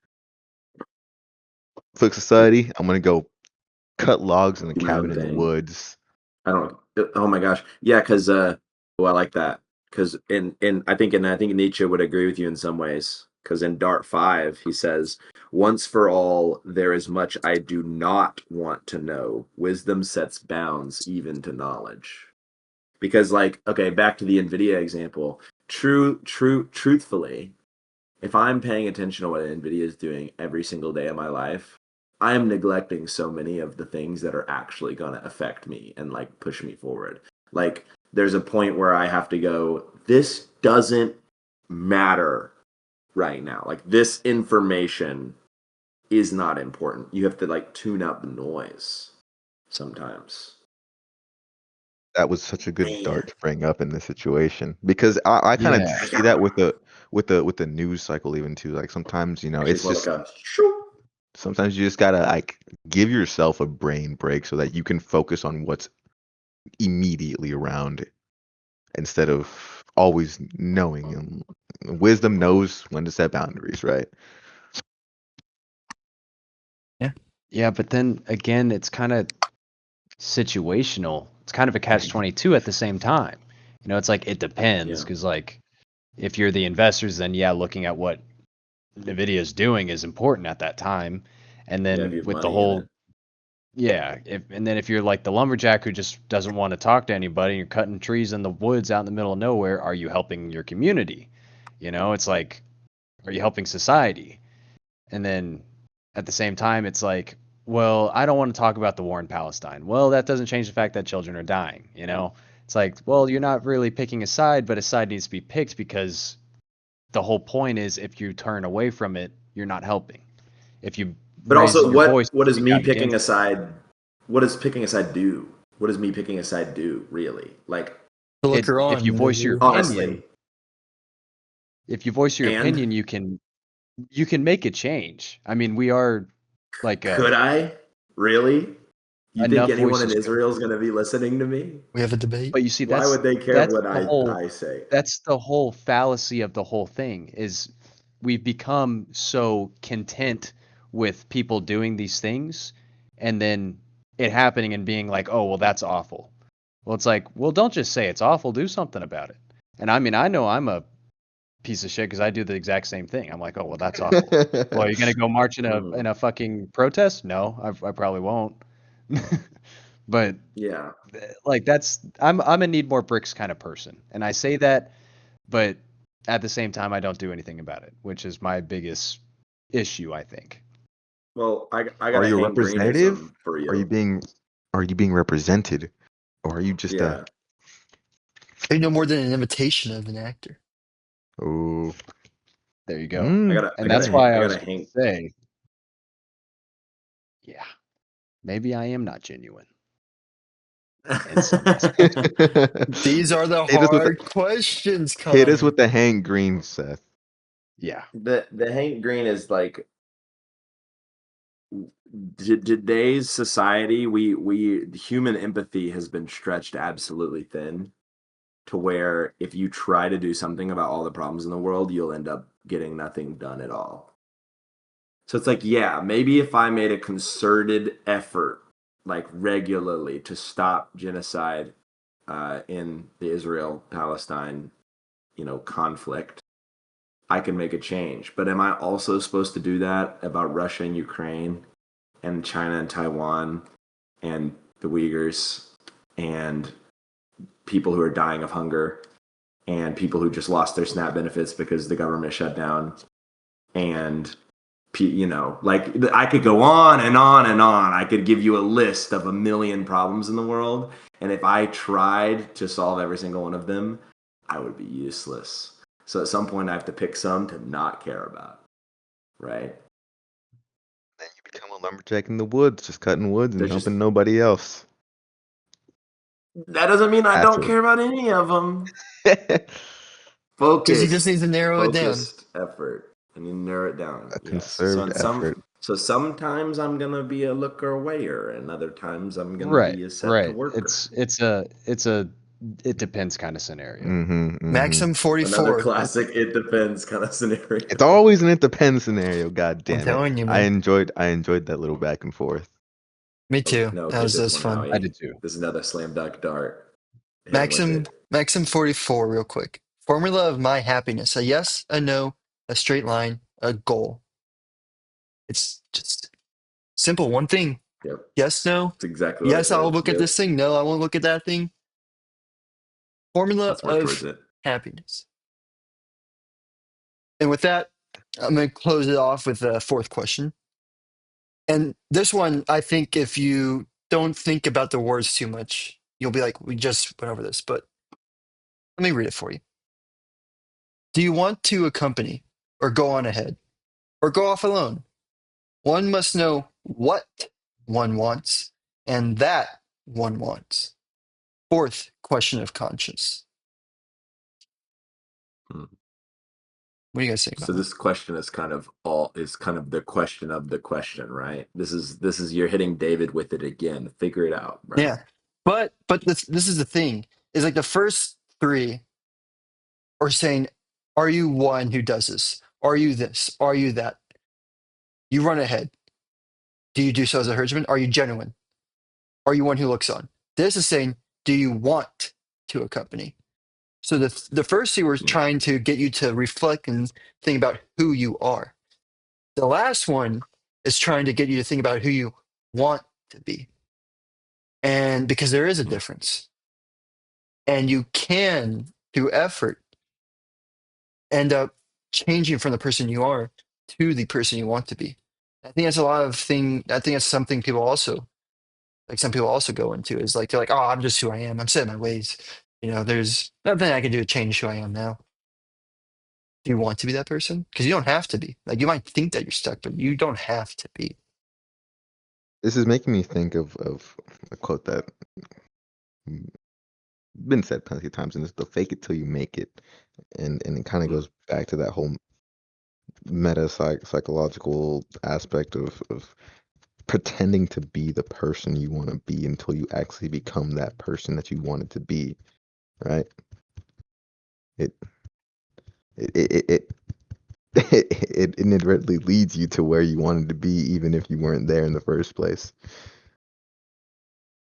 fuck society. I'm gonna go cut logs in a do my own cabin in the thing. woods. I don't. Oh my gosh, yeah, because I like that because I think Nietzsche would agree with you in some ways because in Dart 5 he says, "Once for all, there is much I do not want to know. Wisdom sets bounds even to knowledge." Because like, okay, back to the Nvidia example. Truthfully, if I'm paying attention to what Nvidia is doing every single day of my life, I am neglecting so many of the things that are actually going to affect me and like push me forward. Like there's a point where I have to go, this doesn't matter right now. Like this information is not important. You have to like tune out the noise sometimes. That was such a good Man, dart to bring up in this situation because I kind of Yeah. see that with the news cycle even too. Like sometimes actually, it's it's more like just a shoo. sometimes you just gotta like give yourself a brain break so that you can focus on what's immediately around instead of always knowing. And wisdom knows when to set boundaries, right? Yeah, Yeah, but then again, it's kind of situational. It's kind of a catch 22 at the same time. It's like it depends Yeah, because like if you're the investors, then yeah, looking at what Nvidia is doing is important at that time. And yeah. If then you have with the money in whole it, and then if you're like the lumberjack who just doesn't want to talk to anybody, you're cutting trees in the woods out in the middle of nowhere, are you helping your community? It's like, are you helping society? And then at the same time, it's like, well, I don't want to talk about the war in Palestine. Well, that doesn't change the fact that children are dying. It's like, well, you're not really picking a side, but a side needs to be picked because the whole point is if you turn away from it, you're not helping. If you but raise also your voice what and is speak me out picking a against it, side? What does picking a side do? What does me picking a side do really? Like to look her if on, you voice your honestly, opinion, if you voice your and opinion, you can make a change. I mean, we are like could a I really? You think enough anyone in voices could Israel is agree. going to be listening to me? We have a debate. But you see, Why would they care that's what the whole I say? that's the whole fallacy of the whole thing is we've become so content with people doing these things and then it happening and being like, oh, well, that's awful. Well, it's like, well, don't just say it's awful, do something about it. And I mean, I know I'm a piece of shit because I do the exact same thing. I'm like, oh, well, that's awful. Well, are you gonna go march in Mhm. a fucking protest? No, I probably won't. But Yeah. like I'm a need more bricks kind of person, and I say that, but at the same time, I don't do anything about it, which is my biggest issue, I think. Well, I Are got a you a Hank representative? Greenism for Are you you. being represented? Or are you just a Yeah. Ain't no more than an imitation of an actor. oh There you go. And that's mm. why I I got was a going to Hank. say, yeah, maybe I am not genuine in some aspects. These are the Hit us with hard questions, hit us Connor. with the Hank Green, Seth. Yeah. The Hank Green is like today's society. We human empathy has been stretched absolutely thin to where if you try to do something about all the problems in the world, you'll end up getting nothing done at all. So it's like, yeah, maybe if I made a concerted effort, like regularly, to stop genocide in the Israel-Palestine, conflict, I can make a change. But am I also supposed to do that about Russia and Ukraine and China and Taiwan and the Uyghurs and people who are dying of hunger and people who just lost their SNAP benefits because the government shut down and like I could go on and on and on. I could give you a list of a million problems in the world, and if I tried to solve every single one of them, I would be useless. So at some point I have to pick some to not care about, right? Then you become a lumberjack in the woods, just cutting woods and There's just helping nobody else. that doesn't mean I don't Passive. care about any of them. Because he just needs to narrow it down. Focused effort. I need to narrow it down. A Yes. So conserved in effort. sometimes I'm gonna be a looker awayer, and other times I'm gonna Right. be a set to Right. worker. It's a it depends kind of scenario. Maxim Another 44. classic it depends kind of scenario. It's always an it depends scenario, god I'm damn it. telling you, I man. enjoyed that little back and forth. Me too. No, That get this was one, fun. I Howie. did too. This is another slam dunk dart. Hit him with Maxim it. Maxim 44, real quick. Formula of my happiness. A yes, a no, a straight line, a goal. It's just simple. One thing. Yep. Yes, no. That's exactly what it Yes, I'll is. look at Yep. this thing. No, I won't look at that thing. Formula Let's work towards of it. happiness. And with that, I'm going to close it off with a fourth question. And this one, I think if you don't think about the words too much, you'll be like, we just went over this, but let me read it for you. Do you want to accompany or go on ahead or go off alone? One must know what one wants and that one wants. Fourth question of conscience. Hmm. What do you guys think So about that? this question is kind of the question of the question, right? This is you're hitting David with it again. Figure it out, bro. Yeah. But this is the thing, is like the first three are saying, are you one who does this? Are you this? Are you that? You run ahead. Do you do so as a herdsman? Are you genuine? Are you one who looks on? This is saying, do you want to accompany? So the first two were Hmm. trying to get you to reflect and think about who you are. The last one is trying to get you to think about who you want to be. And because there is a Hmm. difference. And you can, through effort, end up changing from the person you are to the person you want to be. I think that's a lot of thing. I think that's something people also like. Some people also go into is like they're like, oh, I'm just who I am. I'm set in my ways. There's nothing I can do to change who I am now. Do you want to be that person? Because you don't have to be. Like you might think that you're stuck, but you don't have to be. This is making me think of a quote that been said plenty of times, and it's the fake it till you make it. And it kind of Hmm. goes back to that whole psychological aspect of pretending to be the person you want to be until you actually become that person that you wanted to be, right? It it it it, it inadvertently leads you to where you wanted to be, even if you weren't there in the first place.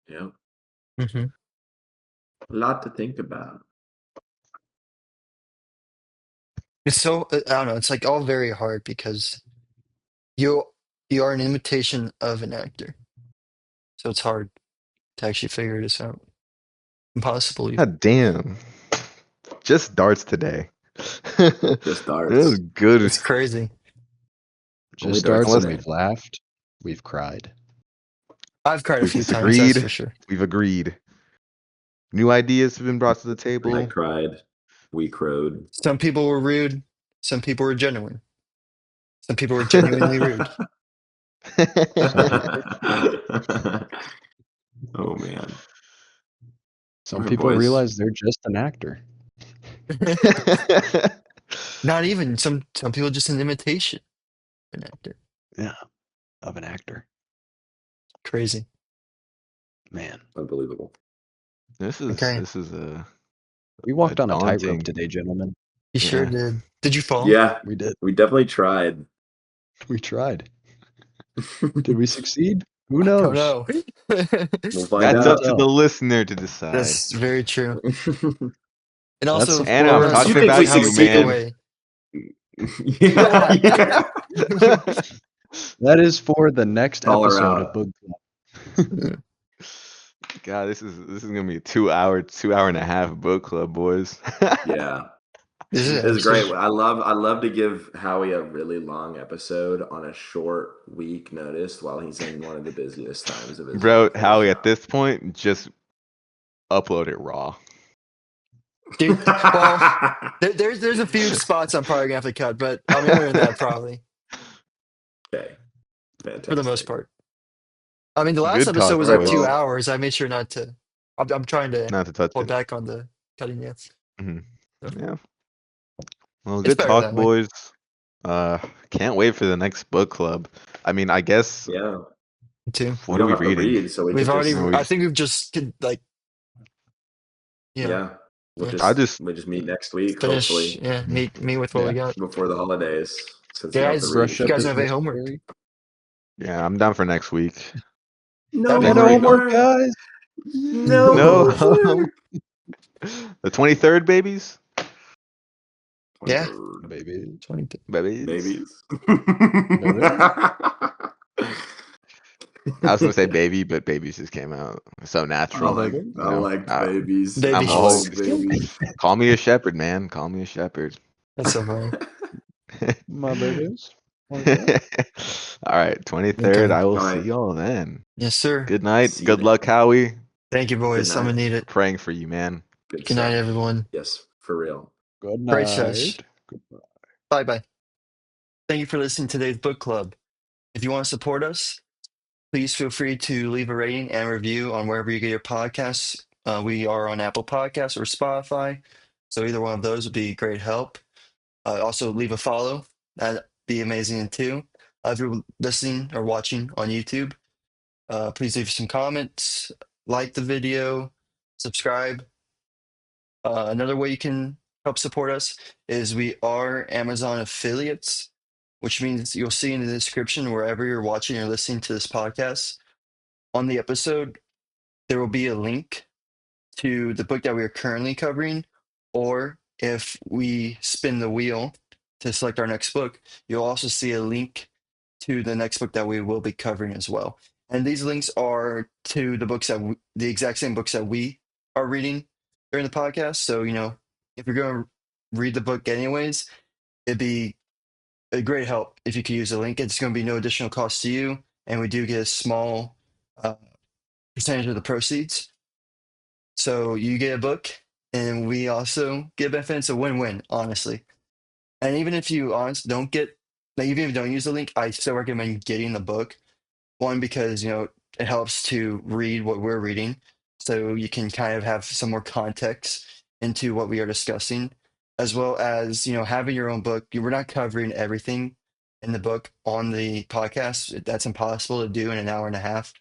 Yeah. Hmm. A lot to think about. It's so I don't know. It's like all very hard because you you are an imitation of an actor, so it's hard to actually figure this out. Impossible even. God damn. Just darts today. Just It was darts. good. It's crazy. Only Just darts starts and today. we've laughed. We've cried. I've cried a We've few times, that's disagreed. for sure. We've agreed. New ideas have been brought to the I table. cried. We crowed. Some people were rude. Some people were genuine. Some people were genuinely rude. Some people, Oh man. All some right, people boys. realize they're just an actor. Not even some people just an imitation of an actor. Yeah, of an actor. Crazy. Man, Unbelievable. Okay, This is we a walked on a tightrope daunting. today, gentlemen. you sure Yeah. did. Did you fall? Yeah, We did. we definitely tried. We tried. Did we succeed? Who I don't knows? know. We'll find Time That's will up out. to the tell. listener to decide. That's very true. You And That's also the Anna, for I'm four. us, talking think about we how you, we take succeeded? man. away. Yeah, yeah. That is for the next Call her episode of out. Book Club. God, this is gonna be a 2 hour and a half book club, boys. Yeah. This is This is great. actually I love to give Howie a really long episode on a short week notice while he's in one of the busiest times of his Bro, life right Howie, at now. this point, just upload it raw. dude. Well, there's a few spots I'm probably gonna have to cut, but I mean other than that, probably Okay, for the most fantastic. part. I mean the last Good episode talk, was All right, like boys. well,2 hours. I made sure not to. I'm trying to Not to touch hold it. back on the cutting yet. Hmm. So Yeah. Well, it's good better talk, that way. boys. Can't wait for the next book club. I mean, I guess yeah, Too. we what are don't we have to reading? read, so we We've could already. You know, just we I just think we've just like yeah, we'll yeah, I just just we just meet next week, finish hopefully, meet with what we Yeah. got. before the holidays, since we don't have to Guys, read Brush if you up again. guys as don't have any homework, necessary. yeah, I'm down for next week. that'd No be Oh, no great. homework, homework. guys. No No, homework. the 23rd, babies, Yeah, 23rd, Baby. 20. babies. babies. Baby. I was gonna say baby, but babies just came out so I My natural. like baby. You I know, like babies. Baby I'm I a whole. shoes. like babies. Call me a shepherd, man. Call me a shepherd. That's so funny. My babies. Okay. All right, 23rd. Okay. I will All see right. y'all then. Yes, sir. Good night. See you Good luck, then. Howie. Thank you, Good boys. I'm night. gonna need We're it. praying for you, man. Good Good night, stuff. everyone. Yes, for real. Good Great sesh. night. Goodbye. Bye bye. Thank you for listening to today's book club. If you want to support us, please feel free to leave a rating and review on wherever you get your podcasts. We are on Apple Podcasts or Spotify, so either one of those would be great help. Also, leave a follow. That'd be amazing too. If you're listening or watching on YouTube, please leave some comments, like the video, subscribe. Another way you can help support us is we are Amazon affiliates, which means you'll see in the description wherever you're watching or listening to this podcast on the episode, there will be a link to the book that we are currently covering, or if we spin the wheel to select our next book, you'll also see a link to the next book that we will be covering as well. And these links are to the books that the exact same books that we are reading during the podcast. So, if you're going to read the book anyways, it'd be a great help if you could use the link. It's going to be no additional cost to you, and we do get a small uh, percentage of the proceeds. So you get a book, and we also get benefits. It's a win-win, honestly. And even if you don't get, like, even if you don't use the link, I still recommend getting the book. One, because it helps to read what we're reading, so you can kind of have some more context into what we are discussing, as well as having your own book. We're not covering everything in the book on the podcast. That's impossible to do in an hour and a half.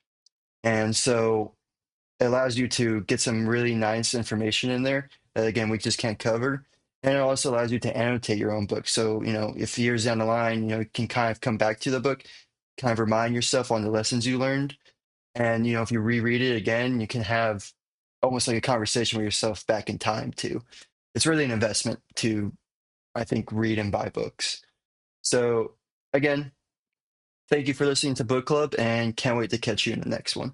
And so it allows you to get some really nice information in there that, again, we just can't cover. And it also allows you to annotate your own book. So, if years down the line, you can kind of come back to the book, kind of remind yourself on the lessons you learned. And, if you reread it again, you can have almost like a conversation with yourself back in time too. It's really an investment to, I think, read and buy books. So again, thank you for listening to Book Club and can't wait to catch you in the next one.